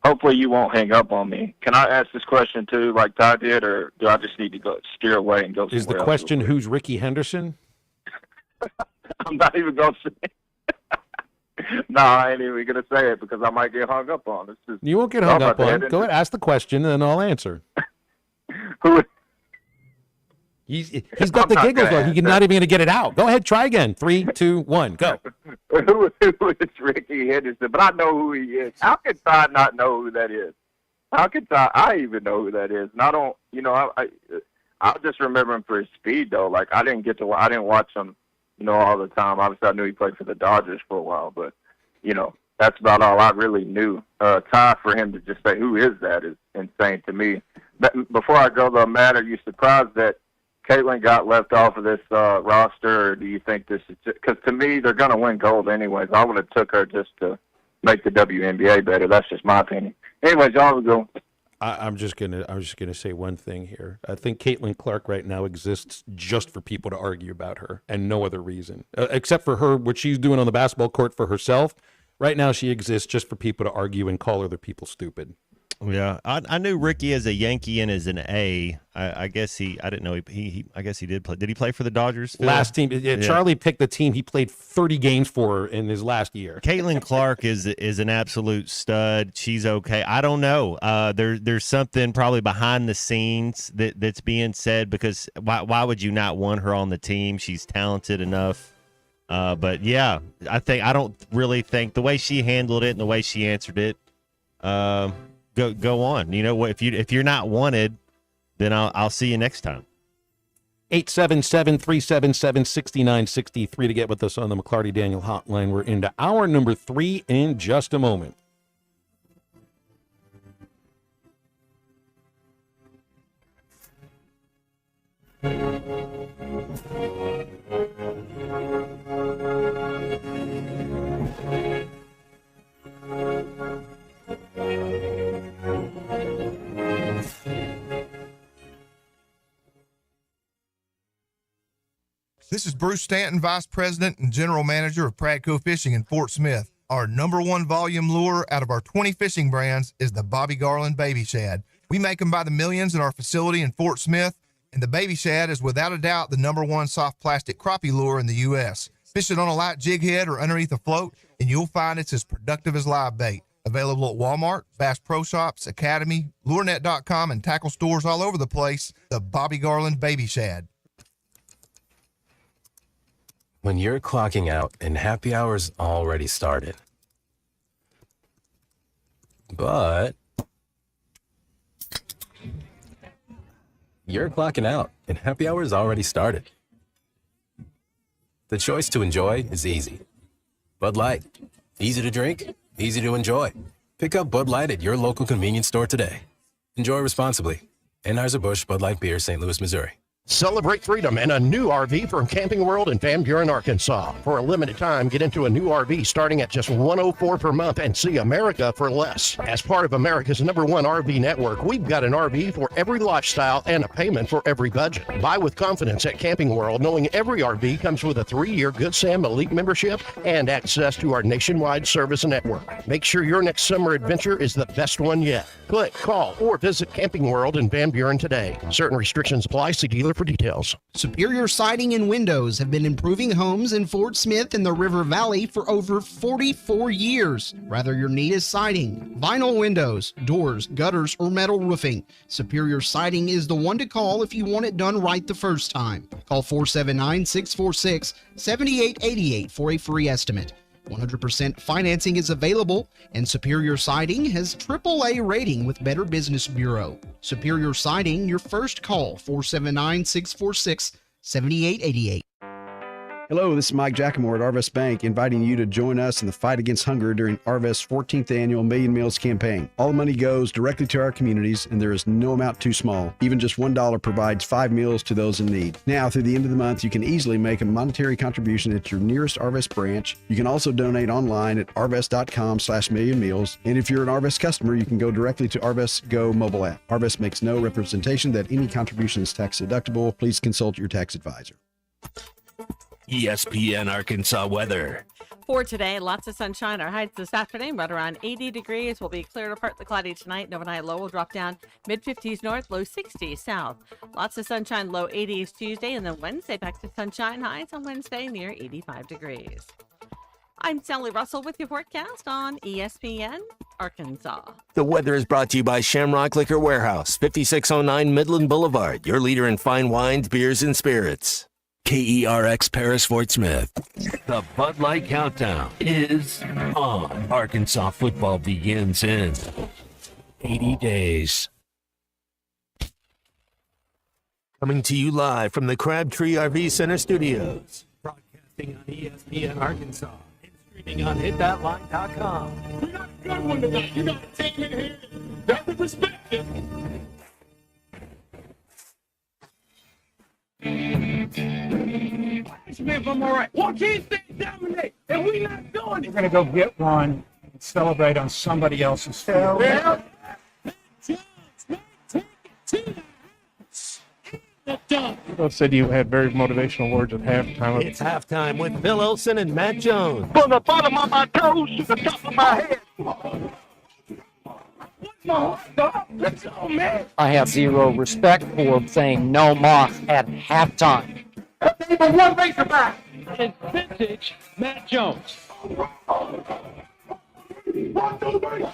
hopefully you won't hang up on me, can I ask this question too, like Ty did, or do I just need to go steer away and go somewhere Is the else? question who's Ricky Henderson? I'm not even going to say it. No, I ain't even going to say it because I might get hung up on. It's just, You won't get hung up on. Go ahead, ask the question, and then I'll answer. He's got the giggles on. He's not even going to get it out. Go ahead, try again. 3, 2, 1, go. Who is Ricky Henderson? But I know who he is. How can Ty not know who that is? How can I even know who that is? And I don't, you know, I just remember him for his speed though. Like I didn't watch him, you know, all the time. Obviously, I knew he played for the Dodgers for a while, but you know, that's about all I really knew. Ty, for him to just say who is that is insane to me. But before I go though, Matt, are you surprised that Caitlin got left off of this roster, or do you think this is because to me they're going to win gold anyways? I would have took her just to make the WNBA better. That's just my opinion. Anyways, y'all go. I'm just gonna say one thing here. I think Caitlin Clark right now exists just for people to argue about her and no other reason, except for her what she's doing on the basketball court for herself. Right now, she exists just for people to argue and call other people stupid. Yeah, I knew Ricky as a Yankee and as an A. I guess I didn't know I guess he did play. Did he play for the Dodgers? Phil? Last team, yeah. Charlie picked the team he played 30 games for in his last year. Caitlin Clark is an absolute stud. She's okay. I don't know. There's something probably behind the scenes that's being said because why would you not want her on the team? She's talented enough. But yeah, I don't really think the way she handled it and the way she answered it. Go on. You know what? If you're not wanted, then I'll see you next time. 877-377-6963 to get with us on the McClarty Daniel Hotline. We're into hour number 3 in just a moment. This is Bruce Stanton, Vice President and General Manager of Pradco Fishing in Fort Smith. Our number one volume lure out of our 20 fishing brands is the Bobby Garland Baby Shad. We make them by the millions in our facility in Fort Smith, and the Baby Shad is without a doubt the number one soft plastic crappie lure in the U.S. Fish it on a light jig head or underneath a float, and you'll find it's as productive as live bait. Available at Walmart, Bass Pro Shops, Academy, LureNet.com, and tackle stores all over the place. The Bobby Garland Baby Shad. When you're clocking out and happy hour's already started. But you're clocking out and happy hour's already started. The choice to enjoy is easy. Bud Light. Easy to drink, easy to enjoy. Pick up Bud Light at your local convenience store today. Enjoy responsibly. Anheuser-Busch Bud Light Beer, St. Louis, Missouri. Celebrate freedom and a new RV from Camping World in Van Buren, Arkansas. For a limited time, get into a new RV starting at just $104 per month and see America for less. As part of America's #1 RV network, we've got an RV for every lifestyle and a payment for every budget. Buy with confidence at Camping World, knowing every RV comes with a 3-year Good Sam Elite membership and access to our nationwide service network. Make sure your next summer adventure is the best one yet. Click, call, or visit Camping World in Van Buren today. Certain restrictions apply. See dealer for details. Superior Siding and Windows have been improving homes in Fort Smith and the River Valley for over 44 years. Whether your need is siding, vinyl windows, doors, gutters, or metal roofing, Superior Siding is the one to call if you want it done right the first time. Call 479-646-7888 for a free estimate. 100% financing is available, and Superior Siding has AAA rating with Better Business Bureau. Superior Siding, your first call, 479-646-7888. Hello, this is Mike Giacomo at Arvest Bank, inviting you to join us in the fight against hunger during Arvest's 14th annual Million Meals campaign. All the money goes directly to our communities, and there is no amount too small. Even just $1 provides 5 meals to those in need. Now, through the end of the month, you can easily make a monetary contribution at your nearest Arvest branch. You can also donate online at arvest.com/millionmeals. And if you're an Arvest customer, you can go directly to Arvest Go mobile app. Arvest makes no representation that any contribution is tax deductible. Please consult your tax advisor. ESPN Arkansas weather. For today, lots of sunshine. Our highs this afternoon, right around 80 degrees. Will be clear to partly cloudy tonight. And overnight low will drop down mid-50s north, low 60s south. Lots of sunshine, low 80s Tuesday. And then Wednesday, back to sunshine. Highs on Wednesday near 85 degrees. I'm Sally Russell with your forecast on ESPN Arkansas. The weather is brought to you by Shamrock Liquor Warehouse, 5609 Midland Boulevard, your leader in fine wines, beers, and spirits. KERX Paris Fort Smith. The Bud Light Countdown is on. Arkansas football begins in 80 days. Coming to you live from the Crabtree RV Center studios. Broadcasting on ESPN Arkansas and streaming on hitthatline.com. We got a good one tonight. You got to take it here. Got to respect it. Smith, I'm all right. Watch these things dominate, and we not doing it. We're going to go get one and celebrate on somebody else's field. Yeah. Bill said you had very motivational words at halftime. It's halftime with Bill Olson and Matt Jones. From the bottom of my toes to the top of my head. Let's go, man. I have zero respect for saying no moss at halftime. Number one Razorback. And vintage Matt Jones. 1, 2, 3.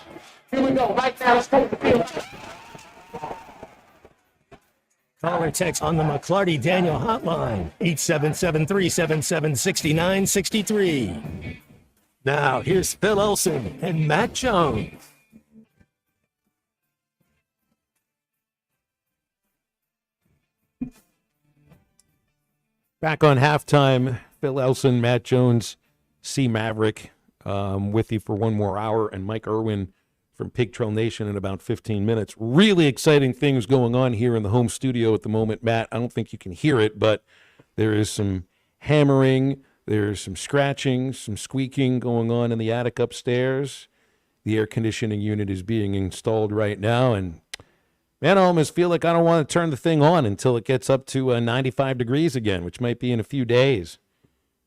Here we go. Right now, let's take the field. Call or text on the McClarty Daniel hotline, 877-377-6963. Now, here's Phil Olson and Matt Jones. Back on halftime, Phil Elson, Matt Jones, C. Maverick with you for one more hour, and Mike Irwin from Pig Trail Nation in about 15 minutes. Really exciting things going on here in the home studio at the moment, Matt. I don't think you can hear it, but there is some hammering, there's some scratching, some squeaking going on in the attic upstairs. The air conditioning unit is being installed right now, and man, I almost feel like I don't want to turn the thing on until it gets up to 95 degrees again, which might be in a few days.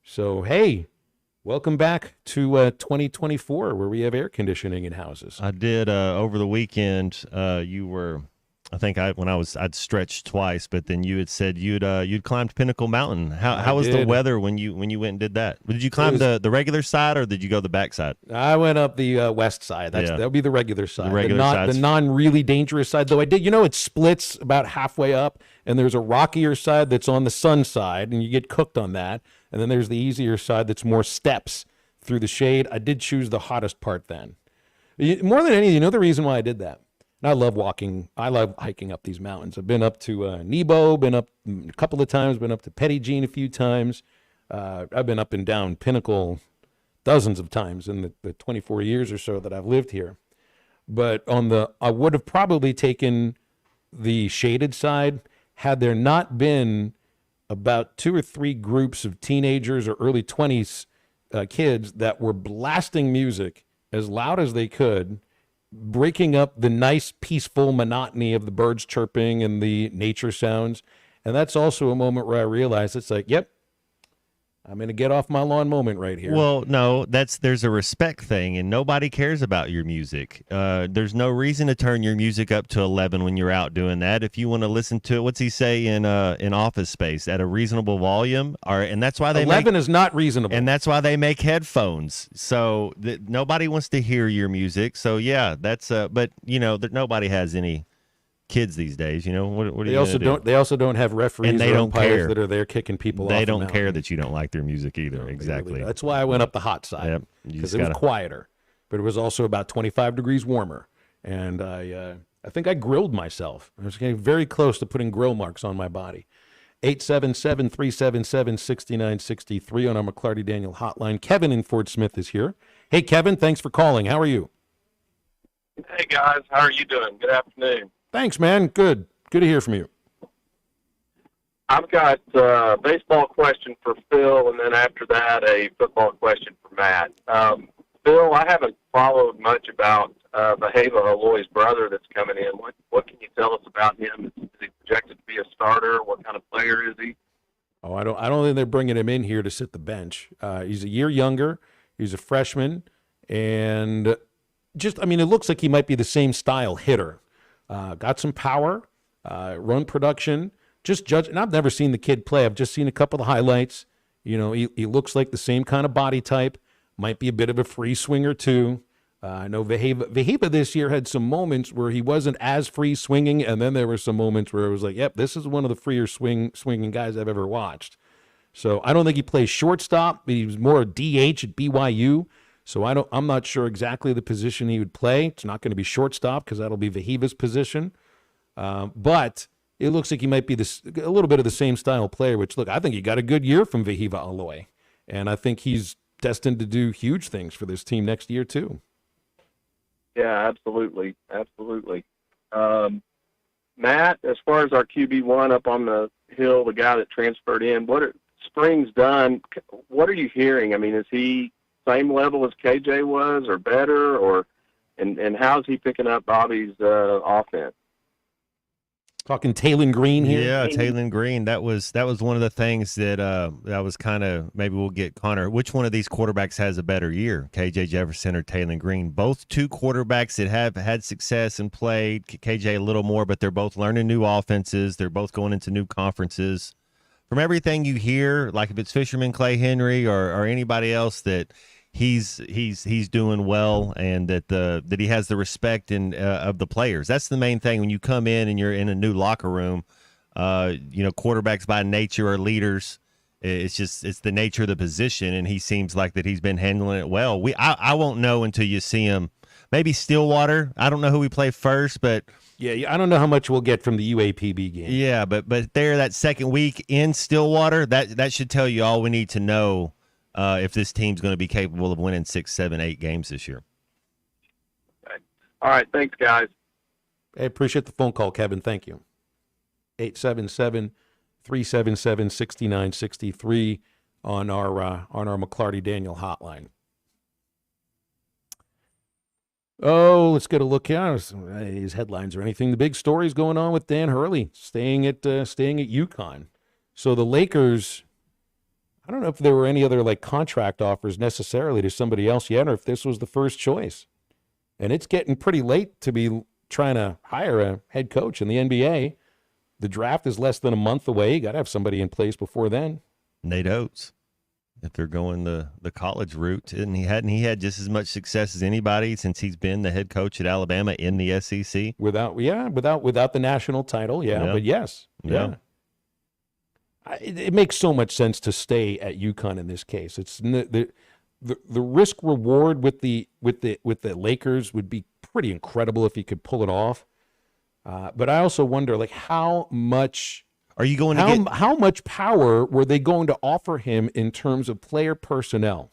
So, hey, welcome back to 2024, where we have air conditioning in houses. I did over the weekend. You were, I think I'd stretched twice, but then you had said you'd climbed Pinnacle Mountain. How was the weather when you went and did that? Did you climb the regular side or did you go the back side? I went up the west side. That would be the regular side. The non really dangerous side, though. I did. It splits about halfway up, and there's a rockier side that's on the sun side, and you get cooked on that. And then there's the easier side that's more steps through the shade. I did choose the hottest part then. More than anything, the reason why I did that? And I love walking. I love hiking up these mountains. I've been up to Nebo, been up a couple of times, been up to Petit Jean a few times. I've been up and down Pinnacle dozens of times in the 24 years or so that I've lived here. But I would have probably taken the shaded side had there not been about 2 or 3 groups of teenagers or early 20s kids that were blasting music as loud as they could, breaking up the nice, peaceful monotony of the birds chirping and the nature sounds. And that's also a moment where I realized it's like, yep, I'm going to get off my lawn moment right here. Well, no, there's a respect thing, and nobody cares about your music. There's no reason to turn your music up to 11 when you're out doing that. If you want to listen to it, what's he say in Office Space, at a reasonable volume? And that's why they 11 is not reasonable. And that's why they make headphones. So nobody wants to hear your music. So yeah, that's but nobody has any kids these days. What are you gonna do? They also don't have referees and they or don't umpires care that are there kicking people off. They don't care that you don't like their music either. Exactly. Really, that's why I went up the hot side, because it was quieter, but it was also about 25 degrees warmer, and I think I grilled myself. I was getting very close to putting grill marks on my body. 877-377-6963 on our McClarty Daniel hotline. Kevin in Fort Smith is here. Hey, Kevin, thanks for calling. How are you? Hey, guys. How are you doing? Good afternoon. Thanks, man. Good. Good to hear from you. I've got a baseball question for Phil, and then after that, a football question for Matt. Phil, I haven't followed much about Vaheva Aloy's brother that's coming in. What can you tell us about him? Is he projected to be a starter? What kind of player is he? Oh, I don't think they're bringing him in here to sit the bench. He's a year younger. He's a freshman, and it looks like he might be the same style hitter. Got some power, run production. And I've never seen the kid play. I've just seen a couple of highlights. He looks like the same kind of body type. Might be a bit of a free swinger too. I know Vaheva this year had some moments where he wasn't as free swinging, and then there were some moments where it was like, yep, this is one of the freer swinging guys I've ever watched. So I don't think he plays shortstop, but he was more a DH at BYU. So I'm not sure exactly the position he would play. It's not going to be shortstop because that'll be Vaheva's position. But it looks like he might be a little bit of the same style player, which, look, I think he got a good year from Vaheva Aloy. And I think he's destined to do huge things for this team next year, too. Yeah, absolutely. Absolutely. Matt, as far as our QB1 up on the hill, the guy that transferred in, Spring's done, what are you hearing? I mean, is he same level as KJ was or better, and how's he picking up Bobby's offense? Talking Taylon Green here. Yeah, Taylon Green. That was one of the things that was kind of, maybe we'll get Connor. Which one of these quarterbacks has a better year, KJ Jefferson or Taylon Green? Both two quarterbacks that have had success and played. KJ a little more, but they're both learning new offenses. They're both going into new conferences. From everything you hear, like if it's Fisherman, Clay Henry, or anybody else, that he's doing well, and that he has the respect of the players. That's the main thing when you come in and you're in a new locker room. Quarterbacks by nature are leaders. It's the nature of the position, and he seems like that he's been handling it well. I won't know until you see him. Maybe Stillwater. I don't know who we play first, but yeah, I don't know how much we'll get from the UAPB game. Yeah, but there, that second week in Stillwater, that should tell you all we need to know. If this team's going to be capable of winning 6, 7, 8 games this year. Okay. All right. Thanks, guys. I appreciate the phone call, Kevin. Thank you. 877-377-6963 on our McClarty Daniel hotline. Oh, let's get a look at his headlines or anything. The big stories going on with Dan Hurley staying at UConn. So the Lakers, I don't know if there were any other contract offers necessarily to somebody else yet, or if this was the first choice. And it's getting pretty late to be trying to hire a head coach in the NBA. The draft is less than a month away. You got to have somebody in place before then. Nate Oates, if they're going the college route, and he had just as much success as anybody since he's been the head coach at Alabama in the SEC. Without the national title, but yes, yeah. It makes so much sense to stay at UConn in this case. It's the risk reward with the Lakers would be pretty incredible if he could pull it off. But I also wonder, how much are you going to how much power were they going to offer him in terms of player personnel?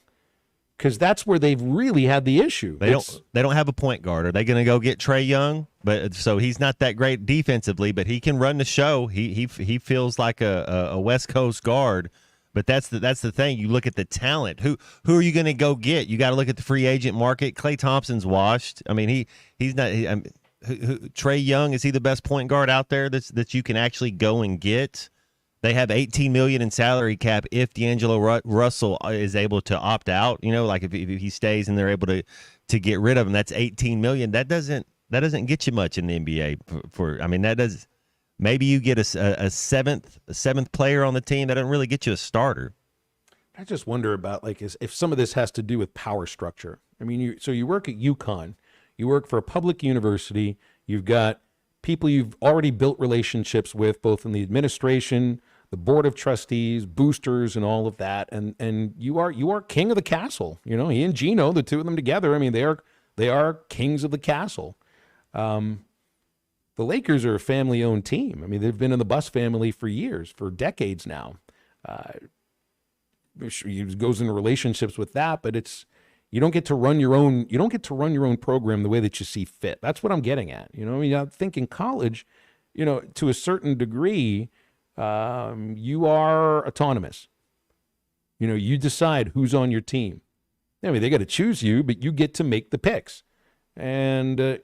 because that's where they've really had the issue. They don't have a point guard. Are they going to go get Trae Young? But so he's not that great defensively, but he can run the show. He feels like a West Coast guard. But that's the thing. You look at the talent. Who are you going to go get? You got to look at the free agent market. Klay Thompson's washed. I mean, he's not. Trae Young, is he the best point guard out there that you can actually go and get? They have $18 million in salary cap if D'Angelo Russell is able to opt out. You know, like if he stays and they're able to get rid of him, that's $18 million. That doesn't get you much in the NBA. I mean, that does. Maybe you get a seventh player on the team. That doesn't really get you a starter. I just wonder about if some of this has to do with power structure. I mean, you work at UConn, you work for a public university. You've got people you've already built relationships with, both in the administration, the board of trustees, boosters, and all of that. And you are king of the castle. You know, he and Gino, the two of them together. I mean, they are kings of the castle. The Lakers are a family-owned team. I mean, they've been in the Buss family for years, for decades now. He goes into relationships with that, but you don't get to run your own. You don't get to run your own program the way that you see fit. That's what I'm getting at. You know, I mean, I think in college, you know, to a certain degree, you are autonomous. You know, you decide who's on your team. I mean, they got to choose you, but you get to make the picks, and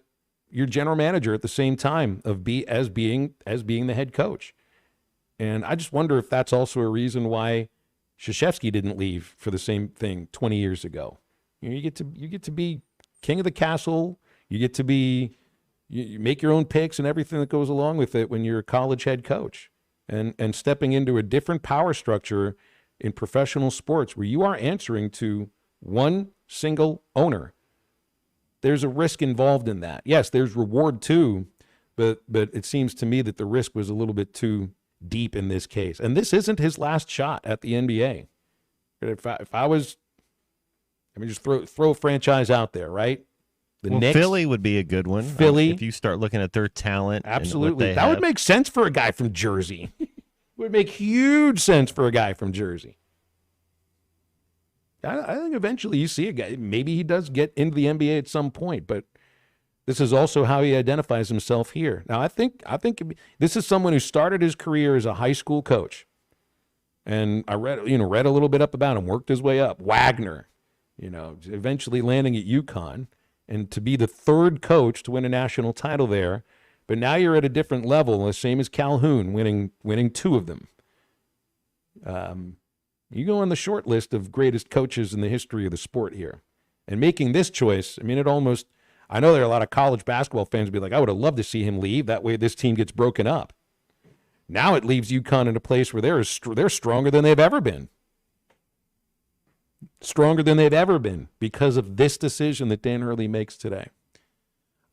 you're general manager at the same time as being the head coach. And I just wonder if that's also a reason why Krzyzewski didn't leave for the same thing 20 years ago. You know, you get to be king of the castle. You get to be you make your own picks and everything that goes along with it when you're a college head coach. And stepping into a different power structure in professional sports where you are answering to one single owner. There's a risk involved in that. Yes, there's reward too, but it seems to me that the risk was a little bit too deep in this case. And this isn't his last shot at the NBA. If I was, I mean, just throw a franchise out there, right? The Knicks, Philly would be a good one. Philly, if you start looking at their talent. Absolutely, that would make sense for a guy from Jersey. It would make huge sense for a guy from Jersey. I think eventually you see a guy, maybe he does get into the NBA at some point, but this is also how he identifies himself here. Now, I think this is someone who started his career as a high school coach. And I read a little bit up about him, worked his way up. Wagner, eventually landing at UConn, and to be the third coach to win a national title there. But now you're at a different level, the same as Calhoun, winning two of them. You go on the short list of greatest coaches in the history of the sport here. And making this choice, I mean, I know there are a lot of college basketball fans who be like, I would have loved to see him leave. That way this team gets broken up. Now it leaves UConn in a place where they're stronger than they've ever been. Stronger than they've ever been because of this decision that Dan Hurley makes today.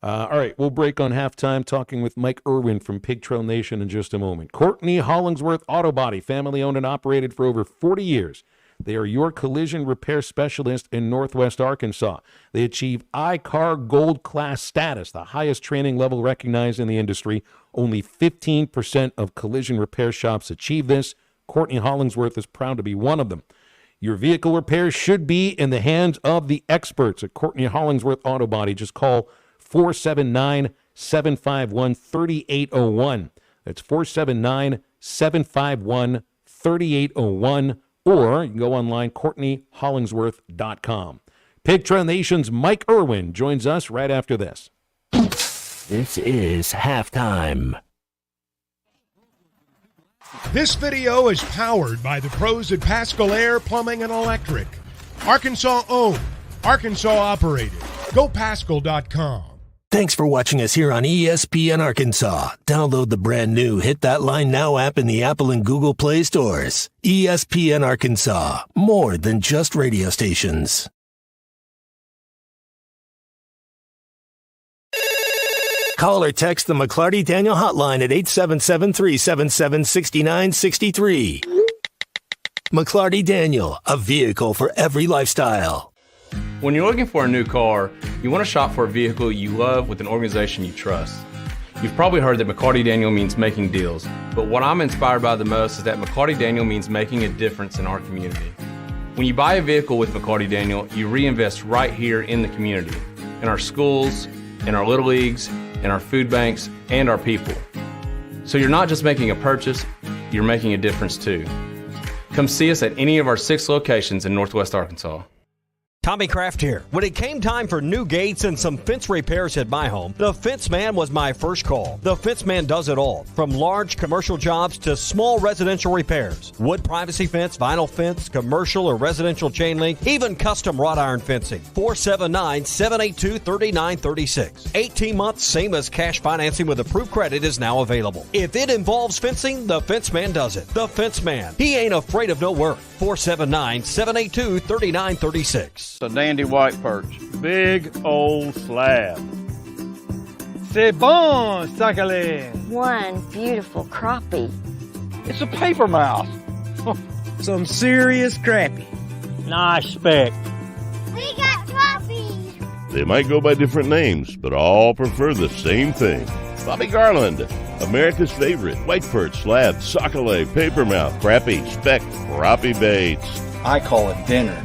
All right, we'll break on halftime talking with Mike Irwin from Pig Trail Nation in just a moment. Courtney Hollingsworth Auto Body, family owned and operated for over 40 years. They are your collision repair specialist in Northwest Arkansas. They achieve ICAR Gold Class status, the highest training level recognized in the industry. Only 15% of collision repair shops achieve this. Courtney Hollingsworth is proud to be one of them. Your vehicle repairs should be in the hands of the experts at Courtney Hollingsworth Auto Body. Just call 479-751-3801. That's 479-751-3801. Or you can go online, CourtneyHollingsworth.com. Pig Trail Nation's Mike Irwin joins us right after this. This is halftime. This video is powered by the pros at Pascal Air Plumbing and Electric. Arkansas owned, Arkansas operated. GoPascal.com. Thanks for watching us here on ESPN Arkansas. Download the brand new Hit That Line Now app in the Apple and Google Play stores. ESPN Arkansas, more than just radio stations. Call or text the McClarty Daniel hotline at 877-377-6963. McClarty Daniel, a vehicle for every lifestyle. When you're looking for a new car, you want to shop for a vehicle you love with an organization you trust. You've probably heard that McCarty Daniel means making deals, but what I'm inspired by the most is that McCarty Daniel means making a difference in our community. When you buy a vehicle with McClarty Daniel, you reinvest right here in the community, in our schools, in our little leagues, in our food banks, and our people. So you're not just making a purchase, you're making a difference too. Come see us at any of our 6 locations in Northwest Arkansas. Tommy Kraft here. When it came time for new gates and some fence repairs at my home, the Fence Man was my first call. The Fence Man does it all, from large commercial jobs to small residential repairs. Wood privacy fence, vinyl fence, commercial or residential chain link, even custom wrought iron fencing. 479-782-3936. 18 months, same as cash financing with approved credit is now available. If it involves fencing, the Fence Man does it. The Fence Man. He ain't afraid of no work. 479-782-3936. A dandy white perch. Big old slab. C'est bon, sacale. One beautiful crappie. It's a paper mouse. Some serious crappie. Nice speck. We got crappies. They might go by different names, but all prefer the same thing. Bobby Garland, America's favorite white perch, slab, sockeye, papermouth, crappie, speck, crappie baits. I call it dinner.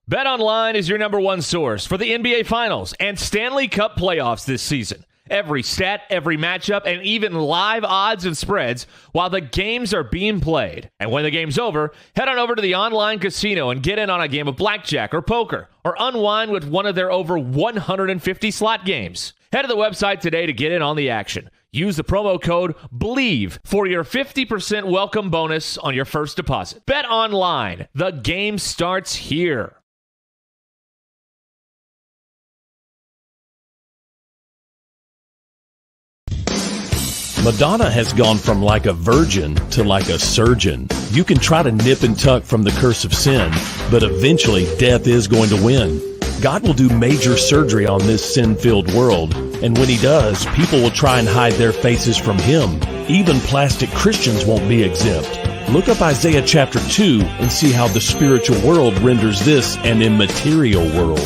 BetOnline is your number one source for the NBA Finals and Stanley Cup playoffs this season. Every stat, every matchup, and even live odds and spreads while the games are being played. And when the game's over, head on over to the online casino and get in on a game of blackjack or poker, or unwind with one of their over 150 slot games. Head to the website today to get in on the action. Use the promo code BELIEVE for your 50% welcome bonus on your first deposit. Bet online. The game starts here. Madonna has gone from like a virgin to like a surgeon. You can try to nip and tuck from the curse of sin, but eventually death is going to win. God will do major surgery on this sin-filled world, and when he does, people will try and hide their faces from him. Even plastic Christians won't be exempt. Look up Isaiah chapter 2 and see how the spiritual world renders this an immaterial world.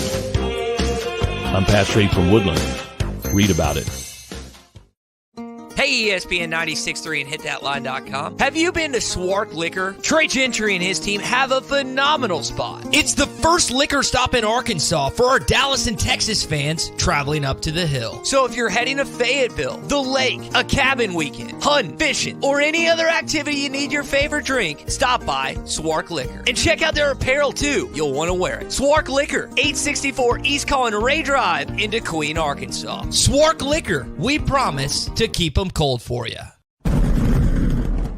I'm Pastor Abe from Woodland. Read about it. Hey, ESPN 96.3 and hitthatline.com. Have you been to Swark Liquor? Trey Gentry and his team have a phenomenal spot. It's the first liquor stop in Arkansas for our Dallas and Texas fans traveling up to the hill. So if you're heading to Fayetteville, the lake, a cabin weekend, hunting, fishing, or any other activity you need your favorite drink, stop by Swark Liquor. And check out their apparel too. You'll want to wear it. Swark Liquor, 864 East Collin Ray Drive in Queen, Arkansas. Swark Liquor, we promise to keep them cold for you.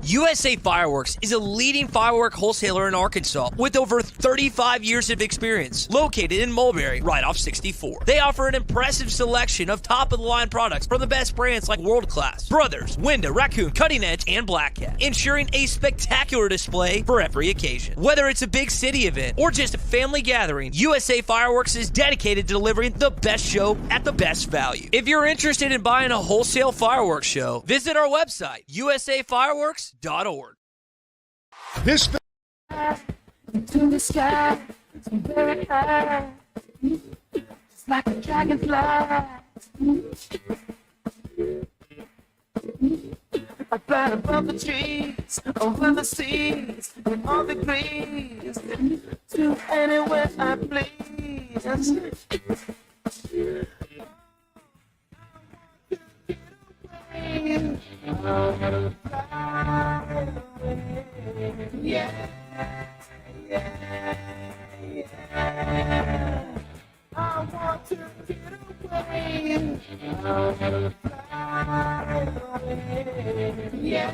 USA Fireworks is a leading firework wholesaler in Arkansas with over 35 years of experience, located in Mulberry, right off 64. They offer an impressive selection of top-of-the-line products from the best brands like World Class, Brothers, Winda, Raccoon, Cutting Edge, and Black Cat, ensuring a spectacular display for every occasion. Whether it's a big city event or just a family gathering, USA Fireworks is dedicated to delivering the best show at the best value. If you're interested in buying a wholesale fireworks show, visit our website, usafireworks.org. This to the sky, it's very high. It's like a dragonfly. I fly above the trees, over the seas, and all the breeze, to anywhere I please. Yeah, yeah, yeah. I want to get away. Yeah,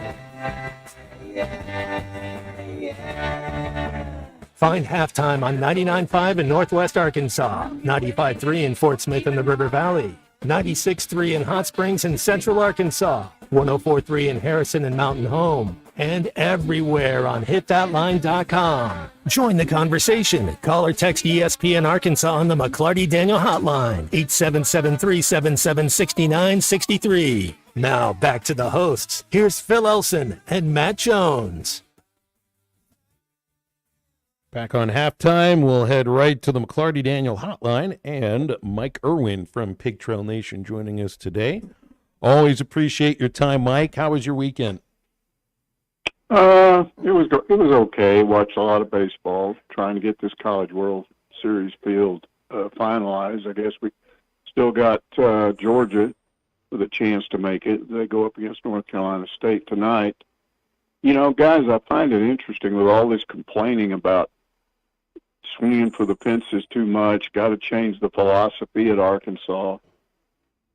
yeah, yeah. Find Halftime on 99.5 in Northwest Arkansas, 95.3 in Fort Smith in the River Valley, 96.3 in Hot Springs in Central Arkansas, 104.3 in Harrison and Mountain Home, and everywhere on hitthatline.com. Join the conversation. Call or text ESPN Arkansas on the McClarty Daniel Hotline, 877-377-6963. Now back to the hosts. Here's Phil Elson and Matt Jones. Back on Halftime, we'll head right to the McClarty Daniel Hotline and Mike Irwin from Pig Trail Nation joining us today. Always appreciate your time, Mike. How was your weekend? It was okay. Watched a lot of baseball, trying to get this College World Series field finalized. I guess we still got Georgia with a chance to make it. They go up against North Carolina State tonight. You know, guys, I find it interesting with all this complaining about swinging for the fences too much, got to change the philosophy at Arkansas.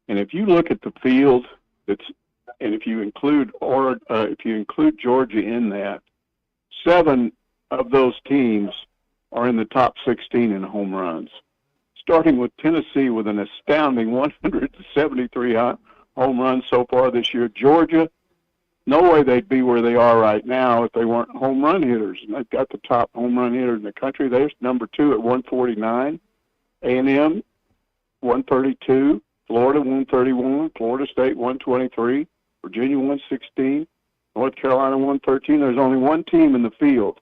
And if you look at the field, and if you include Georgia in that, 7 of those teams are in the top 16 in home runs. Starting with Tennessee with an astounding 173 home runs so far this year. Georgia, no way they'd be where they are right now if they weren't home run hitters. And they've got the top home run hitter in the country. They're number 2 at 149. A&M, 132. Florida, 131. Florida State, 123. Virginia, 116. North Carolina, 113. There's only one team in the field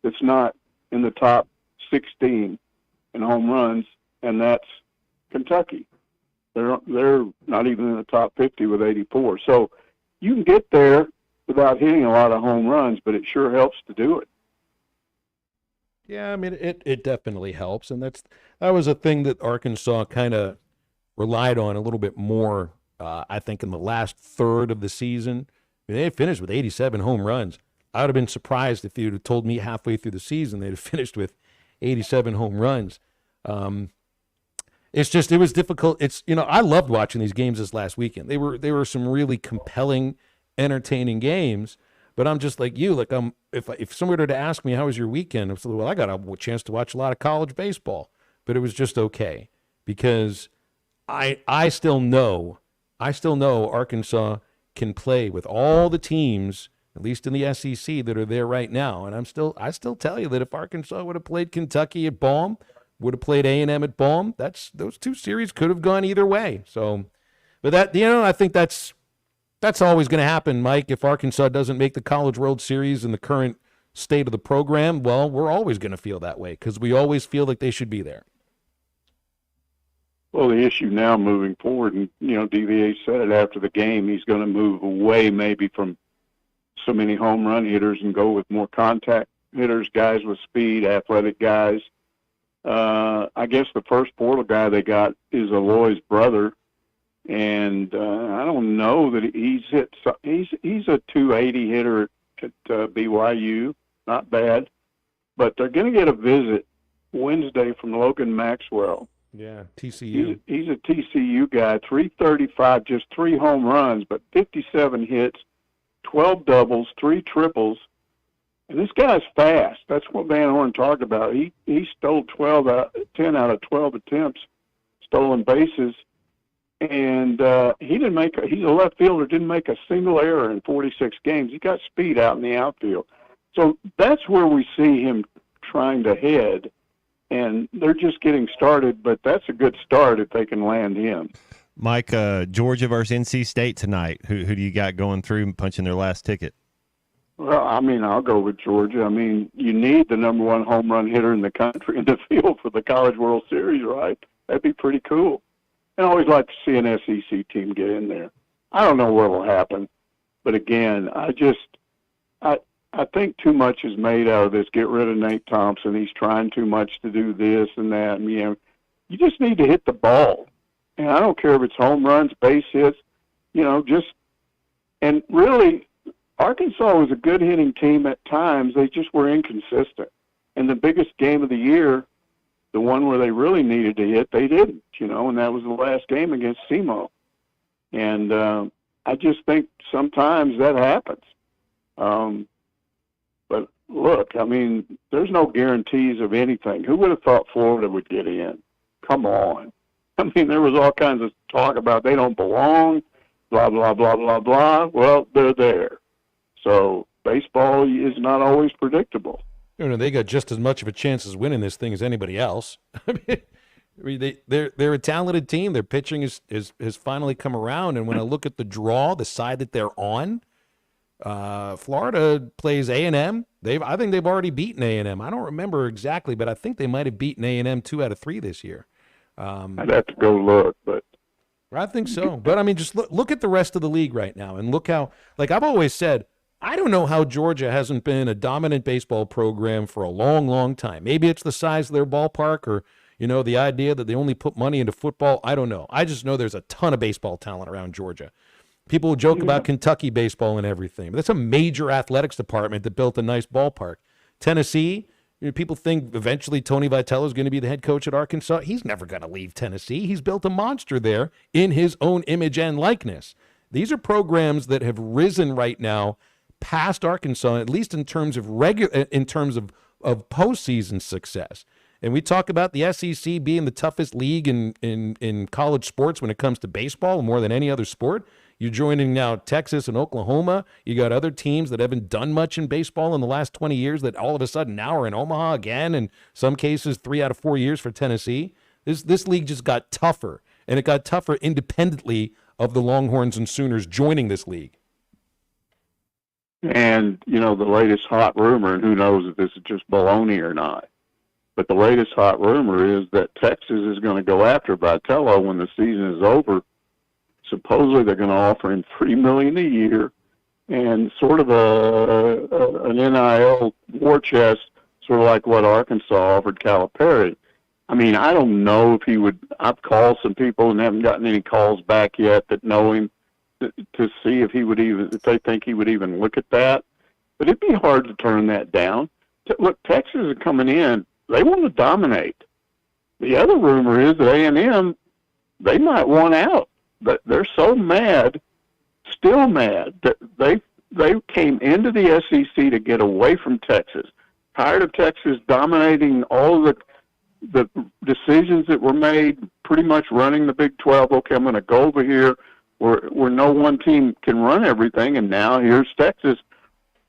that's not in the top 16 in home runs, and that's Kentucky. They're not even in the top 50 with 84. So you can get there without hitting a lot of home runs, but it sure helps to do it. Yeah, I mean, it definitely helps, and that was a thing that Arkansas kind of relied on a little bit more, I think, in the last third of the season. I mean, they finished with 87 home runs. I would have been surprised if you'd have told me halfway through the season they'd have finished with 87 home runs. It was difficult. I loved watching these games this last weekend. They were some really compelling, entertaining games. But I'm just like you. Like if somebody were to ask me how was your weekend, I'm like, well, I got a chance to watch a lot of college baseball, but it was just okay because I still know Arkansas can play with all the teams, at least in the SEC, that are there right now. And I still tell you that if Arkansas would have played Kentucky at Baum, would have played A&M at Baum, those 2 series could have gone either way. So, but I think that's always going to happen, Mike. If Arkansas doesn't make the College World Series in the current state of the program, well, we're always going to feel that way because we always feel like they should be there. Well, the issue now moving forward, and, DVA said it after the game, he's going to move away maybe from so many home run hitters and go with more contact hitters, guys with speed, athletic guys. I guess the first portal guy they got is Aloy's brother, and I don't know that he's a 280 hitter at BYU, not bad, but they're going to get a visit Wednesday from Logan Maxwell. Yeah, TCU. He's a TCU guy, 335, just 3 home runs, but 57 hits, 12 doubles, 3 triples. And this guy's fast. That's what Van Horn talked about. He stole 10 out of 12 attempts, stolen bases. And he's a left fielder, didn't make a single error in 46 games. He got speed out in the outfield. So that's where we see him trying to head. And they're just getting started, but that's a good start if they can land him. Mike, Georgia versus NC State tonight. Who do you got going through and punching their last ticket? Well, I mean, I'll go with Georgia. I mean, you need the number 1 home run hitter in the country in the field for the College World Series, right? That'd be pretty cool. And I always like to see an SEC team get in there. I don't know what will happen, but again, I think too much is made out of this. Get rid of Nate Thompson. He's trying too much to do this and that. And, you just need to hit the ball. And I don't care if it's home runs, base hits, and really, Arkansas was a good hitting team at times. They just were inconsistent. And the biggest game of the year, the one where they really needed to hit, they didn't, and that was the last game against SEMO. And I just think sometimes that happens. But look, I mean, there's no guarantees of anything. Who would have thought Florida would get in? Come on. I mean, there was all kinds of talk about they don't belong, blah, blah, blah, blah, blah. Well, they're there. So baseball is not always predictable. They got just as much of a chance as winning this thing as anybody else. I mean, they're a talented team. Their pitching has finally come around. And when I look at the draw, the side that they're on, Florida plays A&M. I think they've already beaten A&M. I don't remember exactly, but I think they might have beaten A&M 2 out of 3 this year. I'd have to go look, but I think so. But I mean, just look at the rest of the league right now, and look how, like I've always said, I don't know how Georgia hasn't been a dominant baseball program for a long, long time. Maybe it's the size of their ballpark or, the idea that they only put money into football. I don't know. I just know there's a ton of baseball talent around Georgia. People joke about Kentucky baseball and everything, but that's a major athletics department that built a nice ballpark. Tennessee, people think eventually Tony Vitello is going to be the head coach at Arkansas. He's never going to leave Tennessee. He's built a monster there in his own image and likeness. These are programs that have risen right now past Arkansas, at least in terms of postseason success. And we talk about the SEC being the toughest league in college sports when it comes to baseball more than any other sport. You're joining now Texas and Oklahoma. You got other teams that haven't done much in baseball in the last 20 years that all of a sudden now are in Omaha again, in some cases 3 out of 4 years for Tennessee. This league just got tougher, and it got tougher independently of the Longhorns and Sooners joining this league. And, the latest hot rumor, and who knows if this is just baloney or not, but the latest hot rumor is that Texas is going to go after Vitello when the season is over. Supposedly they're going to offer him $3 million a year and sort of an NIL war chest, sort of like what Arkansas offered Calipari. I mean, I don't know if he would. I've called some people and haven't gotten any calls back yet that know him to see if they think he would even look at that. But it'd be hard to turn that down. Look, Texas is coming in. They want to dominate. The other rumor is that A&M, they might want out. But they're so mad, still mad, that they came into the SEC to get away from Texas. Tired of Texas dominating all of the decisions that were made, pretty much running the Big 12. Okay, I'm going to go over here where no one team can run everything, and now here's Texas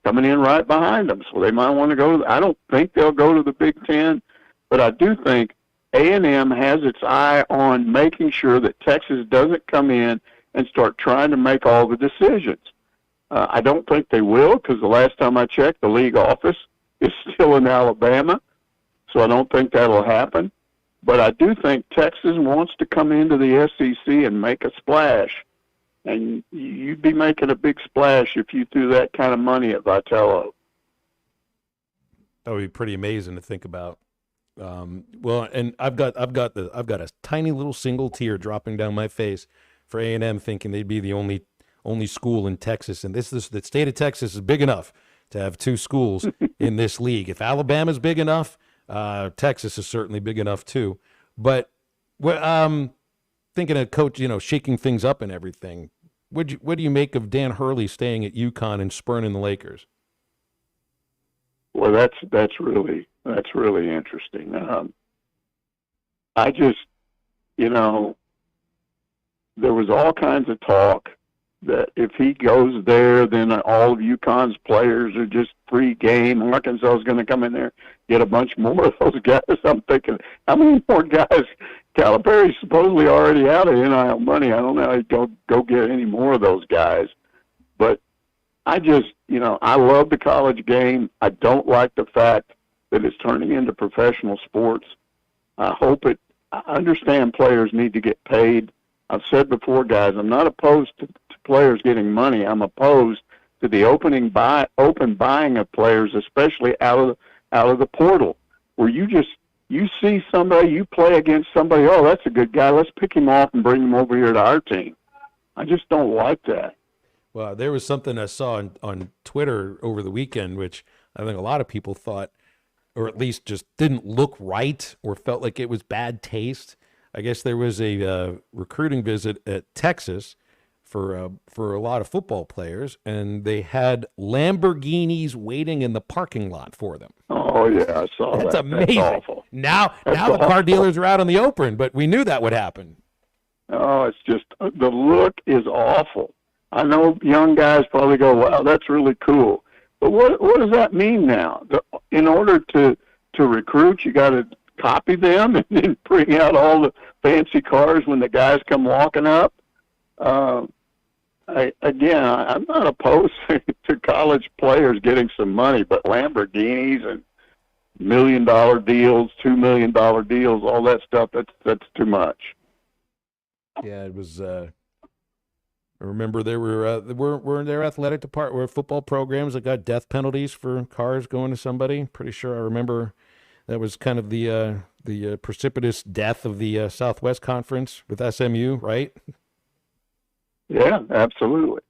coming in right behind them. So they might want to go. I don't think they'll go to the Big 10, but I do think A&M has its eye on making sure that Texas doesn't come in and start trying to make all the decisions. I don't think they will, because the last time I checked, the league office is still in Alabama, so I don't think that'll happen. But I do think Texas wants to come into the SEC and make a splash, and you'd be making a big splash if you threw that kind of money at Vitello. That would be pretty amazing to think about. Well, and I've got a tiny little single tear dropping down my face for A&M, thinking they'd be the only school in Texas, and the state of Texas is big enough to have 2 schools in this league. If Alabama's big enough, Texas is certainly big enough too. But thinking of Coach, shaking things up and everything. What do you make of Dan Hurley staying at UConn and spurning the Lakers? Well, that's really interesting. I just, there was all kinds of talk that if he goes there, then all of UConn's players are just free game. Arkansas is going to come in there, get a bunch more of those guys. I'm thinking, how many more guys? Calipari's supposedly already out of NIL money. I don't know how he'd go get any more of those guys. But I just, I love the college game. I don't like the fact that it's turning into professional sports. I understand players need to get paid. I've said before, guys, I'm not opposed to players getting money. I'm opposed to the open buying of players, especially out of the portal, where you see somebody, you play against somebody, oh, that's a good guy, let's pick him off and bring him over here to our team. I just don't like that. Well, there was something I saw on Twitter over the weekend, which I think a lot of people thought, or at least just didn't look right or felt like it was bad taste. I guess there was a recruiting visit at Texas for a lot of football players, and they had Lamborghinis waiting in the parking lot for them. Oh, yeah, I saw that. That's amazing. That's awful. Now the car dealers are out on the open, but we knew that would happen. Oh, it's just, the look is awful. I know young guys probably go, wow, that's really cool. But what does that mean now? In order to recruit, you got to copy them and then bring out all the fancy cars when the guys come walking up. I'm not opposed to college players getting some money, but Lamborghinis and $1 million deals, $2 million deals, all that stuff, that's too much. Yeah, it was I remember there were their athletic department, were football programs that got death penalties for cars going to somebody. Pretty sure I remember that was kind of the precipitous death of the Southwest Conference with SMU, right? Yeah, absolutely.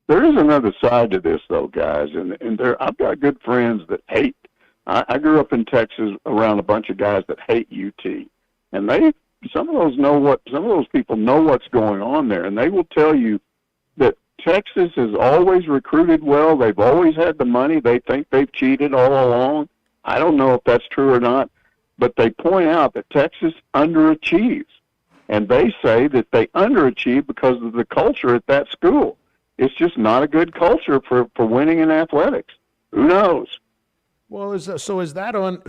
There is another side to this, though, guys, and I've got good friends that hate. I grew up in Texas around a bunch of guys that hate UT, and some of those people know what's going on there, and they will tell you that Texas has always recruited well. They've always had the money. They think they've cheated all along. I don't know if that's true or not, but they point out that Texas underachieves, and they say that they underachieve because of the culture at that school. It's just not a good culture for winning in athletics. Who knows? Well, is that on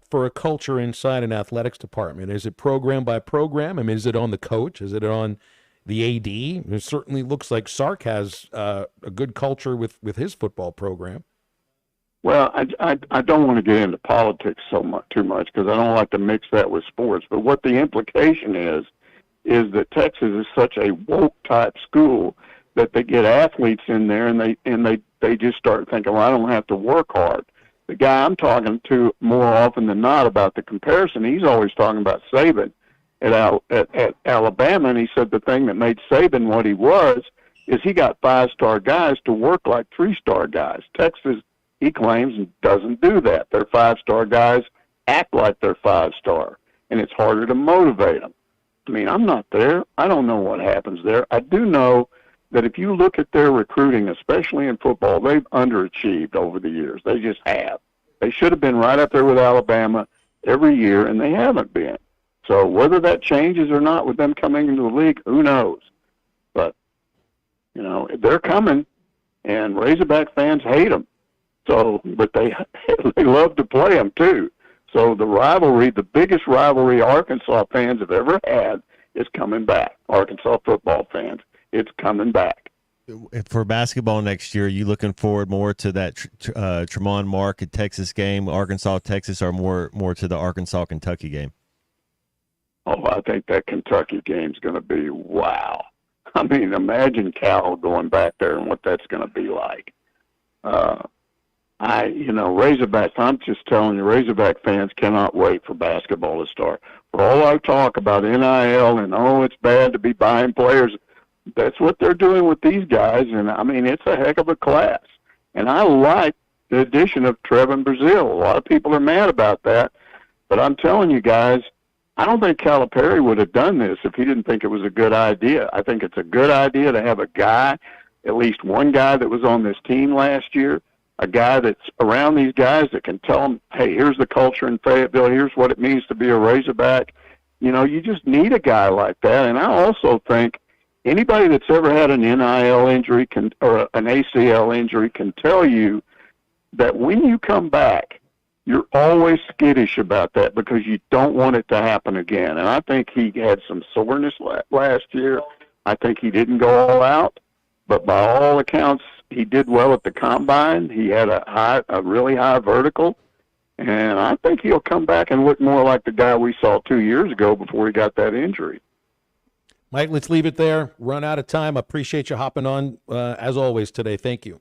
for a culture inside an athletics department? Is it program by program? I mean, is it on the coach? Is it on the AD? It certainly looks like Sark has a good culture with his football program. Well, I don't want to get into politics too much because I don't like to mix that with sports. But what the implication is that Texas is such a woke type school that they get athletes in there and they just start thinking, well, I don't have to work hard. The guy I'm talking to more often than not about the comparison, he's always talking about Saban at Alabama, and he said the thing that made Saban what he was is he got 5-star guys to work like 3-star guys. Texas, he claims, doesn't do that. Their 5-star guys act like they're 5-star, and it's harder to motivate them. I mean, I'm not there. I don't know what happens there. I do know that if you look at their recruiting, especially in football, they've underachieved over the years. They just have. They should have been right up there with Alabama every year, and they haven't been. So whether that changes or not with them coming into the league, who knows? But, they're coming, and Razorback fans hate them. So, but they love to play them, too. So the rivalry, the biggest rivalry Arkansas fans have ever had is coming back. Arkansas football fans, it's coming back. For basketball next year, are you looking forward more to that Tremont Mark at Texas game, Arkansas, Texas, or more to the Arkansas-Kentucky game? Oh, I think that Kentucky game's going to be wow. I mean, imagine Cal going back there and what that's going to be like. Razorbacks, I'm just telling you, Razorback fans cannot wait for basketball to start. For all I talk about NIL and, it's bad to be buying players, that's what they're doing with these guys, and, I mean, it's a heck of a class. And I like the addition of Trevin Brazile. A lot of people are mad about that, but I'm telling you guys, I don't think Calipari would have done this if he didn't think it was a good idea. I think it's a good idea to have a guy, at least one guy that was on this team last year, a guy that's around these guys that can tell them, hey, here's the culture in Fayetteville, here's what it means to be a Razorback. You just need a guy like that. And I also think anybody that's ever had an NIL injury or an ACL injury can tell you that when you come back, you're always skittish about that because you don't want it to happen again. And I think he had some soreness last year. I think he didn't go all out, but by all accounts, he did well at the combine. He had a really high vertical, and I think he'll come back and look more like the guy we saw 2 years ago before he got that injury. Mike, let's leave it there. Run out of time. I appreciate you hopping on as always today. Thank you.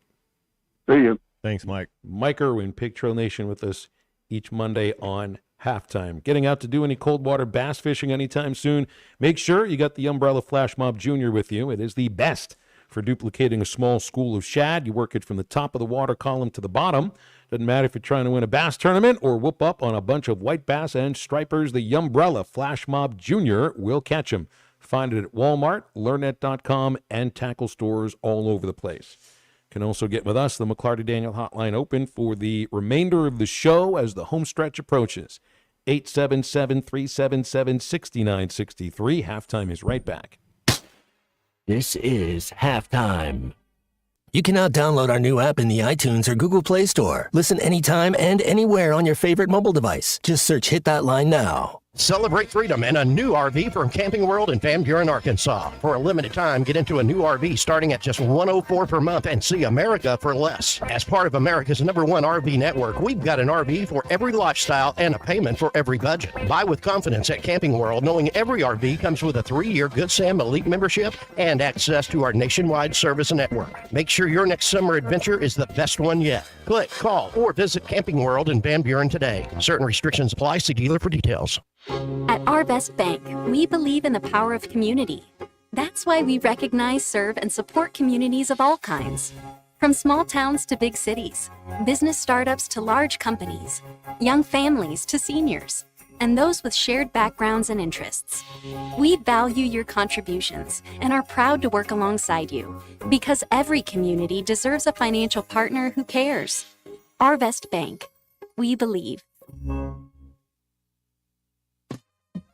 See you. Thanks, Mike. Mike Irwin, Pig Trail Nation, with us each Monday on Halftime. Getting out to do any cold water bass fishing anytime soon? Make sure you got the Umbrella Flash Mob Jr. with you. It is the best for duplicating a small school of shad. You work it from the top of the water column to the bottom. Doesn't matter if you're trying to win a bass tournament or whoop up on a bunch of white bass and stripers, the Umbrella Flash Mob Jr. will catch them. Find it at Walmart, LearNet.com, and tackle stores all over the place. Can also get with us, the McLarty Daniel Hotline open for the remainder of the show as the home stretch approaches. 877-377-6963. Halftime is right back. This is Halftime. You can now download our new app in the iTunes or Google Play Store. Listen anytime and anywhere on your favorite mobile device. Just search Hit That Line Now. Celebrate freedom in a new RV from Camping World in Van Buren, Arkansas. For a limited time, get into a new RV starting at just $104 per month and see America for less. As part of America's #1 RV network, we've got an RV for every lifestyle and a payment for every budget. Buy with confidence at Camping World, knowing every RV comes with a 3-year Good Sam Elite membership and access to our nationwide service network. Make sure your next summer adventure is the best one yet. Click, call, or visit Camping World in Van Buren today. Certain restrictions apply. See dealer for details. At Arvest Bank, we believe in the power of community. That's why we recognize, serve, and support communities of all kinds. From small towns to big cities, business startups to large companies, young families to seniors, and those with shared backgrounds and interests. We value your contributions and are proud to work alongside you because every community deserves a financial partner who cares. Arvest Bank. We believe.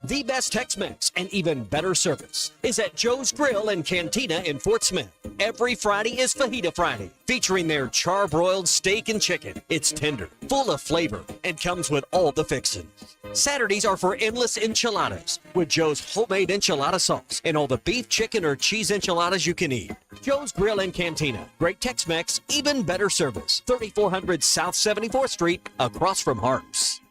The best Tex-Mex and even better service is at Joe's Grill and Cantina in Fort Smith. Every Friday is Fajita Friday, featuring their charbroiled steak and chicken. It's tender, full of flavor, and comes with all the fixings. Saturdays are for endless enchiladas with Joe's homemade enchilada sauce and all the beef, chicken, or cheese enchiladas you can eat. Joe's Grill and Cantina. Great Tex-Mex, even better service. 3400 South 74th Street, across from Harps.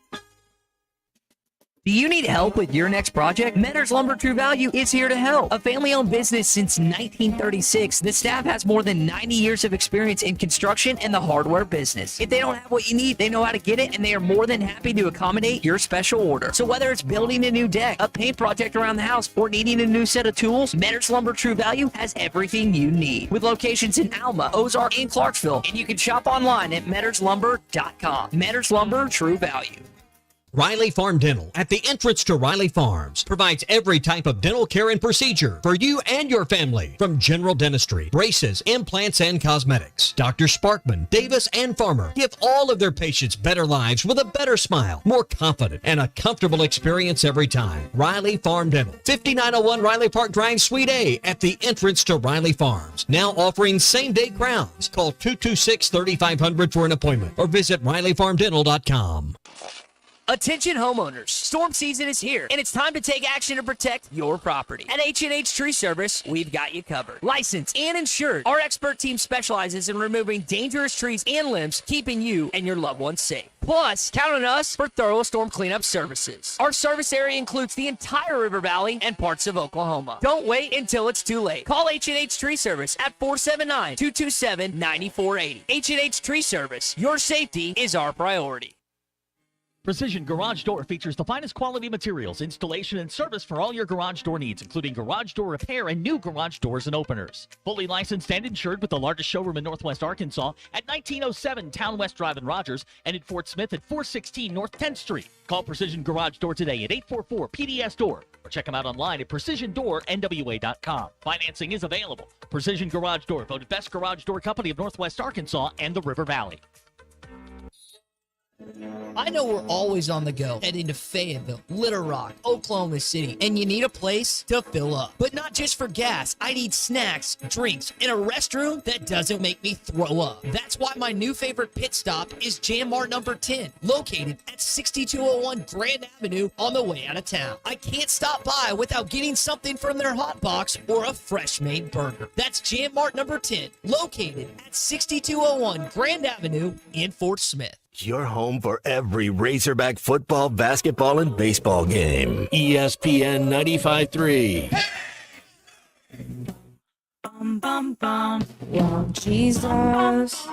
Do you need help with your next project? Metters Lumber True Value is here to help. A family-owned business since 1936, the staff has more than 90 years of experience in construction and the hardware business. If they don't have what you need, they know how to get it, and they are more than happy to accommodate your special order. So whether it's building a new deck, a paint project around the house, or needing a new set of tools, Metters Lumber True Value has everything you need. With locations in Alma, Ozark, and Clarksville, and you can shop online at metterslumber.com. Metters Lumber True Value. Riley Farm Dental, at the entrance to Riley Farms, provides every type of dental care and procedure for you and your family. From general dentistry, braces, implants, and cosmetics. Dr. Sparkman, Davis, and Farmer give all of their patients better lives with a better smile, more confident, and a comfortable experience every time. Riley Farm Dental, 5901 Riley Park Drive, Suite A, at the entrance to Riley Farms. Now offering same-day crowns. Call 226-3500 for an appointment or visit RileyFarmDental.com. Attention homeowners, storm season is here, and it's time to take action to protect your property. At H&H Tree Service, we've got you covered. Licensed and insured, our expert team specializes in removing dangerous trees and limbs, keeping you and your loved ones safe. Plus, count on us for thorough storm cleanup services. Our service area includes the entire River Valley and parts of Oklahoma. Don't wait until it's too late. Call H&H Tree Service at 479-227-9480. H&H Tree Service, your safety is our priority. Precision Garage Door features the finest quality materials, installation, and service for all your garage door needs, including garage door repair and new garage doors and openers. Fully licensed and insured with the largest showroom in Northwest Arkansas at 1907 Town West Drive in Rogers and in Fort Smith at 416 North 10th Street. Call Precision Garage Door today at 844-PDS-DOOR or check them out online at PrecisionDoorNWA.com. Financing is available. Precision Garage Door, voted best garage door company of Northwest Arkansas and the River Valley. I know we're always on the go, heading to Fayetteville, Little Rock, Oklahoma City, and you need a place to fill up. But not just for gas, I need snacks, drinks, and a restroom that doesn't make me throw up. That's why my new favorite pit stop is Jam Mart number 10, located at 6201 Grand Avenue on the way out of town. I can't stop by without getting something from their hot box or a fresh made burger. That's Jam Mart number 10, located at 6201 Grand Avenue in Fort Smith. Your home for every Razorback football, basketball, and baseball game. ESPN 95.3. Bum, bum, bum. Your Jesus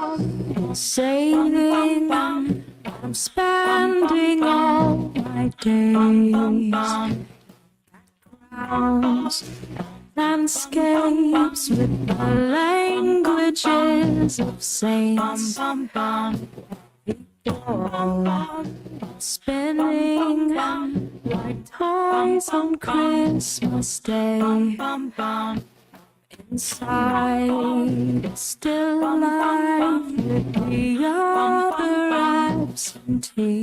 is saving. I'm spending all my days. Crowns, landscapes with the languages of saints. Spinning like toys on Christmas Day. Inside, still alive with the other absentee.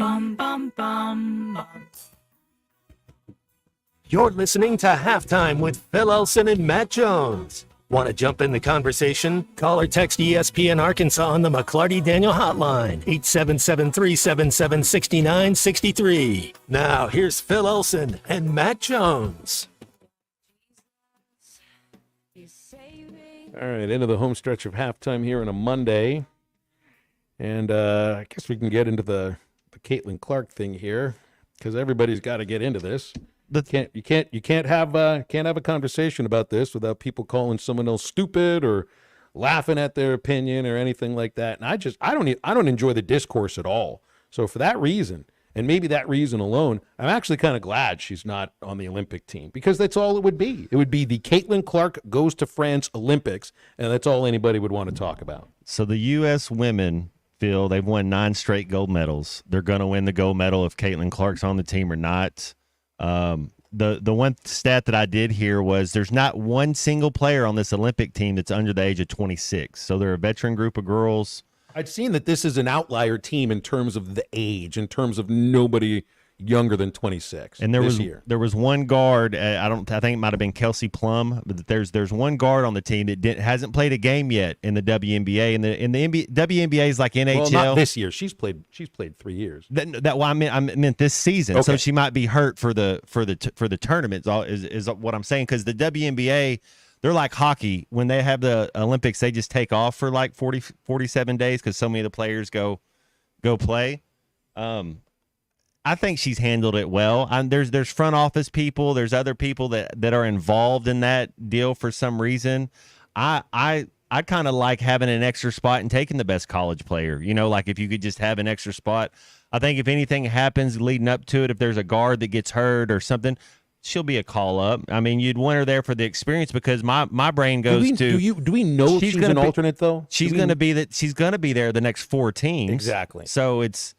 You're listening to Halftime with Phil Elson and Matt Jones. Want to jump in the conversation? Call or text ESPN Arkansas on the McClarty Daniel hotline, 877-377-6963. Now, here's Phil Olson and Matt Jones. All right, into the home stretch of halftime here on a Monday. And I guess we can get into the Caitlin Clark thing here, because everybody's got to get into this. You can't have a conversation about this without people calling someone else stupid or laughing at their opinion or anything like that. And I don't enjoy the discourse at all. So for that reason, and maybe that reason alone, I'm actually kind of glad she's not on the Olympic team, because that's all it would be. It would be the Caitlin Clark goes to France Olympics, and that's all anybody would want to talk about. So the U.S. women, Phil, they've won 9 straight gold medals. They're going to win the gold medal if Caitlin Clark's on the team or not. The one stat that I did hear was there's not one single player on this Olympic team that's under the age of 26. So they're a veteran group of girls. I'd seen that this is an outlier team in terms of the age, in terms of nobody younger than 26. And there was one guard. I think it might have been Kelsey Plum, but there's one guard on the team that hasn't played a game yet in the WNBA. And the WNBA is like NHL. Well, not this year. She's played 3 years. I meant this season. Okay. So she might be hurt for the tournament. Is what I'm saying, because the WNBA, they're like hockey. When they have the Olympics, they just take off for like 47 days because so many of the players go play. I think she's handled it well. There's front office people. There's other people that are involved in that deal for some reason. I kind of like having an extra spot and taking the best college player. Like if you could just have an extra spot. I think if anything happens leading up to it, if there's a guard that gets hurt or something, she'll be a call up. I mean, you'd want her there for the experience, because my brain goes do we know she's an alternate though? She's going to be there the next 4 teams. Exactly. So it's.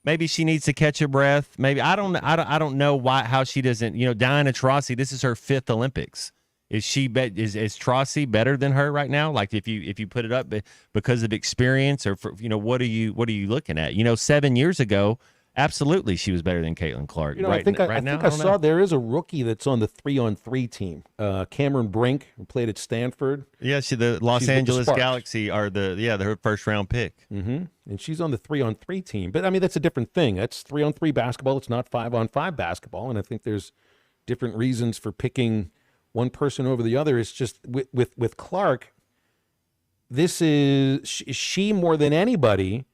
Maybe she needs to catch her breath. Maybe I don't know how she doesn't. Diana Taurasi, this is her 5th Olympics. Is Taurasi better than her right now? Like if you put it up because of experience, or what are you looking at? 7 years ago, absolutely she was better than Caitlin Clark. I think I saw there is a rookie that's on the 3-on-3 team. Cameron Brink, who played at Stanford. Yeah, the Los Angeles Galaxy are her first round pick. Mm-hmm. And she's on the 3-on-3 team. But I mean, that's a different thing. That's 3-on-3 basketball. It's not 5-on-5 basketball. And I think there's different reasons for picking one person over the other. It's just with Clark, this is she more than anybody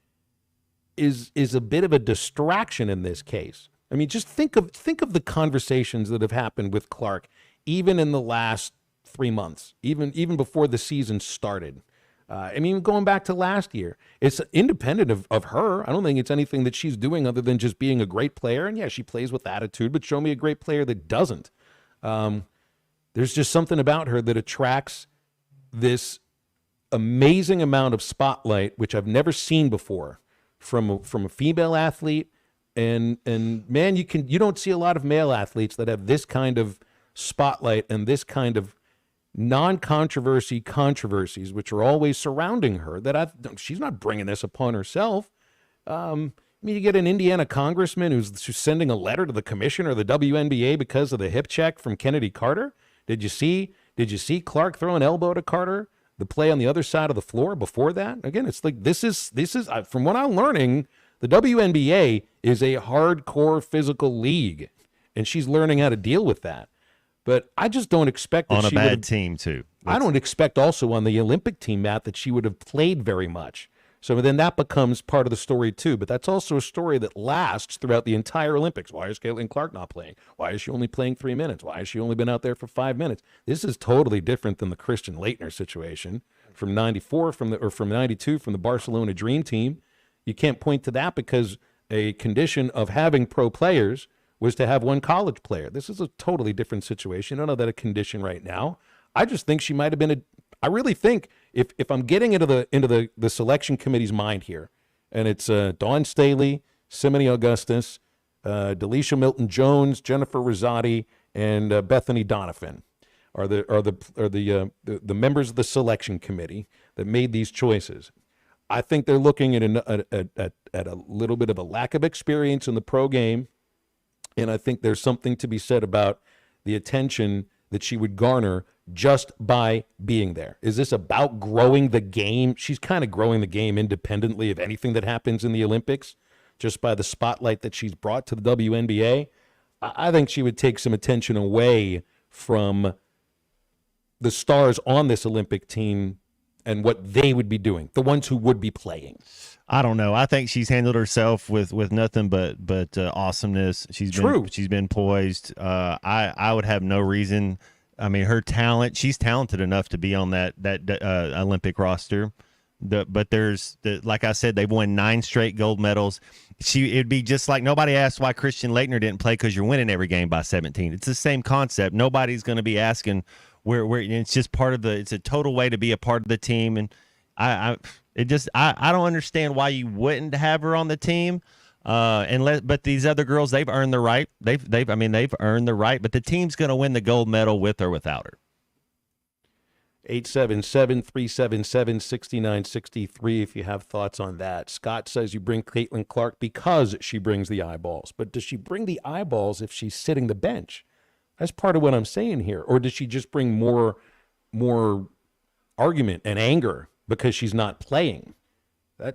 is a bit of a distraction in this case. I mean, just think of the conversations that have happened with Clark, even in the last 3 months, even before the season started. Going back to last year, it's independent of her. I don't think it's anything that she's doing other than just being a great player. And yeah, she plays with attitude, but show me a great player that doesn't. There's just something about her that attracts this amazing amount of spotlight, which I've never seen before from a female athlete. And man, you don't see a lot of male athletes that have this kind of spotlight and this kind of controversies, which are always surrounding her, she's not bringing this upon herself. You get an Indiana congressman who's sending a letter to the commissioner of the WNBA because of the hip check from Kennedy Carter. Did you see Clark throw an elbow to Carter, the play on the other side of the floor before that? Again, it's like this is from what I'm learning, the WNBA is a hardcore physical league, and she's learning how to deal with that. But I just don't expect that on a bad team too. I don't expect also on the Olympic team, Matt, that she would have played very much. So then that becomes part of the story too. But that's also a story that lasts throughout the entire Olympics. Why is Caitlin Clark not playing? Why is she only playing 3 minutes? Why has she only been out there for 5 minutes? This is totally different than the Christian Laettner situation from '94 from '92 from the Barcelona Dream Team. You can't point to that because a condition of having pro players was to have one college player. This is a totally different situation. I don't know that a condition right now. I just think she might have been I really think if I'm getting into the selection committee's mind here, and it's Dawn Staley, Simone Augustus, Delisha Milton-Jones, Jennifer Rosati, and Bethany Donovan are the members of the selection committee that made these choices. I think they're looking at a little bit of a lack of experience in the pro game. And I think there's something to be said about the attention that she would garner just by being there? Is this about growing the game? She's kind of growing the game independently of anything that happens in the Olympics, just by the spotlight that she's brought to the WNBA. I think she would take some attention away from the stars on this Olympic team and what they would be doing, the ones who would be playing. I don't know. I think she's handled herself with nothing but awesomeness. She's been poised. I would have no reason. I mean, her talent. She's talented enough to be on that Olympic roster. But like I said, they've won 9 straight gold medals. It'd be just like nobody asked why Christian Laettner didn't play because you're winning every game by 17. It's the same concept. Nobody's going to be asking where it's just part of it's a total way to be a part of the team. And I don't understand why you wouldn't have her on the team. But these other girls, they've earned the right. They've earned the right, but the team's going to win the gold medal with or without her. 877-377-6963 if you have thoughts on that. Scott says you bring Caitlin Clark because she brings the eyeballs. But does she bring the eyeballs if she's sitting the bench? That's part of what I'm saying here. Or does she just bring more argument and anger because she's not playing?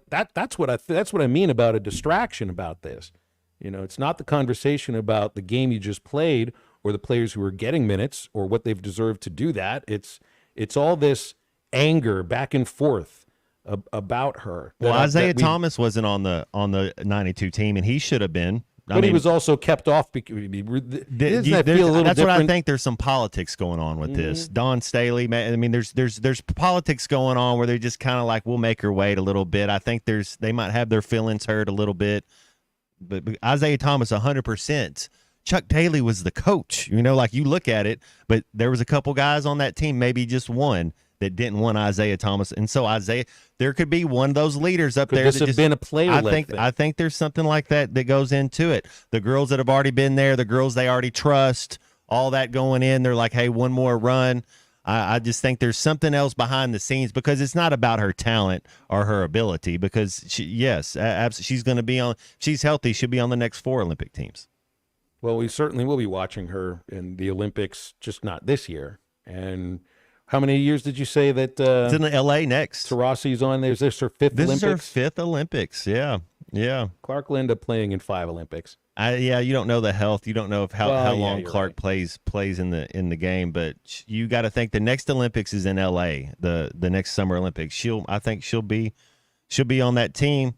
That's what I mean about a distraction about this. You know, it's not the conversation about the game you just played or the players who are getting minutes or what they've deserved to do that. It's all this anger back and forth about her. Well, Isaiah Thomas wasn't on the 92 team, and he should have been. But he was also kept off. That's what I think. There's some politics going on with this. Dawn Staley. I mean, there's politics going on where they're just kind of like, we'll make her wait a little bit. I think they might have their feelings hurt a little bit. But Isaiah Thomas, 100%. Chuck Daly was the coach. You know, like you look at it, but there was a couple guys on that team, maybe just one, that didn't want Isaiah Thomas. And so there could be one of those leaders up there. Could this have been a player? I think there's something like that goes into it. The girls that have already been there, the girls they already trust, all that going in, they're like, hey, one more run. I just think there's something else behind the scenes because it's not about her talent or her ability because, she's going to be on – she's healthy, she'll be on the next 4 Olympic teams. Well, we certainly will be watching her in the Olympics, just not this year. And – how many years did you say that? It's in L.A. next. Taurasi's on there. Is this her 5th Olympics? This is her 5th Olympics, yeah. Clark Linda playing in 5 Olympics. You don't know the health. You don't know how long Clark plays in the game, but you got to think the next Olympics is in L.A., the next Summer Olympics. I think she'll be on that team.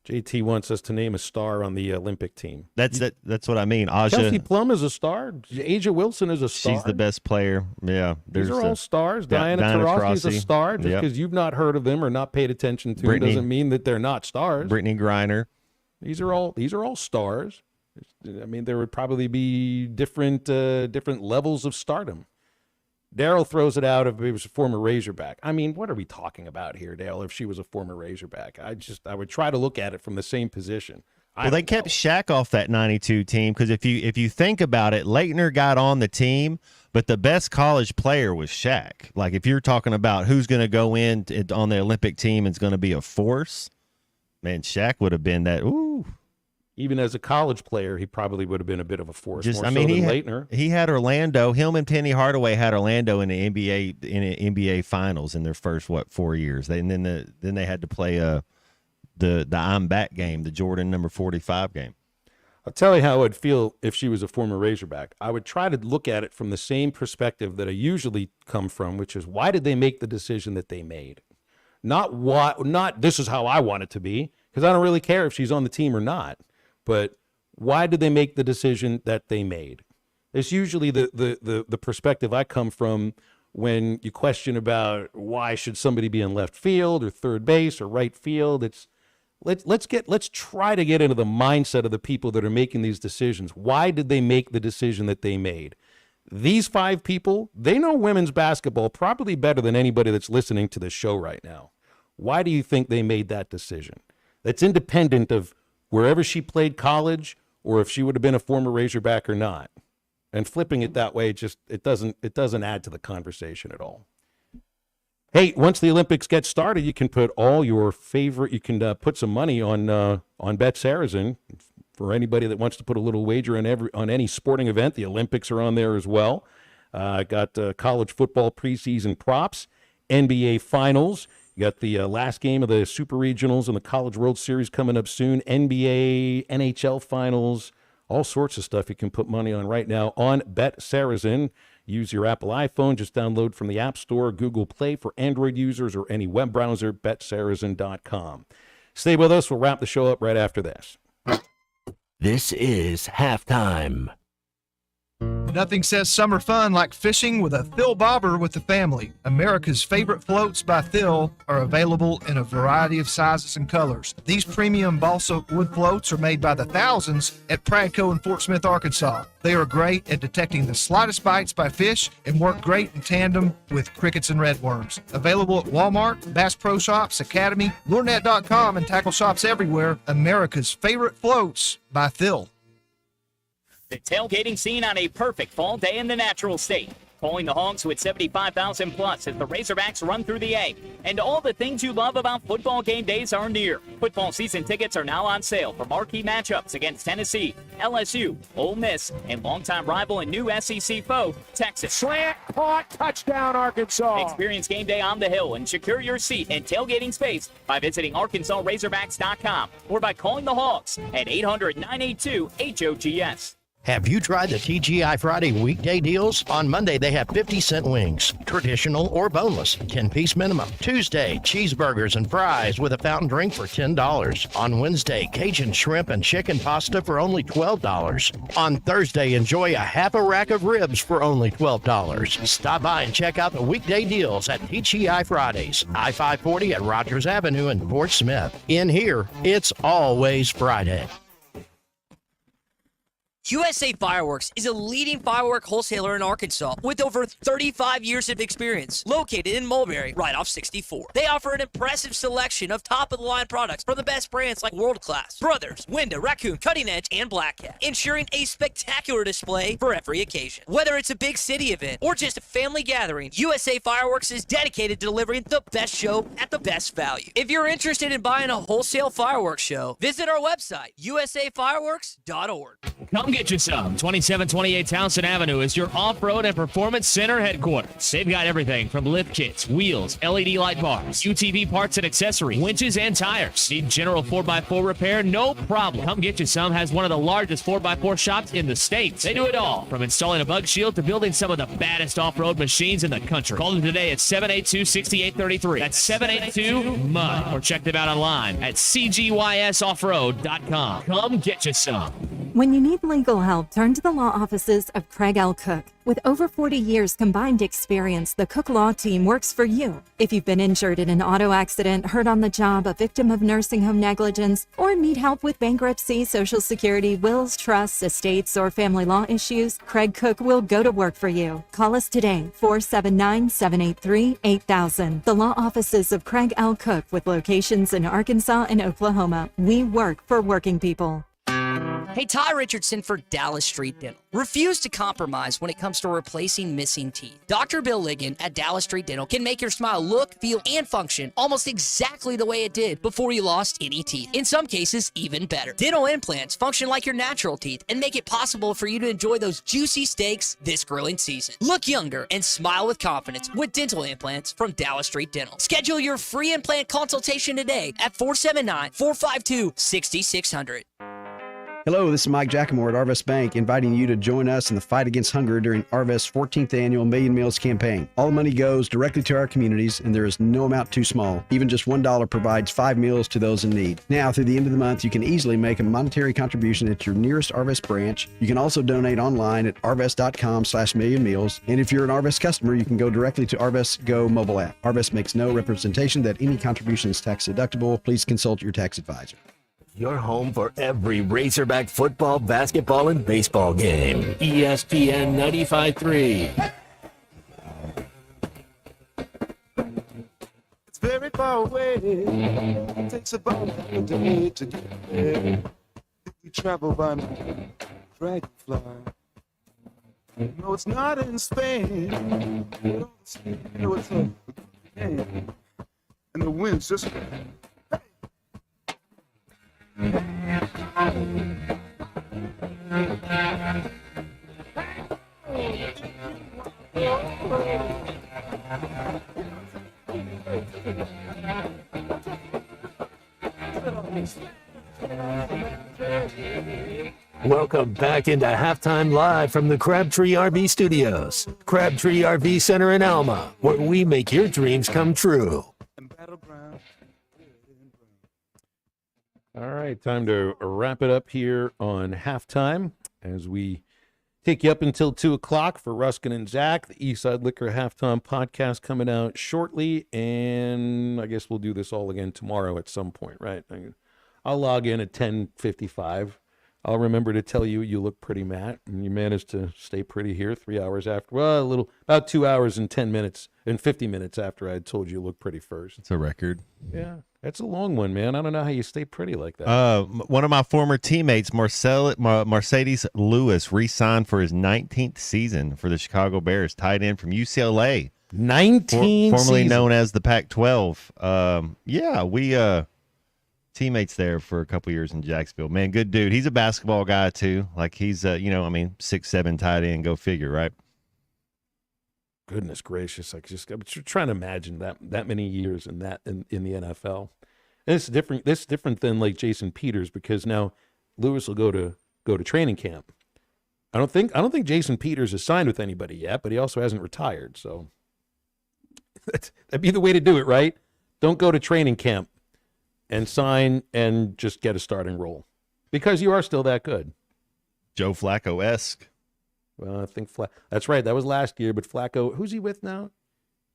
JT wants us to name a star on the Olympic team. That's what I mean. Kelsey Plum is a star. Asia Wilson is a star. She's the best player. Yeah. These are all stars. Diana Taurasi's a star. Just because you've not heard of them or not paid attention to them doesn't mean that they're not stars. Brittany Griner. These are all stars. I mean, there would probably be different levels of stardom. Daryl throws it out if he was a former Razorback. I mean, what are we talking about here, Dale, if she was a former Razorback? I would try to look at it from the same position. Well, they kept Shaq off that 92 team because if you think about it, Laettner got on the team, but the best college player was Shaq. Like if you're talking about who's going to go in on the Olympic team and is going to be a force, man, Shaq would have been that. Ooh. Even as a college player, he probably would have been a bit of a force. Laettner. He had Orlando. Him and Penny Hardaway had Orlando in the NBA Finals in their first 4 years. Then they had to play the I'm Back game, the Jordan number 45 game. I'll tell you how I'd feel if she was a former Razorback. I would try to look at it from the same perspective that I usually come from, which is why did they make the decision that they made? Not this is how I want it to be, because I don't really care if she's on the team or not. But why did they make the decision that they made? It's usually the perspective I come from when you question about why should somebody be in left field or third base or right field. It's let's try to get into the mindset of the people that are making these decisions. Why did they make the decision that they made? These 5 people, they know women's basketball probably better than anybody that's listening to this show right now. Why do you think they made that decision? That's independent of wherever she played college or if she would have been a former Razorback or not. And flipping it that way, it doesn't add to the conversation at all. Hey, once the Olympics get started, you can put all your favorite, you can put some money on Bet Sarazen for anybody that wants to put a little wager on any sporting event. The Olympics are on there as well. Got college football preseason props, NBA finals. You got the last game of the Super Regionals and the College World Series coming up soon. NBA, NHL finals, all sorts of stuff you can put money on right now on BetSaracen. Use your Apple iPhone. Just download from the App Store, Google Play for Android users, or any web browser, BetSaracen.com. Stay with us. We'll wrap the show up right after this. This is Halftime. Nothing says summer fun like fishing with a Phil Bobber with the family. America's favorite floats by Phil are available in a variety of sizes and colors. These premium balsa wood floats are made by the thousands at Pradco in Fort Smith, Arkansas. They are great at detecting the slightest bites by fish and work great in tandem with crickets and redworms. Available at Walmart, Bass Pro Shops, Academy, LureNet.com, and tackle shops everywhere. America's favorite floats by Phil. The tailgating scene on a perfect fall day in the natural state. Calling the Hogs with 75,000 plus as the Razorbacks run through the A. And all the things you love about football game days are near. Football season tickets are now on sale for marquee matchups against Tennessee, LSU, Ole Miss, and longtime rival and new SEC foe, Texas. Slant, caught, touchdown, Arkansas. Experience game day on the Hill and secure your seat and tailgating space by visiting ArkansasRazorbacks.com or by calling the Hogs at 800-982-HOGS. Have you tried the TGI Friday weekday deals? On Monday, they have 50-cent wings, traditional or boneless, 10-piece minimum. Tuesday, cheeseburgers and fries with a fountain drink for $10. On Wednesday, Cajun shrimp and chicken pasta for only $12. On Thursday, enjoy a half a rack of ribs for only $12. Stop by and check out the weekday deals at TGI Fridays, I-540 at Rogers Avenue in Fort Smith. In here, it's always Friday. USA Fireworks is a leading firework wholesaler in Arkansas with over 35 years of experience. Located in Mulberry, right off 64. They offer an impressive selection of top-of-the-line products from the best brands like World Class, Brothers, Winda, Raccoon, Cutting Edge, and Black Cat, ensuring a spectacular display for every occasion. Whether it's a big city event or just a family gathering, USA Fireworks is dedicated to delivering the best show at the best value. If you're interested in buying a wholesale fireworks show, visit our website, usafireworks.org. Come get you some. 2728 Townsend Avenue is your off-road and performance center headquarters. They've got everything from lift kits, wheels, LED light bars, UTV parts and accessories, winches and tires. Need general 4x4 repair? No problem. Come get you some has one of the largest 4x4 shops in the States. They do it all, from installing a bug shield to building some of the baddest off-road machines in the country. Call them today at 782-6833. That's 782-MUD. Or check them out online at cgysoffroad.com. Come get you some. When you need legal help, turn to the law offices of Craig L. Cook. With over 40 years combined experience, the Cook Law Team works for you. If you've been injured in an auto accident, hurt on the job, a victim of nursing home negligence, or need help with bankruptcy, Social Security, wills, trusts, estates, or family law issues, Craig Cook will go to work for you. Call us today, 479-783-8000. The law offices of Craig L. Cook with locations in Arkansas and Oklahoma. We work for working people. Hey, Ty Richardson for Dallas Street Dental. Refuse to compromise when it comes to replacing missing teeth. Dr. Bill Ligon at Dallas Street Dental can make your smile look, feel, and function almost exactly the way it did before you lost any teeth. In some cases, even better. Dental implants function like your natural teeth and make it possible for you to enjoy those juicy steaks this grilling season. Look younger and smile with confidence with dental implants from Dallas Street Dental. Schedule your free implant consultation today at 479-452-6600. Hello, this is Mike Giacomo at Arvest Bank, inviting you to join us in the fight against hunger during Arvest's 14th annual Million Meals campaign. All the money goes directly to our communities, and there is no amount too small. Even just $1 provides 5 meals to those in need. Now, through the end of the month, you can easily make a monetary contribution at your nearest Arvest branch. You can also donate online at arvest.com/millionmeals. And if you're an Arvest customer, you can go directly to Arvest Go mobile app. Arvest makes no representation that any contribution is tax deductible. Please consult your tax advisor. Your home for every Razorback football, basketball, and baseball game. ESPN 95.3. It's very far away. It takes about a day to get there. If we travel by dragonfly. No, it's not in Spain. You know, it's a and the wind's just. Welcome back into Halftime Live from the Crabtree RV Studios. Crabtree RV Center in Alma, where we make your dreams come true. All right, time to wrap it up here on halftime as we take you up until 2 o'clock for Ruskin and Zach. The Eastside Liquor Halftime podcast coming out shortly, and I guess we'll do this all again tomorrow at some point, right? I'll log in at 10:55. I'll remember to tell you look pretty, Matt, and you managed to stay pretty here 3 hours after. Well, about 2 hours and 10 minutes and 50 minutes after I had told you look pretty first. It's a record. Yeah, that's a long one, man. I don't know how you stay pretty like that. One of my former teammates, Mercedes Lewis, re-signed for his 19th season for the Chicago Bears, tight end from UCLA. 19 formerly seasons. known as the Pac-12. We teammates there for a couple years in Jacksonville. Man, good dude. He's a basketball guy too. Like he's 6'7" tight end. Go figure, right? Goodness gracious! I'm just trying to imagine that many years in the NFL. And it's different. This is different than like Jason Peters, because now Lewis will go to training camp. I don't think Jason Peters is signed with anybody yet, but he also hasn't retired. So that'd be the way to do it, right? Don't go to training camp and sign and just get a starting role, because you are still that good. Joe Flacco-esque. Well, I think that's right. That was last year, but Flacco, who's he with now?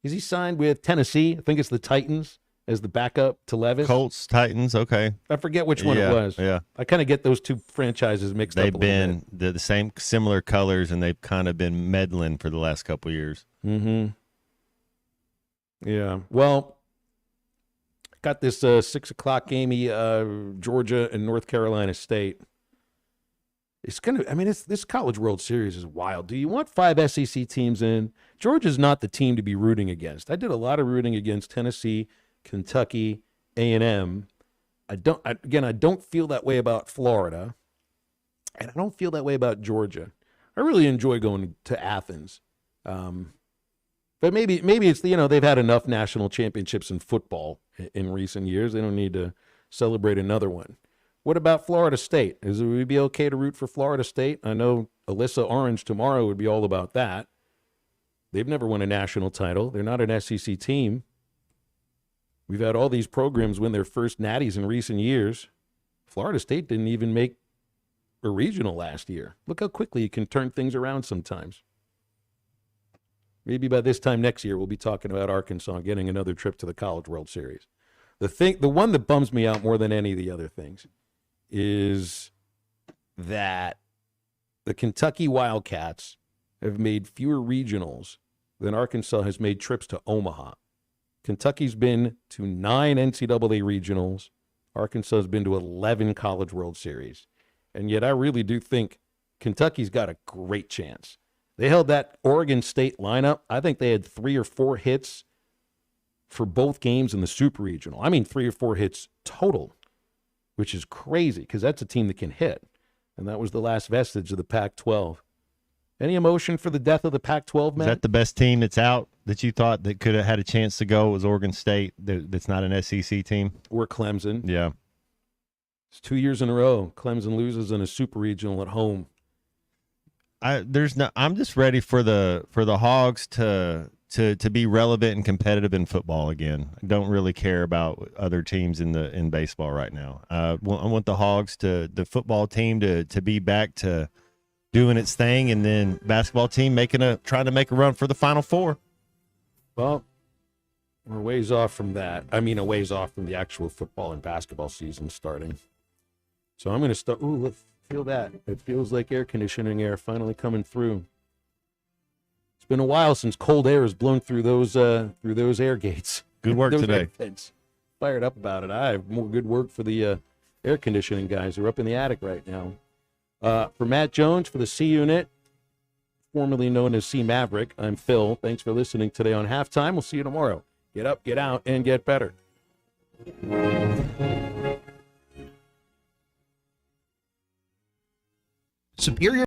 Is he signed with Tennessee? I think it's the Titans as the backup to Levis. Colts, Titans, okay. I forget which one it was. Yeah. I kind of get those two franchises mixed up. They've been the same, similar colors, and they've kind of been meddling for the last couple of years. Mm-hmm. Yeah. Well, got this 6 o'clock game, Georgia and North Carolina State. It's this College World Series is wild. Do you want 5 SEC teams in? Georgia's not the team to be rooting against. I did a lot of rooting against Tennessee, Kentucky, A&M. I don't feel that way about Florida, and I don't feel that way about Georgia. I really enjoy going to Athens. But maybe it's they've had enough national championships in football in recent years. They don't need to celebrate another one. What about Florida State? Would it be okay to root for Florida State? I know Alyssa Orange tomorrow would be all about that. They've never won a national title. They're not an SEC team. We've had all these programs win their first natties in recent years. Florida State didn't even make a regional last year. Look how quickly you can turn things around sometimes. Maybe by this time next year, we'll be talking about Arkansas getting another trip to the College World Series. The one that bums me out more than any of the other things is that the Kentucky Wildcats have made fewer regionals than Arkansas has made trips to Omaha. Kentucky's been to 9 NCAA regionals. Arkansas has been to 11 College World Series. And yet I really do think Kentucky's got a great chance. They held that Oregon State lineup. I think they had 3 or 4 hits for both games in the Super Regional. I mean 3 or 4 hits total, which is crazy because that's a team that can hit. And that was the last vestige of the Pac-12. Any emotion for the death of the Pac-12, man? Is that the best team that's out that you thought that could have had a chance to go was Oregon State? That's not an SEC team? Or Clemson. Yeah. It's 2 years in a row. Clemson loses in a Super Regional at home. I'm just ready for the Hogs to be relevant and competitive in football again. I don't really care about other teams in baseball right now. I want the Hogs the football team to be back to doing its thing, and then basketball team trying to make a run for the Final Four. Well, we're ways off from that. I mean, a ways off from the actual football and basketball season starting. So I'm going to start. Ooh, let's feel that. It feels like air conditioning air finally coming through. It's been a while since cold air has blown through those air gates. Good work today. Fired up about it. I have more good work for the air conditioning guys who are up in the attic right now. For Matt Jones, for the C Unit, formerly known as C Maverick, I'm Phil. Thanks for listening today on Halftime. We'll see you tomorrow. Get up, get out, and get better. Superior